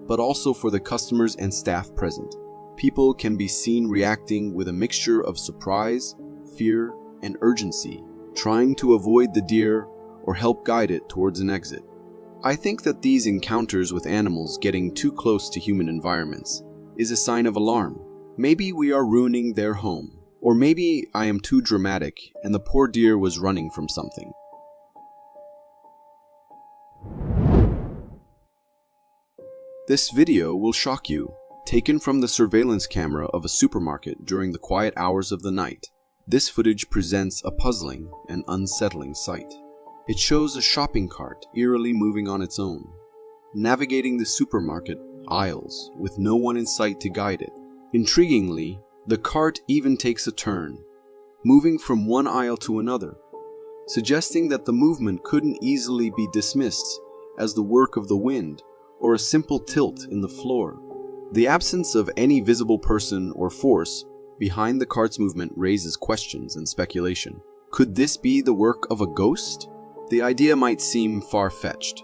but also for the customers and staff present. People can be seen reacting with a mixture of surprise, fear, and urgency, trying to avoid the deer or help guide it towards an exit. I think that these encounters with animals getting too close to human environments is a sign of alarm. Maybe we are ruining their home, or maybe I am too dramatic and the poor deer was running from something. This video will shock you. Taken from the surveillance camera of a supermarket during the quiet hours of the night, this footage presents a puzzling and unsettling sight. It shows a shopping cart eerily moving on its own, navigating the supermarket aisles with no one in sight to guide it. Intriguingly, the cart even takes a turn, moving from one aisle to another, suggesting that the movement couldn't easily be dismissed as the work of the wind or a simple tilt in the floor. The absence of any visible person or force behind the cart's movement raises questions and speculation. Could this be the work of a ghost? The idea might seem far-fetched,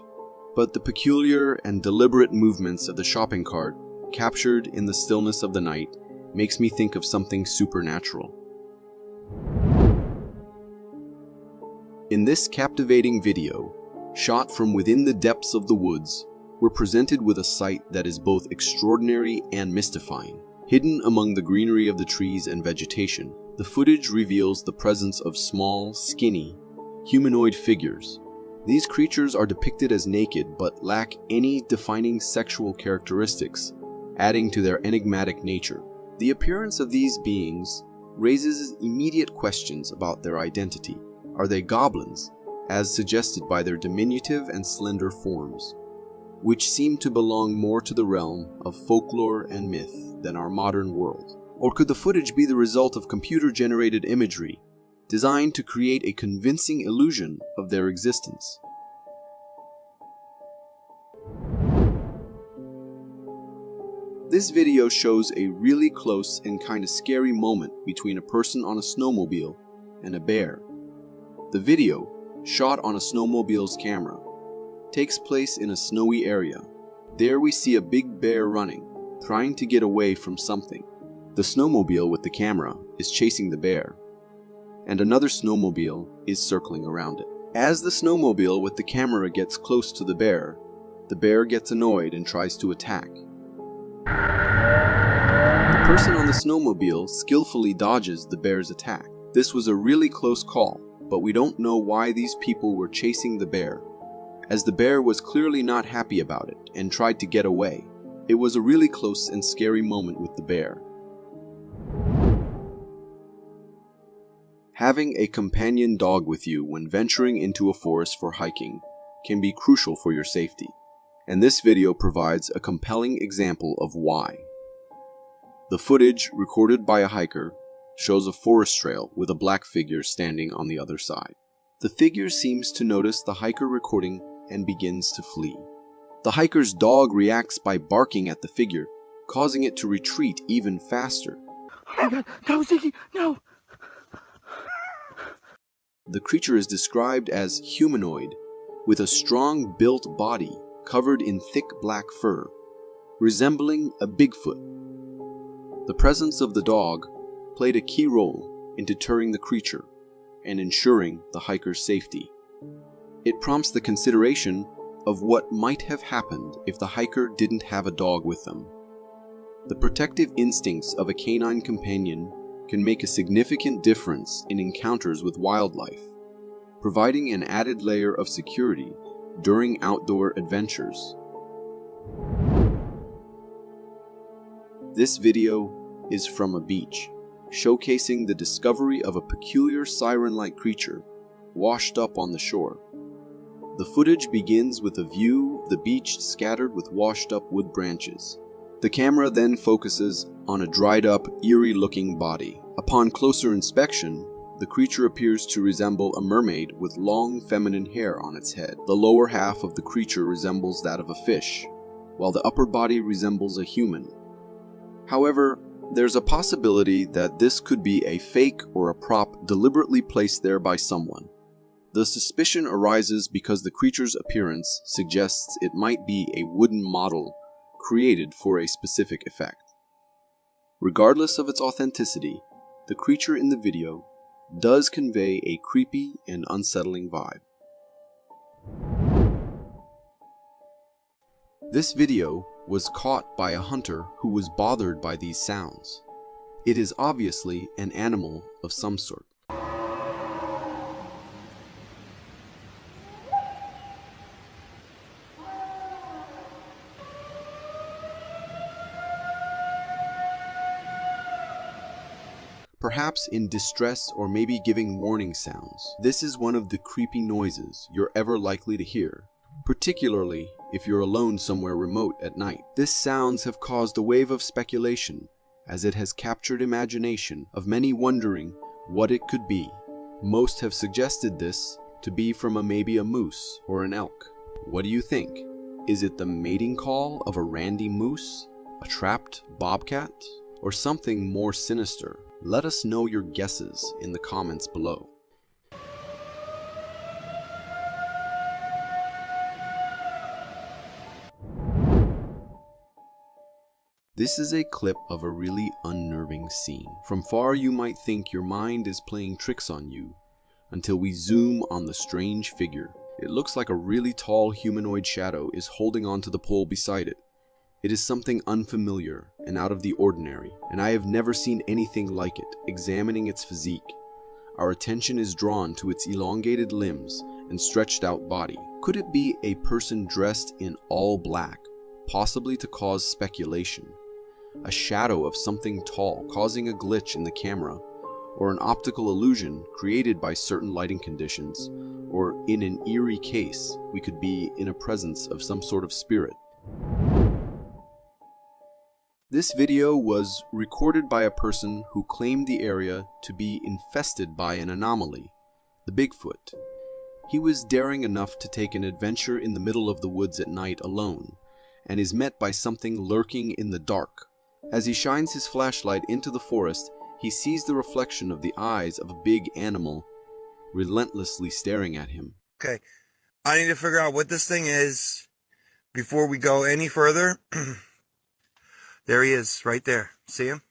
but the peculiar and deliberate movements of the shopping cart, captured in the stillness of the night, makes me think of something supernatural. In this captivating video, shot from within the depths of the woods, we're presented with a sight that is both extraordinary and mystifying. Hidden among the greenery of the trees and vegetation, the footage reveals the presence of small, skinny, humanoid figures. These creatures are depicted as naked but lack any defining sexual characteristics, adding to their enigmatic nature. The appearance of these beings raises immediate questions about their identity. Are they goblins, as suggested by their diminutive and slender forms, which seem to belong more to the realm of folklore and myth than our modern world? Or could the footage be the result of computer-generated imagery designed to create a convincing illusion of their existence? This video shows a really close and kind of scary moment between a person on a snowmobile and a bear. The video, shot on a snowmobile's camera, takes place in a snowy area. There we see a big bear running, trying to get away from something. The snowmobile with the camera is chasing the bear. and another snowmobile is circling around it. As the snowmobile with the camera gets close to the bear gets annoyed and tries to attack. The person on the snowmobile skillfully dodges the bear's attack. This was a really close call, but we don't know why these people were chasing the bear, as the bear was clearly not happy about it and tried to get away. It was a really close and scary moment with the bear. Having a companion dog with you when venturing into a forest for hiking can be crucial for your safety, and this video provides a compelling example of why. The footage, recorded by a hiker, shows a forest trail with a black figure standing on the other side. The figure seems to notice the hiker recording and begins to flee. The hiker's dog reacts by barking at the figure, causing it to retreat even faster. Oh my God, no, Ziggy, no! The creature is described as humanoid, with a strong built body covered in thick black fur, resembling a Bigfoot. The presence of the dog played a key role in deterring the creature and ensuring the hiker's safety. It prompts the consideration of what might have happened if the hiker didn't have a dog with them. The protective instincts of a canine companion can make a significant difference in encounters with wildlife, providing an added layer of security during outdoor adventures. This video is from a beach, showcasing the discovery of a peculiar siren-like creature washed up on the shore. The footage begins with a view of the beach scattered with washed-up wood branches. The camera then focuses on a dried-up, eerie-looking body. Upon closer inspection, the creature appears to resemble a mermaid with long feminine hair on its head. The lower half of the creature resembles that of a fish, while the upper body resembles a human. However, there's a possibility that this could be a fake or a prop deliberately placed there by someone. The suspicion arises because the creature's appearance suggests it might be a wooden model created for a specific effect. Regardless of its authenticity, the creature in the video does convey a creepy and unsettling vibe. This video was caught by a hunter who was bothered by these sounds. It is obviously an animal of some sort. Perhaps in distress or maybe giving warning sounds. This is one of the creepy noises you're ever likely to hear, particularly if you're alone somewhere remote at night. These sounds have caused a wave of speculation, as it has captured imagination of many wondering what it could be. Most have suggested this to be from maybe a moose or an elk. What do you think? Is it the mating call of a randy moose, a trapped bobcat, or something more sinister? Let us know your guesses in the comments below. This is a clip of a really unnerving scene. From far you might think your mind is playing tricks on you, until we zoom on the strange figure. It looks like a really tall humanoid shadow is holding onto the pole beside it. It is something unfamiliar and out of the ordinary, and I have never seen anything like it. Examining its physique, our attention is drawn to its elongated limbs and stretched out body. Could it be a person dressed in all black, possibly to cause speculation? A shadow of something tall causing a glitch in the camera, or an optical illusion created by certain lighting conditions, or in an eerie case, we could be in a presence of some sort of spirit. This video was recorded by a person who claimed the area to be infested by an anomaly, the Bigfoot. He was daring enough to take an adventure in the middle of the woods at night alone, and is met by something lurking in the dark. As he shines his flashlight into the forest, he sees the reflection of the eyes of a big animal relentlessly staring at him. Okay, I need to figure out what this thing is before we go any further. There he is, right there. See him?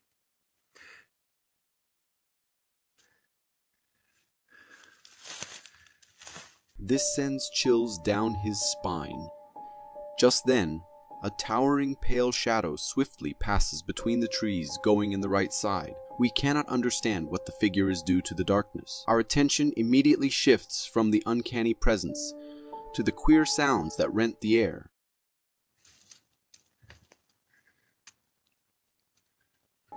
This sends chills down his spine. Just then, a towering pale shadow swiftly passes between the trees going in the right side. We cannot understand what the figure is due to the darkness. Our attention immediately shifts from the uncanny presence to the queer sounds that rent the air.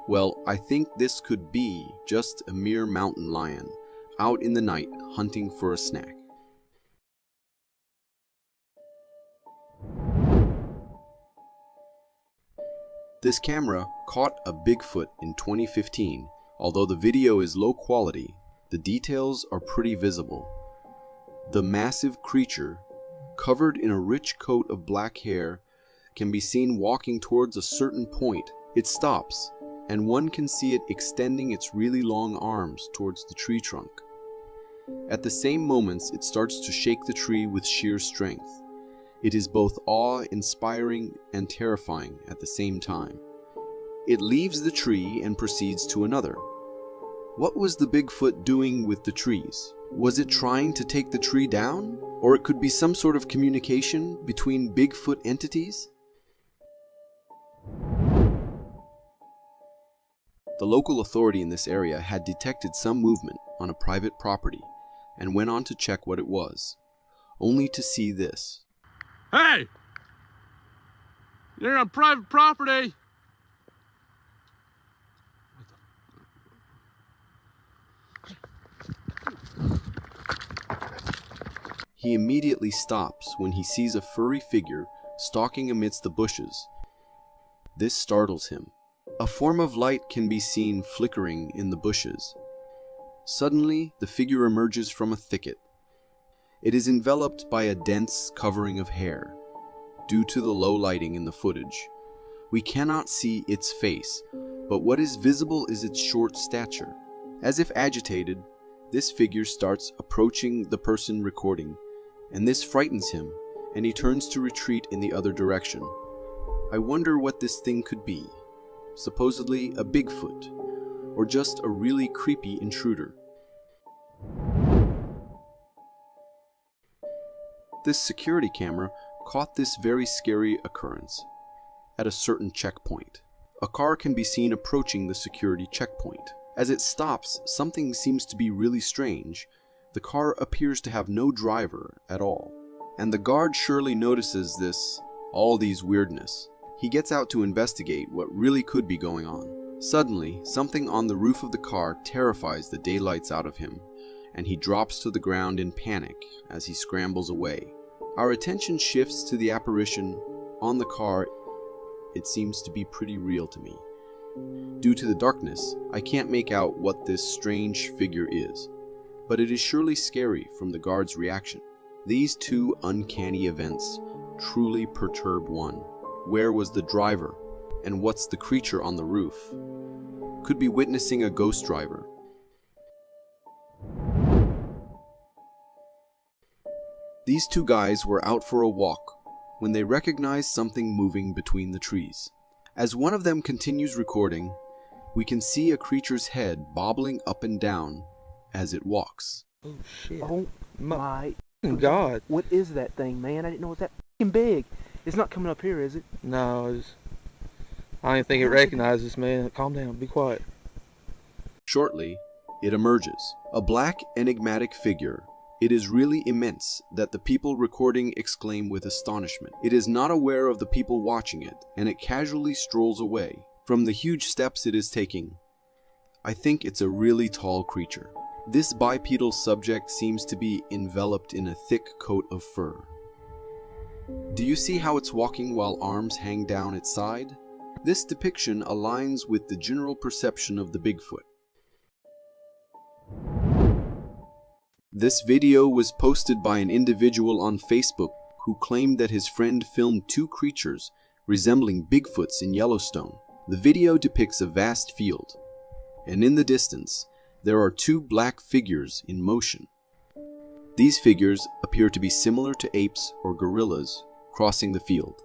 Well, I think this could be just a mere mountain lion, out in the night hunting for a snack. This camera caught a Bigfoot in 2015. Although the video is low quality, the details are pretty visible. The massive creature, covered in a rich coat of black hair, can be seen walking towards a certain point. It stops, and one can see it extending its really long arms towards the tree trunk. At the same moments, it starts to shake the tree with sheer strength. It is both awe-inspiring and terrifying at the same time. It leaves the tree and proceeds to another. What was the Bigfoot doing with the trees? Was it trying to take the tree down? Or it could be some sort of communication between Bigfoot entities? The local authority in this area had detected some movement on a private property and went on to check what it was, only to see this. Hey! You're on private property! He immediately stops when he sees a furry figure stalking amidst the bushes. This startles him. A form of light can be seen flickering in the bushes. Suddenly, the figure emerges from a thicket. It is enveloped by a dense covering of hair. Due to the low lighting in the footage, we cannot see its face, but what is visible is its short stature. As if agitated, this figure starts approaching the person recording, and this frightens him, and he turns to retreat in the other direction. I wonder what this thing could be. Supposedly a Bigfoot, or just a really creepy intruder. This security camera caught this very scary occurrence at a certain checkpoint. A car can be seen approaching the security checkpoint. As it stops, something seems to be really strange. The car appears to have no driver at all, and the guard surely notices all these weirdness. He gets out to investigate what really could be going on. Suddenly, something on the roof of the car terrifies the daylights out of him, and he drops to the ground in panic as he scrambles away. Our attention shifts to the apparition on the car. It seems to be pretty real to me. Due to the darkness, I can't make out what this strange figure is, but it is surely scary from the guard's reaction. These two uncanny events truly perturb one. Where was the driver? And what's the creature on the roof? Could be witnessing a ghost driver. These two guys were out for a walk when they recognized something moving between the trees. As one of them continues recording, we can see a creature's head bobbling up and down as it walks. Oh shit. Oh my God. What is that thing, man? I didn't know it was that f***ing big. It's not coming up here, is it? No, I don't even think it recognizes, man. Calm down, be quiet. Shortly, it emerges. A black, enigmatic figure. It is really immense that the people recording exclaim with astonishment. It is not aware of the people watching it, and it casually strolls away from the huge steps it is taking. I think it's a really tall creature. This bipedal subject seems to be enveloped in a thick coat of fur. Do you see how it's walking while arms hang down its side? This depiction aligns with the general perception of the Bigfoot. This video was posted by an individual on Facebook who claimed that his friend filmed two creatures resembling Bigfoots in Yellowstone. The video depicts a vast field, and in the distance, there are two black figures in motion. These figures appear to be similar to apes or gorillas crossing the field.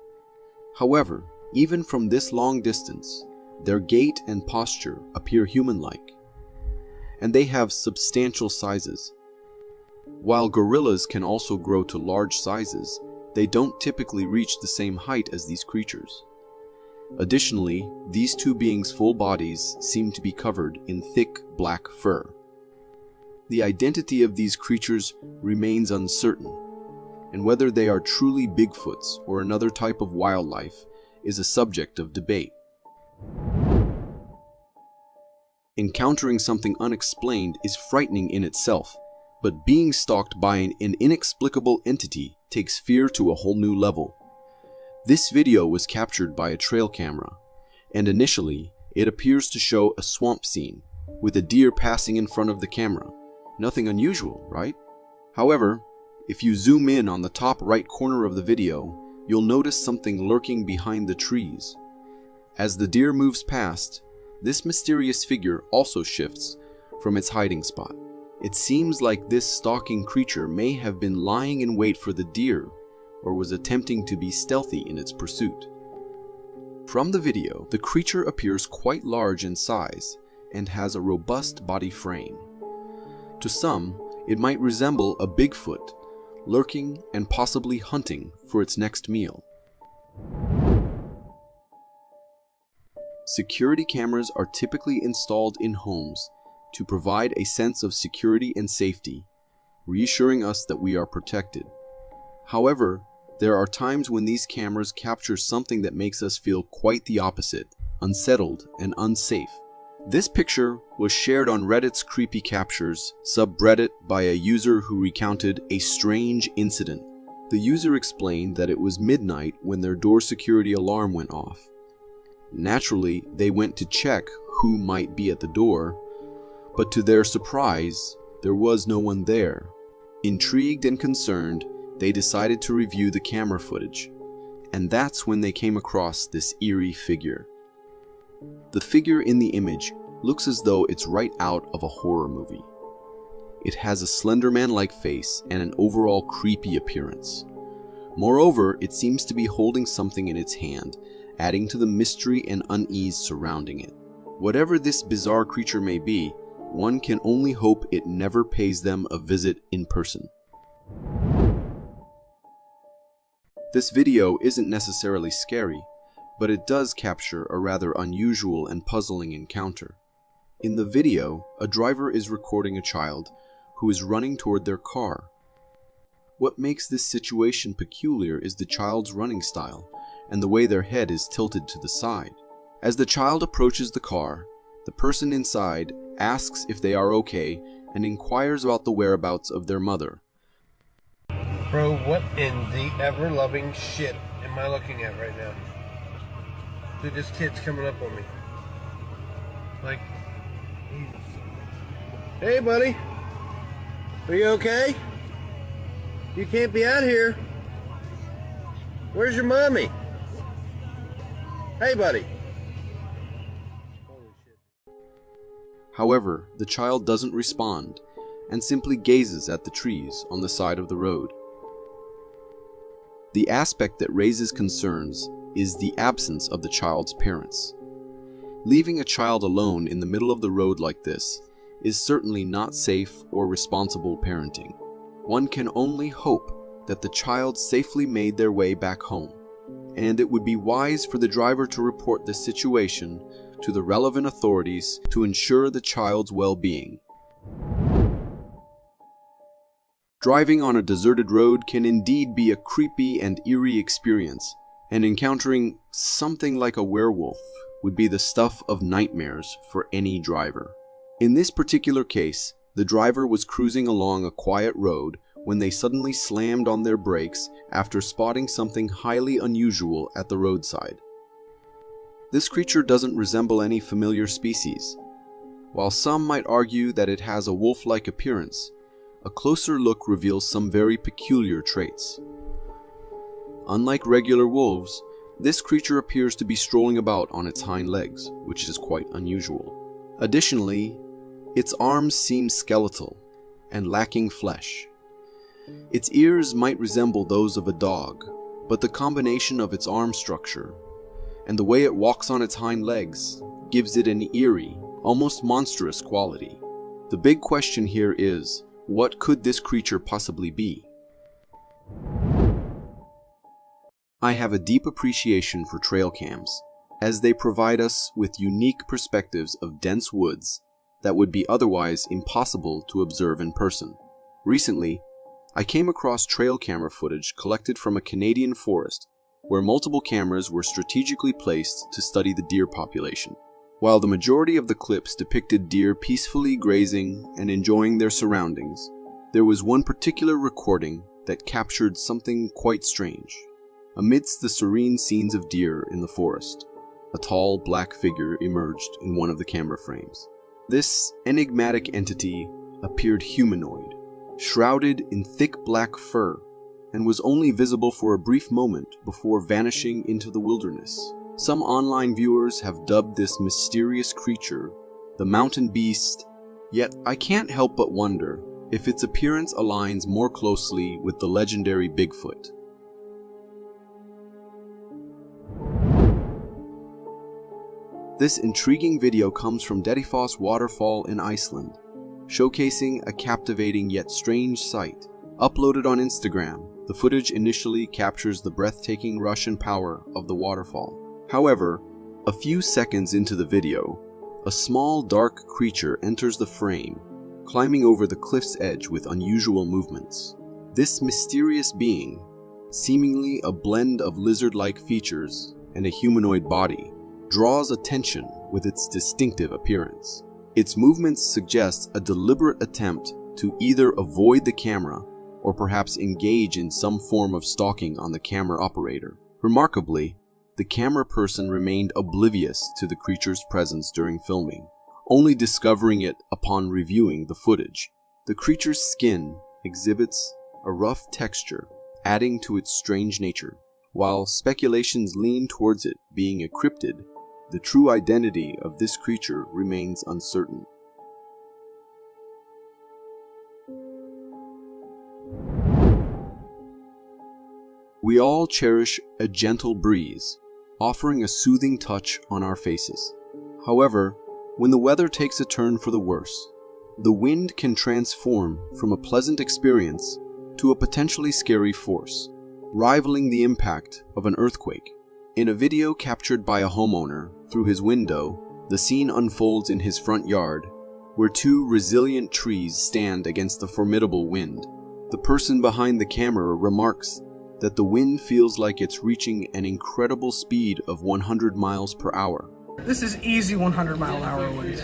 However, even from this long distance, their gait and posture appear human-like, and they have substantial sizes. While gorillas can also grow to large sizes, they don't typically reach the same height as these creatures. Additionally, these two beings' full bodies seem to be covered in thick black fur. The identity of these creatures remains uncertain, and whether they are truly Bigfoots or another type of wildlife is a subject of debate. Encountering something unexplained is frightening in itself, but being stalked by an inexplicable entity takes fear to a whole new level. This video was captured by a trail camera, and initially it appears to show a swamp scene with a deer passing in front of the camera. Nothing unusual, right? However, if you zoom in on the top right corner of the video, you'll notice something lurking behind the trees. As the deer moves past, this mysterious figure also shifts from its hiding spot. It seems like this stalking creature may have been lying in wait for the deer or was attempting to be stealthy in its pursuit. From the video, the creature appears quite large in size and has a robust body frame. To some, it might resemble a Bigfoot, lurking and possibly hunting for its next meal. Security cameras are typically installed in homes to provide a sense of security and safety, reassuring us that we are protected. However, there are times when these cameras capture something that makes us feel quite the opposite, unsettled and unsafe. This picture was shared on Reddit's Creepy Captures subreddit by a user who recounted a strange incident. The user explained that it was midnight when their door security alarm went off. Naturally, they went to check who might be at the door, but to their surprise, there was no one there. Intrigued and concerned, they decided to review the camera footage, and that's when they came across this eerie figure. The figure in the image looks as though it's right out of a horror movie. It has a Slender Man-like face and an overall creepy appearance. Moreover, it seems to be holding something in its hand, adding to the mystery and unease surrounding it. Whatever this bizarre creature may be, one can only hope it never pays them a visit in person. This video isn't necessarily scary, but it does capture a rather unusual and puzzling encounter. In the video, a driver is recording a child who is running toward their car. What makes this situation peculiar is the child's running style and the way their head is tilted to the side. As the child approaches the car, the person inside asks if they are okay and inquires about the whereabouts of their mother. Bro, what in the ever-loving shit am I looking at right now? Dude, this kid's coming up on me. Like, hey buddy, are you okay? You can't be out here. Where's your mommy? Hey buddy. However, the child doesn't respond and simply gazes at the trees on the side of the road. The aspect that raises concerns is the absence of the child's parents. Leaving a child alone in the middle of the road like this is certainly not safe or responsible parenting. One can only hope that the child safely made their way back home, and it would be wise for the driver to report the situation to the relevant authorities to ensure the child's well-being. Driving on a deserted road can indeed be a creepy and eerie experience, and encountering something like a werewolf would be the stuff of nightmares for any driver. In this particular case, the driver was cruising along a quiet road when they suddenly slammed on their brakes after spotting something highly unusual at the roadside. This creature doesn't resemble any familiar species. While some might argue that it has a wolf-like appearance, a closer look reveals some very peculiar traits. Unlike regular wolves, this creature appears to be strolling about on its hind legs, which is quite unusual. Additionally, its arms seem skeletal and lacking flesh. Its ears might resemble those of a dog, but the combination of its arm structure and the way it walks on its hind legs gives it an eerie, almost monstrous quality. The big question here is, What could this creature possibly be? I have a deep appreciation for trail cams, as they provide us with unique perspectives of dense woods that would be otherwise impossible to observe in person. Recently, I came across trail camera footage collected from a Canadian forest where multiple cameras were strategically placed to study the deer population. While the majority of the clips depicted deer peacefully grazing and enjoying their surroundings, there was one particular recording that captured something quite strange. Amidst the serene scenes of deer in the forest, a tall black figure emerged in one of the camera frames. This enigmatic entity appeared humanoid, shrouded in thick black fur, and was only visible for a brief moment before vanishing into the wilderness. Some online viewers have dubbed this mysterious creature the mountain beast, yet I can't help but wonder if its appearance aligns more closely with the legendary Bigfoot. This intriguing video comes from Dettifoss Waterfall in Iceland, showcasing a captivating yet strange sight. Uploaded on Instagram, the footage initially captures the breathtaking rush and power of the waterfall. However, a few seconds into the video, a small dark creature enters the frame, climbing over the cliff's edge with unusual movements. This mysterious being, seemingly a blend of lizard-like features and a humanoid body, draws attention with its distinctive appearance. Its movements suggest a deliberate attempt to either avoid the camera or perhaps engage in some form of stalking on the camera operator. Remarkably, the camera person remained oblivious to the creature's presence during filming, only discovering it upon reviewing the footage. The creature's skin exhibits a rough texture, adding to its strange nature. While speculations lean towards it being a cryptid, the true identity of this creature remains uncertain. We all cherish a gentle breeze, offering a soothing touch on our faces. However, when the weather takes a turn for the worse, the wind can transform from a pleasant experience to a potentially scary force, rivaling the impact of an earthquake. In a video captured by a homeowner through his window, the scene unfolds in his front yard, where two resilient trees stand against the formidable wind. The person behind the camera remarks that the wind feels like it's reaching an incredible speed of 100 miles per hour. This is easy 100-mile-an-hour winds.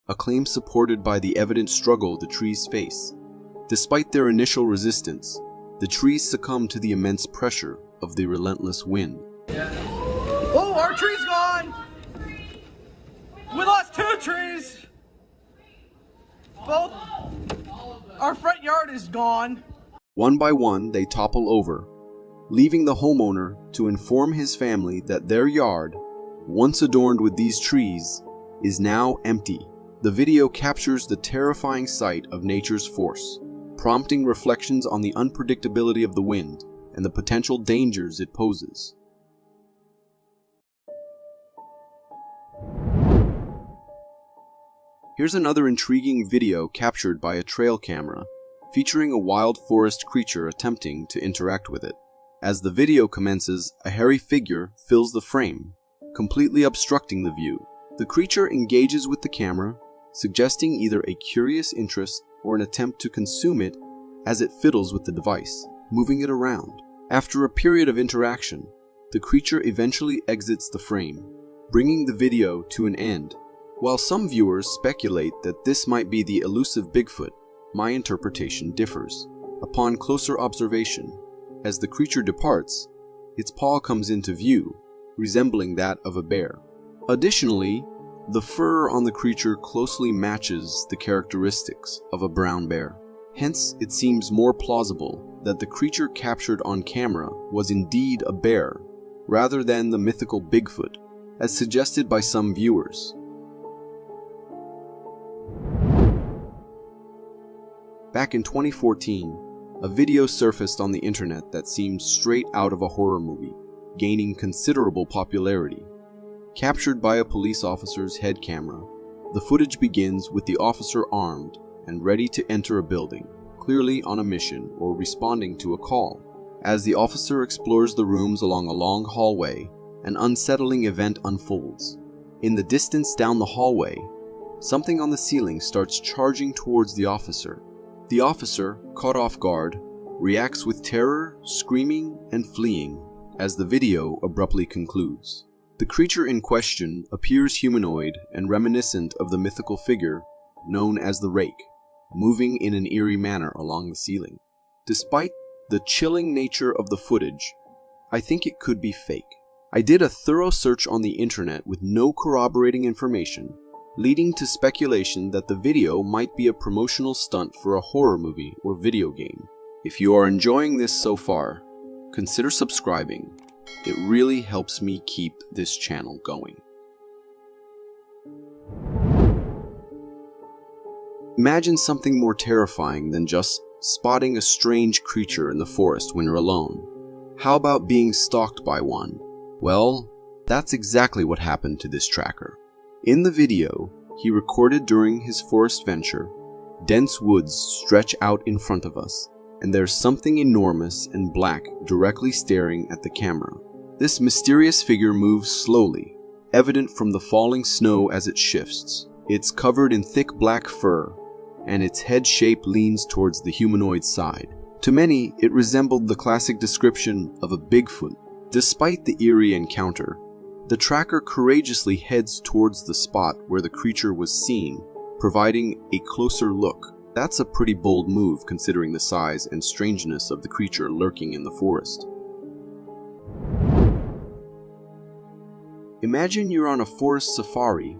A claim supported by the evident struggle the trees face. Despite their initial resistance, the trees succumb to the immense pressure of the relentless wind. Oh, our tree's gone! We lost 2 trees! Both. Our front yard is gone. One by one, they topple over, leaving the homeowner to inform his family that their yard, once adorned with these trees, is now empty. The video captures the terrifying sight of nature's force, prompting reflections on the unpredictability of the wind and the potential dangers it poses. Here's another intriguing video captured by a trail camera, featuring a wild forest creature attempting to interact with it. As the video commences, a hairy figure fills the frame, completely obstructing the view. The creature engages with the camera, suggesting either a curious interest or an attempt to consume it as it fiddles with the device, moving it around. After a period of interaction, the creature eventually exits the frame, bringing the video to an end. While some viewers speculate that this might be the elusive Bigfoot, my interpretation differs. Upon closer observation, as the creature departs, its paw comes into view, resembling that of a bear. Additionally, the fur on the creature closely matches the characteristics of a brown bear. Hence, it seems more plausible that the creature captured on camera was indeed a bear, rather than the mythical Bigfoot, as suggested by some viewers. Back in 2014, a video surfaced on the internet that seemed straight out of a horror movie, gaining considerable popularity. Captured by a police officer's head camera, The footage begins with the officer armed and ready to enter a building, clearly on a mission or responding to a call. As the officer explores the rooms along a long hallway, an unsettling event unfolds. In the distance down the hallway, something on the ceiling starts charging towards the officer. The officer, caught off guard, reacts with terror, screaming, and fleeing as the video abruptly concludes. The creature in question appears humanoid and reminiscent of the mythical figure known as the Rake, moving in an eerie manner along the ceiling. Despite the chilling nature of the footage, I think it could be fake. I did a thorough search on the internet with no corroborating information, leading to speculation that the video might be a promotional stunt for a horror movie or video game. If you are enjoying this so far, consider subscribing. It really helps me keep this channel going. Imagine something more terrifying than just spotting a strange creature in the forest when you're alone. How about being stalked by one? Well, that's exactly what happened to this tracker. In the video he recorded during his forest venture, dense woods stretch out in front of us, and there's something enormous and black directly staring at the camera. This mysterious figure moves slowly, evident from the falling snow as it shifts. It's covered in thick black fur, and its head shape leans towards the humanoid side. To many, it resembled the classic description of a Bigfoot. Despite the eerie encounter, the tracker courageously heads towards the spot where the creature was seen, providing a closer look. That's a pretty bold move considering the size and strangeness of the creature lurking in the forest. Imagine you're on a forest safari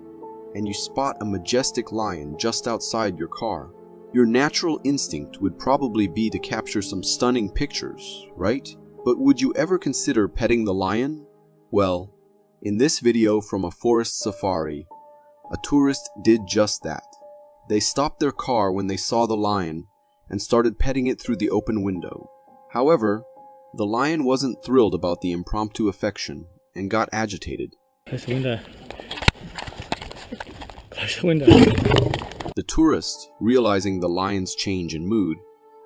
and you spot a majestic lion just outside your car. Your natural instinct would probably be to capture some stunning pictures, right? But would you ever consider petting the lion? Well, in this video from a forest safari, a tourist did just that. They stopped their car when they saw the lion and started petting it through the open window. However, the lion wasn't thrilled about the impromptu affection and got agitated. Close the window. Close the window. The tourist, realizing the lion's change in mood,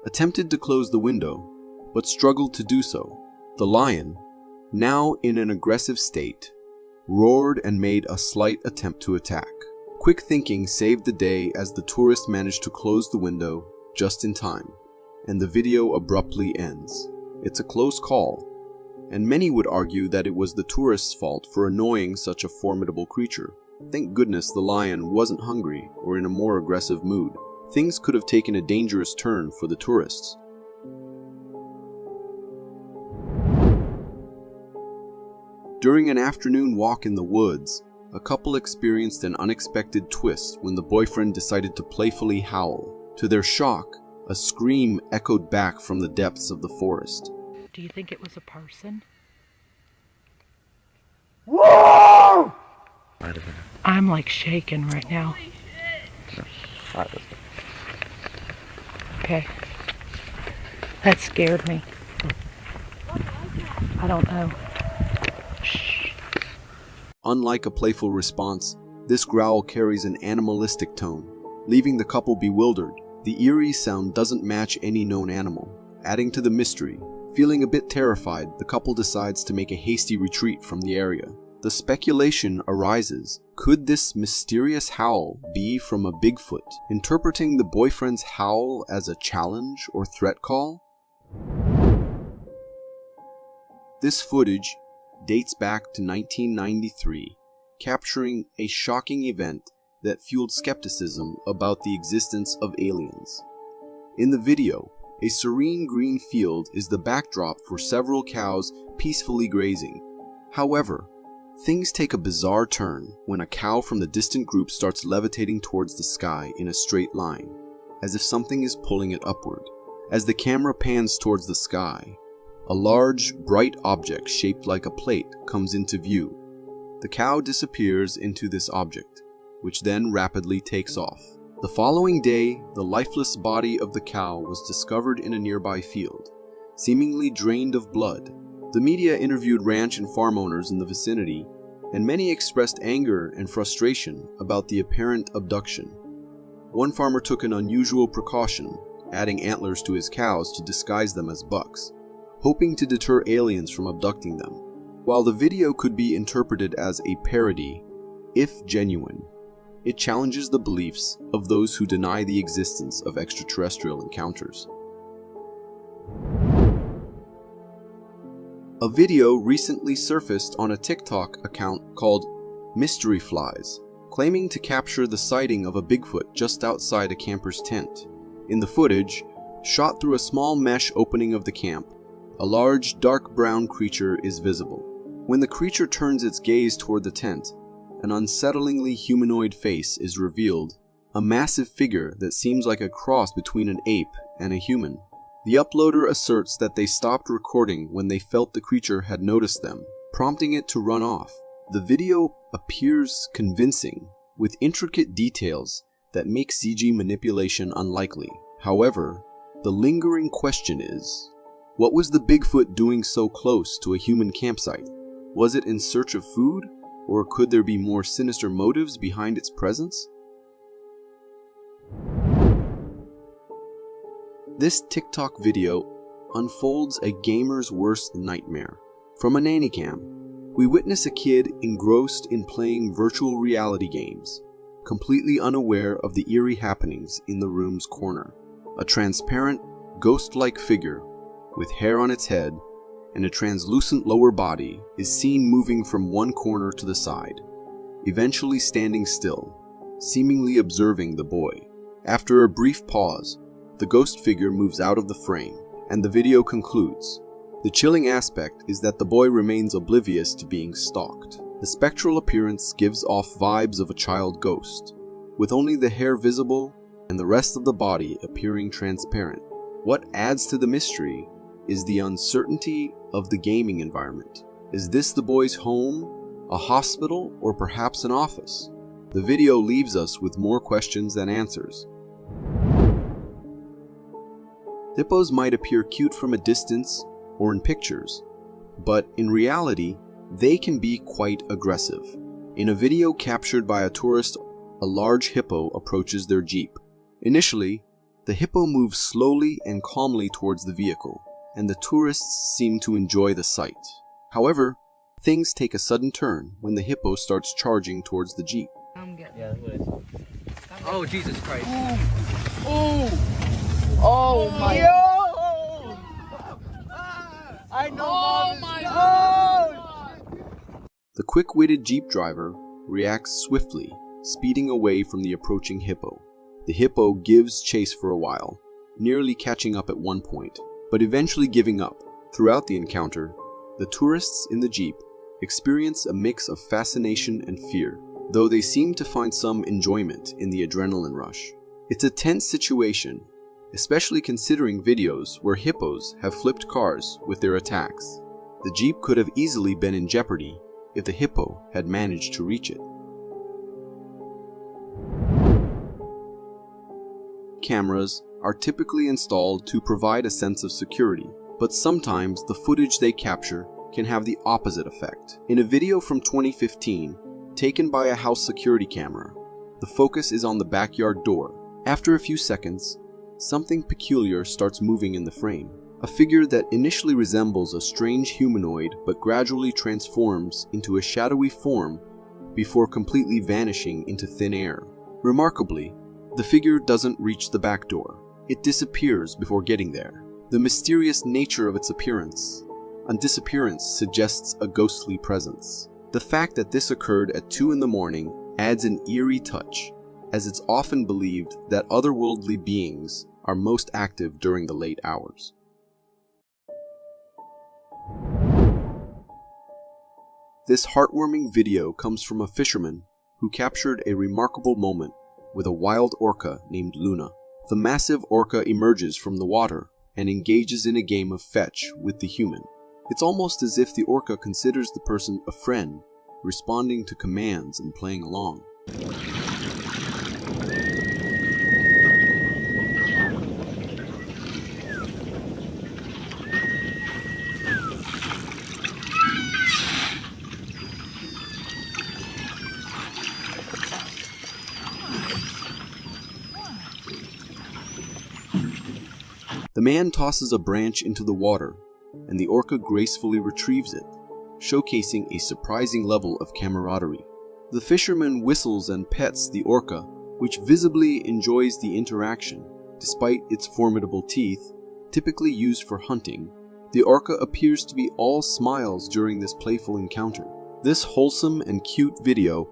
attempted to close the window, but struggled to do so. The lion, now in an aggressive state, roared and made a slight attempt to attack. Quick thinking saved the day as the tourist managed to close the window just in time, and the video abruptly ends. It's a close call, and many would argue that it was the tourist's fault for annoying such a formidable creature. Thank goodness the lion wasn't hungry or in a more aggressive mood. Things could have taken a dangerous turn for the tourists. During an afternoon walk in the woods, a couple experienced an unexpected twist when the boyfriend decided to playfully howl. To their shock, a scream echoed back from the depths of the forest. Do you think it was a person? Whoa! I'm like shaking right now. Okay. That scared me. I don't know. Unlike a playful response, this growl carries an animalistic tone, leaving the couple bewildered. The eerie sound doesn't match any known animal, adding to the mystery. Feeling a bit terrified, the couple decides to make a hasty retreat from the area. The speculation arises, could this mysterious howl be from a Bigfoot, interpreting the boyfriend's howl as a challenge or threat call? This footage dates back to 1993, capturing a shocking event that fueled skepticism about the existence of aliens. In the video, a serene green field is the backdrop for several cows peacefully grazing. However, things take a bizarre turn when a cow from the distant group starts levitating towards the sky in a straight line, as if something is pulling it upward. As the camera pans towards the sky, a large, bright object shaped like a plate comes into view. The cow disappears into this object, which then rapidly takes off. The following day, the lifeless body of the cow was discovered in a nearby field, seemingly drained of blood. The media interviewed ranch and farm owners in the vicinity, and many expressed anger and frustration about the apparent abduction. One farmer took an unusual precaution, adding antlers to his cows to disguise them as bucks, hoping to deter aliens from abducting them. While the video could be interpreted as a parody, if genuine, it challenges the beliefs of those who deny the existence of extraterrestrial encounters. A video recently surfaced on a TikTok account called Mystery Flies, claiming to capture the sighting of a Bigfoot just outside a camper's tent. In the footage, shot through a small mesh opening of the camp, a large dark brown creature is visible. When the creature turns its gaze toward the tent, an unsettlingly humanoid face is revealed, a massive figure that seems like a cross between an ape and a human. The uploader asserts that they stopped recording when they felt the creature had noticed them, prompting it to run off. The video appears convincing, with intricate details that make CG manipulation unlikely. However, the lingering question is, what was the Bigfoot doing so close to a human campsite? Was it in search of food, or could there be more sinister motives behind its presence? This TikTok video unfolds a gamer's worst nightmare. From a nanny cam, we witness a kid engrossed in playing virtual reality games, completely unaware of the eerie happenings in the room's corner. A transparent, ghost-like figure with hair on its head and a translucent lower body is seen moving from one corner to the side, eventually standing still, seemingly observing the boy. After a brief pause, the ghost figure moves out of the frame, and the video concludes. The chilling aspect is that the boy remains oblivious to being stalked. The spectral appearance gives off vibes of a child ghost, with only the hair visible and the rest of the body appearing transparent. What adds to the mystery is the uncertainty of the gaming environment. Is this the boy's home, a hospital, or perhaps an office? The video leaves us with more questions than answers. Hippos might appear cute from a distance or in pictures, but in reality, they can be quite aggressive. In a video captured by a tourist, a large hippo approaches their jeep. Initially, the hippo moves slowly and calmly towards the vehicle, and the tourists seem to enjoy the sight. However, things take a sudden turn when the hippo starts charging towards the jeep. Oh, Jesus Christ. Oh my. Yo! I know. Oh my God! The quick-witted jeep driver reacts swiftly, speeding away from the approaching hippo. The hippo gives chase for a while, nearly catching up at one point, but eventually giving up. Throughout the encounter, the tourists in the jeep experience a mix of fascination and fear, though they seem to find some enjoyment in the adrenaline rush. It's a tense situation, especially considering videos where hippos have flipped cars with their attacks. The jeep could have easily been in jeopardy if the hippo had managed to reach it. Cameras are typically installed to provide a sense of security, but sometimes the footage they capture can have the opposite effect. In a video from 2015, taken by a house security camera, the focus is on the backyard door. After a few seconds, something peculiar starts moving in the frame. A figure that initially resembles a strange humanoid but gradually transforms into a shadowy form before completely vanishing into thin air. Remarkably, the figure doesn't reach the back door. It disappears before getting there. The mysterious nature of its appearance and disappearance suggests a ghostly presence. The fact that this occurred at 2 in the morning adds an eerie touch, as it's often believed that otherworldly beings are most active during the late hours. This heartwarming video comes from a fisherman who captured a remarkable moment with a wild orca named Luna. The massive orca emerges from the water and engages in a game of fetch with the human. It's almost as if the orca considers the person a friend, responding to commands and playing along. The man tosses a branch into the water, and the orca gracefully retrieves it, showcasing a surprising level of camaraderie. The fisherman whistles and pets the orca, which visibly enjoys the interaction. Despite its formidable teeth, typically used for hunting, the orca appears to be all smiles during this playful encounter. This wholesome and cute video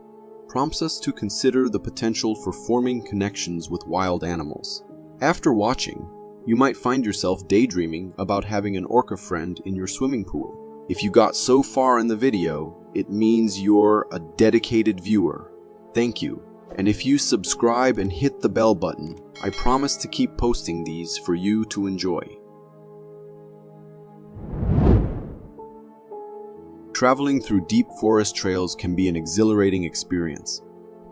prompts us to consider the potential for forming connections with wild animals. After watching, you might find yourself daydreaming about having an orca friend in your swimming pool. If you got so far in the video, it means you're a dedicated viewer. Thank you. And if you subscribe and hit the bell button, I promise to keep posting these for you to enjoy. Traveling through deep forest trails can be an exhilarating experience,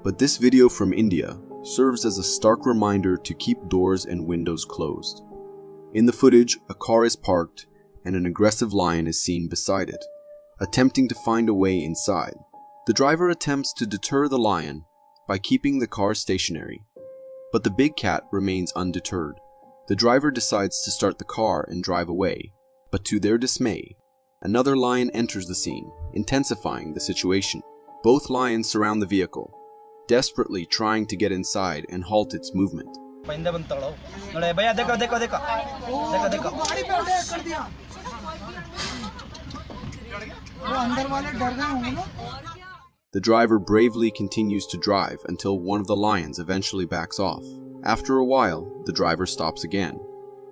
but this video from India serves as a stark reminder to keep doors and windows closed. In the footage, a car is parked and an aggressive lion is seen beside it, attempting to find a way inside. The driver attempts to deter the lion by keeping the car stationary, but the big cat remains undeterred. The driver decides to start the car and drive away, but to their dismay, another lion enters the scene, intensifying the situation. Both lions surround the vehicle, desperately trying to get inside and halt its movement. The driver bravely continues to drive until one of the lions eventually backs off. After a while, the driver stops again.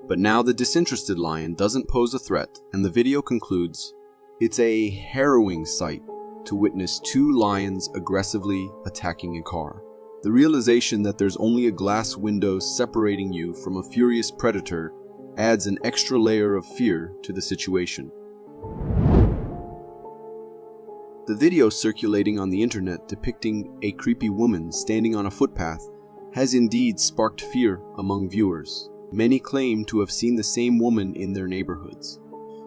But now the disinterested lion doesn't pose a threat, and the video concludes. It's a harrowing sight to witness two lions aggressively attacking a car. The realization that there's only a glass window separating you from a furious predator adds an extra layer of fear to the situation. The video circulating on the internet depicting a creepy woman standing on a footpath has indeed sparked fear among viewers. Many claim to have seen the same woman in their neighborhoods,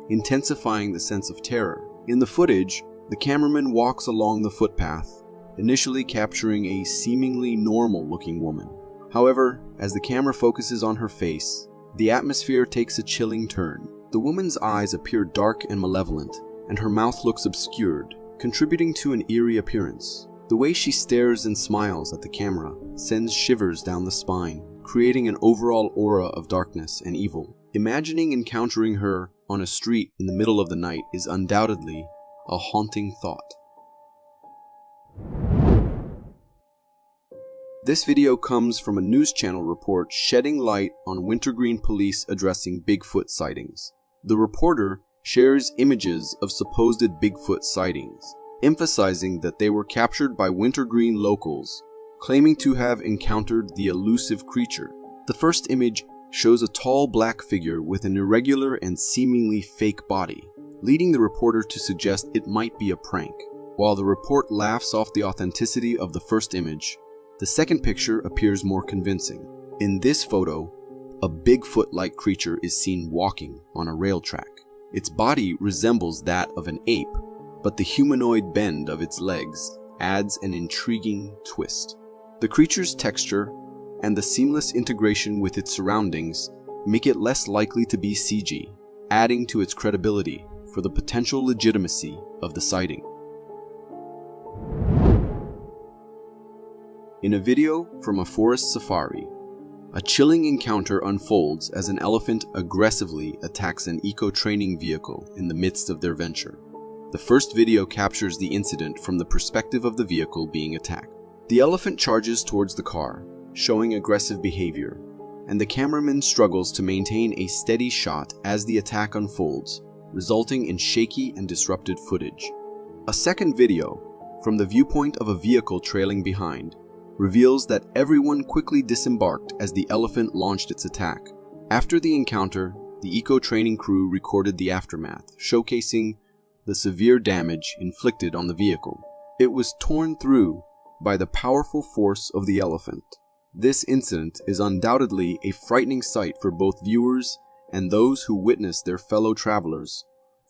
intensifying the sense of terror. In the footage, the cameraman walks along the footpath, initially capturing a seemingly normal-looking woman. However, as the camera focuses on her face, the atmosphere takes a chilling turn. The woman's eyes appear dark and malevolent, and her mouth looks obscured, contributing to an eerie appearance. The way she stares and smiles at the camera sends shivers down the spine, creating an overall aura of darkness and evil. Imagining encountering her on a street in the middle of the night is undoubtedly a haunting thought. This video comes from a news channel report shedding light on Wintergreen police addressing Bigfoot sightings. The reporter shares images of supposed Bigfoot sightings, emphasizing that they were captured by Wintergreen locals, claiming to have encountered the elusive creature. The first image shows a tall black figure with an irregular and seemingly fake body, leading the reporter to suggest it might be a prank. While the report laughs off the authenticity of the first image, the second picture appears more convincing. In this photo, a Bigfoot-like creature is seen walking on a rail track. Its body resembles that of an ape, but the humanoid bend of its legs adds an intriguing twist. The creature's texture and the seamless integration with its surroundings make it less likely to be CG, adding to its credibility for the potential legitimacy of the sighting. In a video from a forest safari, a chilling encounter unfolds as an elephant aggressively attacks an eco-training vehicle in the midst of their venture. The first video captures the incident from the perspective of the vehicle being attacked. The elephant charges towards the car, showing aggressive behavior, and the cameraman struggles to maintain a steady shot as the attack unfolds, resulting in shaky and disrupted footage. A second video, from the viewpoint of a vehicle trailing behind, reveals that everyone quickly disembarked as the elephant launched its attack. After the encounter, the eco-training crew recorded the aftermath, showcasing the severe damage inflicted on the vehicle. It was torn through by the powerful force of the elephant. This incident is undoubtedly a frightening sight for both viewers and those who witness their fellow travelers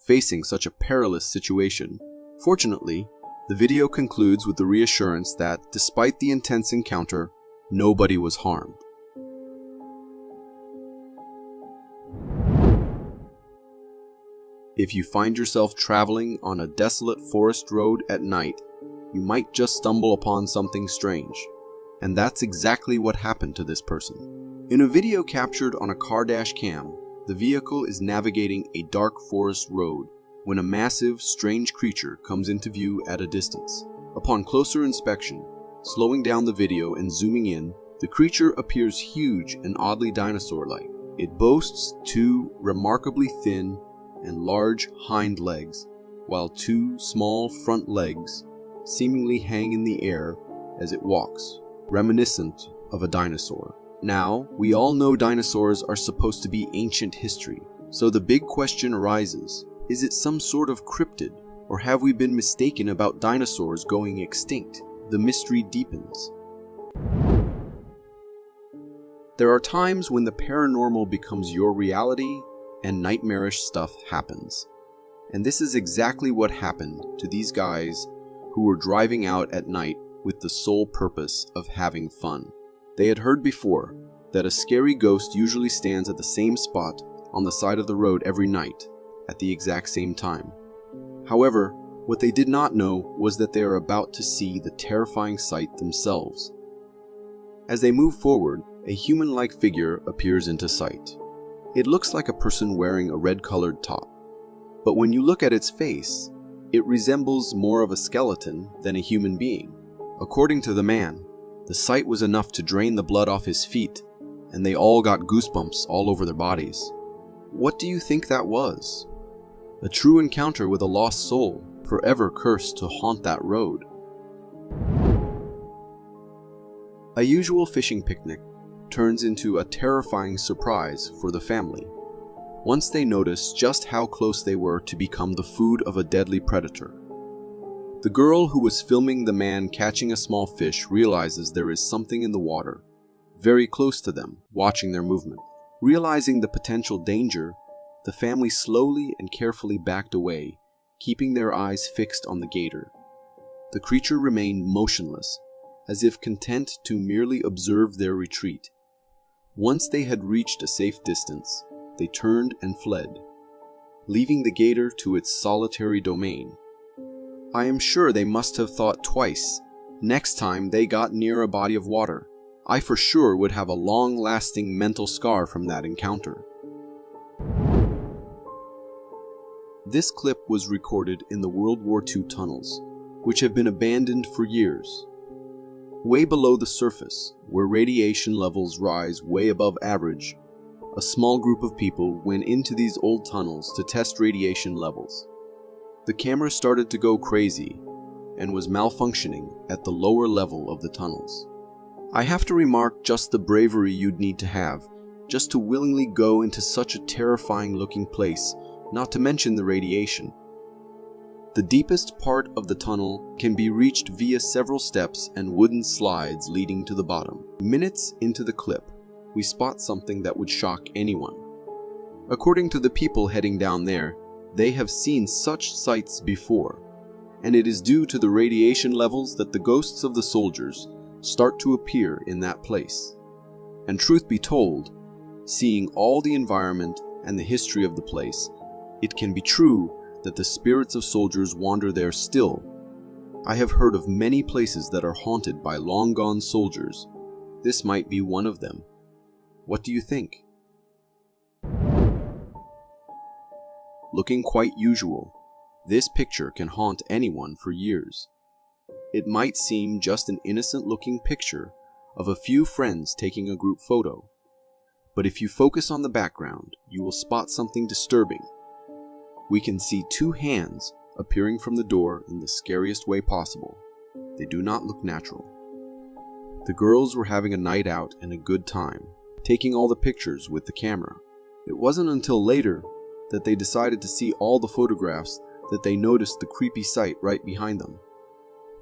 facing such a perilous situation. Fortunately, the video concludes with the reassurance that, despite the intense encounter, nobody was harmed. If you find yourself traveling on a desolate forest road at night, you might just stumble upon something strange. And that's exactly what happened to this person. In a video captured on a car dash cam, the vehicle is navigating a dark forest road when a massive, strange creature comes into view at a distance. Upon closer inspection, slowing down the video and zooming in, the creature appears huge and oddly dinosaur-like. It boasts two remarkably thin and large hind legs, while two small front legs seemingly hang in the air as it walks, reminiscent of a dinosaur. Now, we all know dinosaurs are supposed to be ancient history, so the big question arises, is it some sort of cryptid, or have we been mistaken about dinosaurs going extinct? The mystery deepens. There are times when the paranormal becomes your reality and nightmarish stuff happens. And this is exactly what happened to these guys who were driving out at night with the sole purpose of having fun. They had heard before that a scary ghost usually stands at the same spot on the side of the road every night at the exact same time. However, what they did not know was that they are about to see the terrifying sight themselves. As they move forward, a human-like figure appears into sight. It looks like a person wearing a red-colored top, but when you look at its face, it resembles more of a skeleton than a human being. According to the man, the sight was enough to drain the blood off his feet, and they all got goosebumps all over their bodies. What do you think that was? A true encounter with a lost soul, forever cursed to haunt that road. A usual fishing picnic turns into a terrifying surprise for the family once they notice just how close they were to become the food of a deadly predator. The girl who was filming the man catching a small fish realizes there is something in the water, very close to them, watching their movement. Realizing the potential danger, the family slowly and carefully backed away, keeping their eyes fixed on the gator. The creature remained motionless, as if content to merely observe their retreat. Once they had reached a safe distance, they turned and fled, leaving the gator to its solitary domain. I am sure they must have thought twice next time they got near a body of water. I for sure would have a long-lasting mental scar from that encounter. This clip was recorded in the World War II tunnels, which have been abandoned for years. Way below the surface, where radiation levels rise way above average, a small group of people went into these old tunnels to test radiation levels. The camera started to go crazy and was malfunctioning at the lower level of the tunnels. I have to remark just the bravery you'd need to have just to willingly go into such a terrifying looking place, not to mention the radiation. The deepest part of the tunnel can be reached via several steps and wooden slides leading to the bottom. Minutes into the clip, we spot something that would shock anyone. According to the people heading down there, they have seen such sights before, and it is due to the radiation levels that the ghosts of the soldiers start to appear in that place. And truth be told, seeing all the environment and the history of the place, it can be true that the spirits of soldiers wander there still. I have heard of many places that are haunted by long-gone soldiers. This might be one of them. What do you think? Looking quite usual, this picture can haunt anyone for years. It might seem just an innocent-looking picture of a few friends taking a group photo, but if you focus on the background, you will spot something disturbing. We can see two hands appearing from the door in the scariest way possible. They do not look natural. The girls were having a night out and a good time, taking all the pictures with the camera. It wasn't until later that they decided to see all the photographs that they noticed the creepy sight right behind them.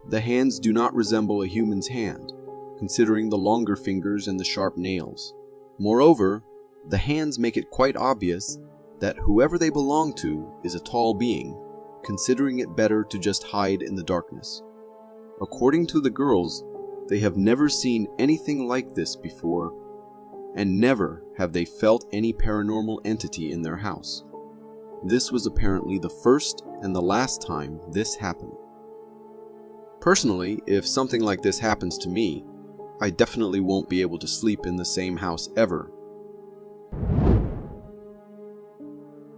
The hands do not resemble a human's hand, considering the longer fingers and the sharp nails. Moreover, the hands make it quite obvious that whoever they belong to is a tall being, considering it better to just hide in the darkness. According to the girls, they have never seen anything like this before, and never have they felt any paranormal entity in their house. this was apparently the first and the last time this happened. Personally, if something like this happens to me, I definitely won't be able to sleep in the same house ever.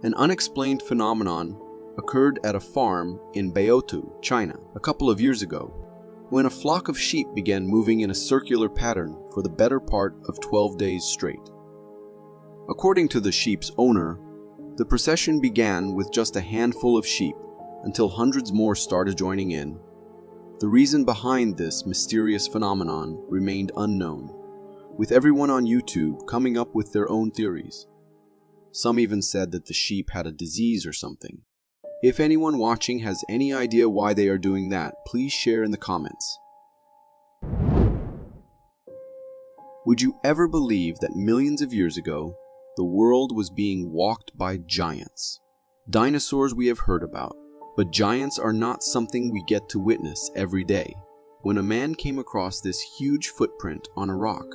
An unexplained phenomenon occurred at a farm in Beotu, China, a couple of years ago, when a flock of sheep began moving in a circular pattern for the better part of 12 days straight. According to the sheep's owner, the procession began with just a handful of sheep until hundreds more started joining in. The reason behind this mysterious phenomenon remained unknown, with everyone on YouTube coming up with their own theories. Some even said that the sheep had a disease or something. If anyone watching has any idea why they are doing that, please share in the comments. Would you ever believe that millions of years ago, the world was being walked by giants? Dinosaurs we have heard about, but giants are not something we get to witness every day. When a man came across this huge footprint on a rock,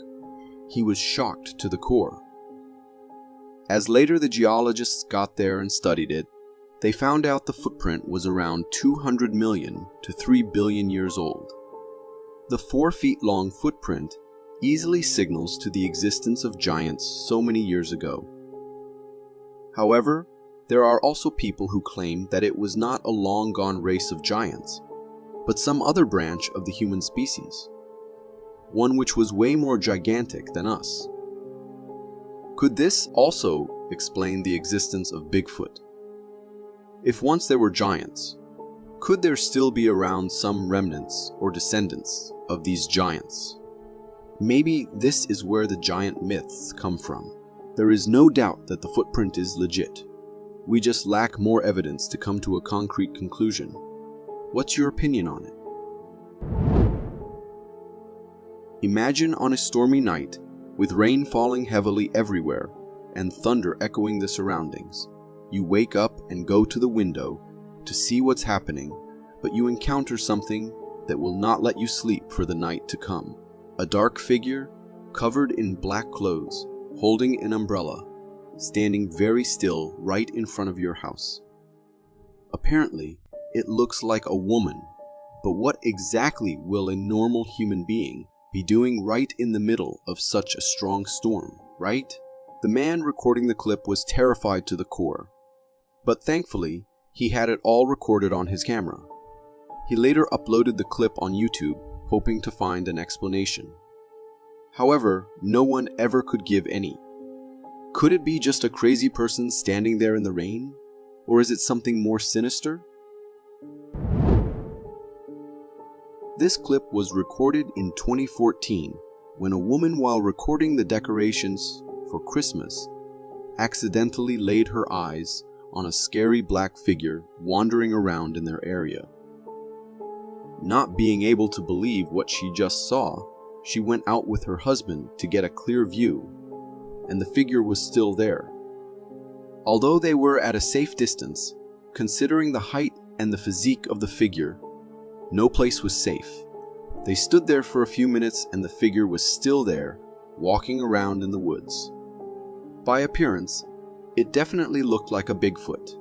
he was shocked to the core. As later the geologists got there and studied it, they found out the footprint was around 200 million to 3 billion years old. The 4 feet long footprint easily signals to the existence of giants so many years ago. However, there are also people who claim that it was not a long-gone race of giants, but some other branch of the human species, one which was way more gigantic than us. Could this also explain the existence of Bigfoot? If once there were giants, could there still be around some remnants or descendants of these giants? Maybe this is where the giant myths come from. There is no doubt that the footprint is legit. We just lack more evidence to come to a concrete conclusion. What's your opinion on it? Imagine on a stormy night, with rain falling heavily everywhere and thunder echoing the surroundings. You wake up and go to the window to see what's happening, but you encounter something that will not let you sleep for the night to come. A dark figure, covered in black clothes, holding an umbrella, standing very still right in front of your house. Apparently, it looks like a woman, but what exactly will a normal human being be doing right in the middle of such a strong storm, right? The man recording the clip was terrified to the core, but thankfully, he had it all recorded on his camera. He later uploaded the clip on YouTube, hoping to find an explanation. However, no one ever could give any. Could it be just a crazy person standing there in the rain? Or is it something more sinister? This clip was recorded in 2014 when a woman, while recording the decorations for Christmas, accidentally laid her eyes on a scary black figure wandering around in their area. Not being able to believe what she just saw, she went out with her husband to get a clear view, and the figure was still there. Although they were at a safe distance, considering the height and the physique of the figure, no place was safe. They stood there for a few minutes and the figure was still there, walking around in the woods. By appearance, it definitely looked like a Bigfoot.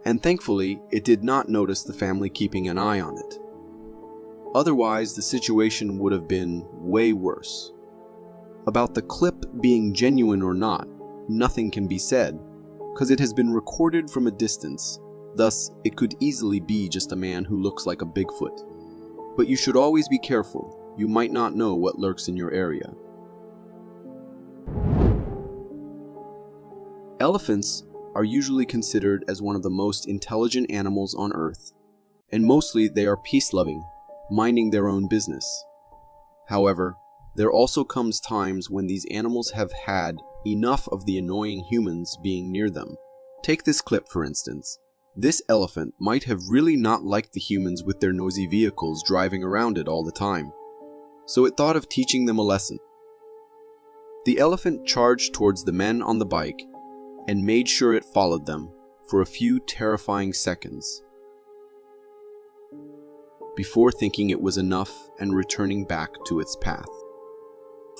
And thankfully, it did not notice the family keeping an eye on it. Otherwise, the situation would have been way worse. About the clip being genuine or not, nothing can be said, because it has been recorded from a distance. Thus, it could easily be just a man who looks like a Bigfoot. But you should always be careful. You might not know what lurks in your area. Elephants are usually considered as one of the most intelligent animals on Earth, and mostly they are peace-loving, minding their own business. However, there also comes times when these animals have had enough of the annoying humans being near them. Take this clip for instance. This elephant might have really not liked the humans with their noisy vehicles driving around it all the time, so it thought of teaching them a lesson. The elephant charged towards the men on the bike and made sure it followed them for a few terrifying seconds before thinking it was enough and returning back to its path.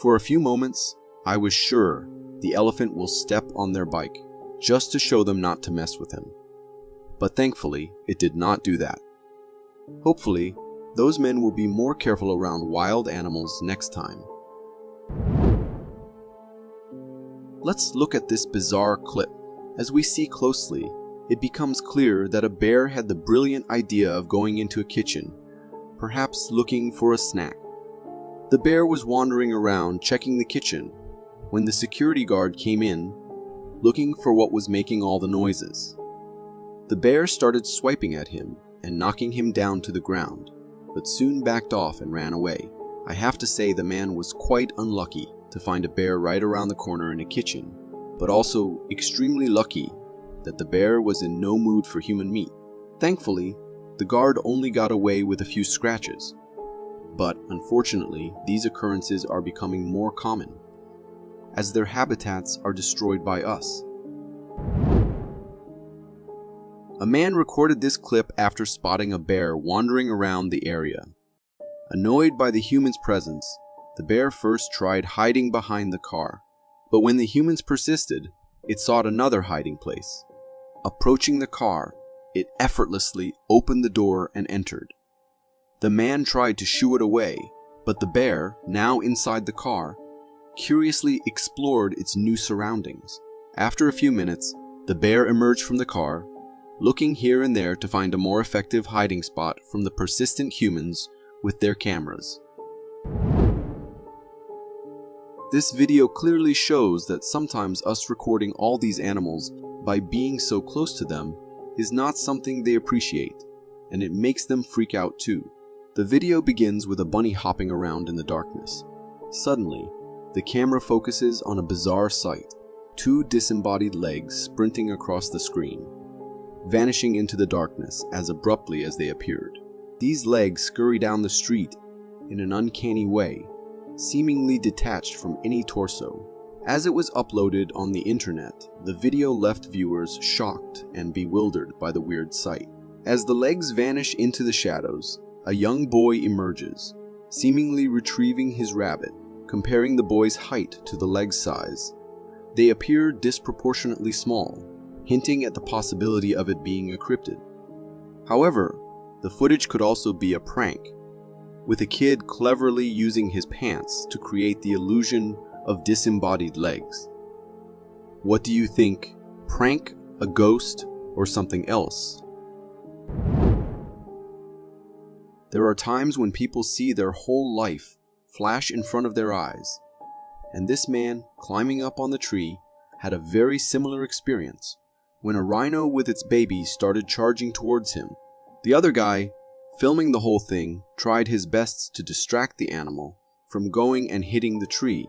For a few moments, I was sure the elephant will step on their bike, just to show them not to mess with him. But thankfully, it did not do that. Hopefully, those men will be more careful around wild animals next time. Let's look at this bizarre clip. As we see closely, it becomes clear that a bear had the brilliant idea of going into a kitchen, perhaps looking for a snack. The bear was wandering around checking the kitchen when the security guard came in, looking for what was making all the noises. The bear started swiping at him and knocking him down to the ground, but soon backed off and ran away. I have to say the man was quite unlucky to find a bear right around the corner in a kitchen, but also extremely lucky that the bear was in no mood for human meat. Thankfully, the guard only got away with a few scratches, but unfortunately, these occurrences are becoming more common as their habitats are destroyed by us. A man recorded this clip after spotting a bear wandering around the area. Annoyed by the human's presence, the bear first tried hiding behind the car, but when the humans persisted, it sought another hiding place. Approaching the car, it effortlessly opened the door and entered. The man tried to shoo it away, but the bear, now inside the car, curiously explored its new surroundings. After a few minutes, the bear emerged from the car, looking here and there to find a more effective hiding spot from the persistent humans with their cameras. This video clearly shows that sometimes us recording all these animals by being so close to them is not something they appreciate, and it makes them freak out too. The video begins with a bunny hopping around in the darkness. Suddenly, the camera focuses on a bizarre sight: two disembodied legs sprinting across the screen, vanishing into the darkness as abruptly as they appeared. These legs scurry down the street in an uncanny way, seemingly detached from any torso. As it was uploaded on the internet, the video left viewers shocked and bewildered by the weird sight. As the legs vanish into the shadows, a young boy emerges, seemingly retrieving his rabbit. Comparing the boy's height to the leg's size, they appear disproportionately small, hinting at the possibility of it being a cryptid. However, the footage could also be a prank, with a kid cleverly using his pants to create the illusion of disembodied legs. What do you think? Prank, a ghost, or something else? There are times when people see their whole life flash in front of their eyes, and this man climbing up on the tree had a very similar experience when a rhino with its baby started charging towards him. The other guy, filming the whole thing, tried his best to distract the animal from going and hitting the tree,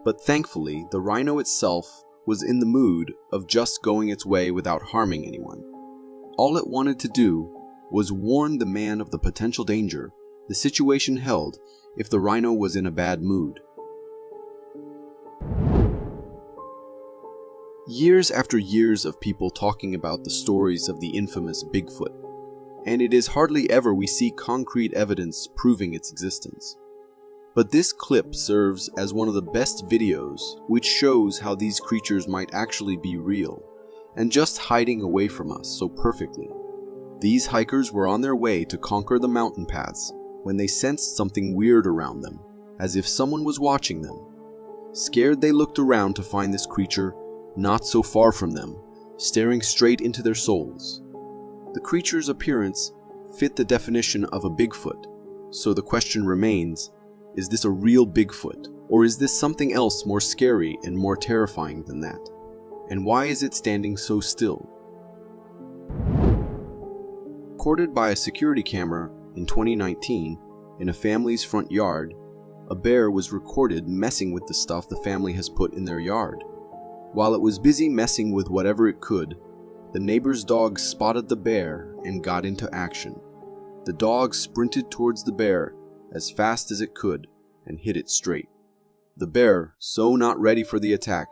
but thankfully the rhino itself was in the mood of just going its way without harming anyone. All it wanted to do was warn the man of the potential danger the situation held if the rhino was in a bad mood. Years after years of people talking about the stories of the infamous Bigfoot, and it is hardly ever we see concrete evidence proving its existence. But this clip serves as one of the best videos which shows how these creatures might actually be real, and just hiding away from us so perfectly. These hikers were on their way to conquer the mountain paths when they sensed something weird around them, as if someone was watching them. Scared, they looked around to find this creature not so far from them, staring straight into their souls. The creature's appearance fit the definition of a Bigfoot, so the question remains, is this a real Bigfoot, or is this something else more scary and more terrifying than that? And why is it standing so still? Recorded by a security camera in 2019 in a family's front yard, a bear was recorded messing with the stuff the family has put in their yard. While it was busy messing with whatever it could, the neighbor's dog spotted the bear and got into action. The dog sprinted towards the bear as fast as it could and hit it straight. The bear, so not ready for the attack,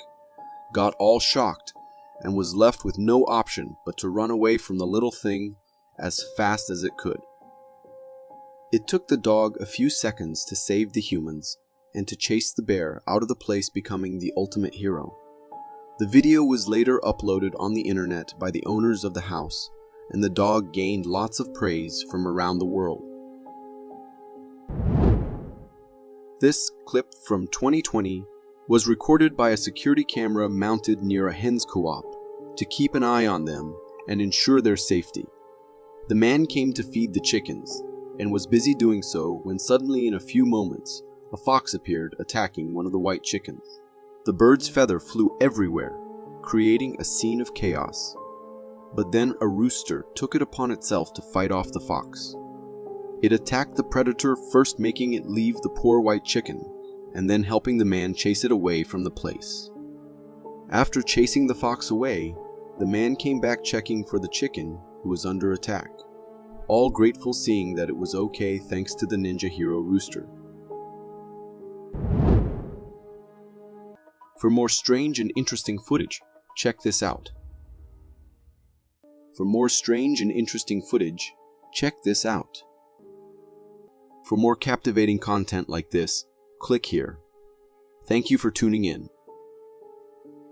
got all shocked and was left with no option but to run away from the little thing as fast as it could. It took the dog a few seconds to save the humans and to chase the bear out of the place, becoming the ultimate hero. The video was later uploaded on the internet by the owners of the house, and the dog gained lots of praise from around the world. This clip from 2020 was recorded by a security camera mounted near a hen's co-op to keep an eye on them and ensure their safety. The man came to feed the chickens and was busy doing so when suddenly, in a few moments, a fox appeared attacking one of the white chickens. The bird's feather flew everywhere, creating a scene of chaos. But then a rooster took it upon itself to fight off the fox. It attacked the predator, first making it leave the poor white chicken, and then helping the man chase it away from the place. After chasing the fox away, the man came back checking for the chicken who was under attack, all grateful seeing that it was okay thanks to the ninja hero rooster. For more strange and interesting footage, check this out. For more strange and interesting footage, check this out. For more captivating content like this, click here. Thank you for tuning in.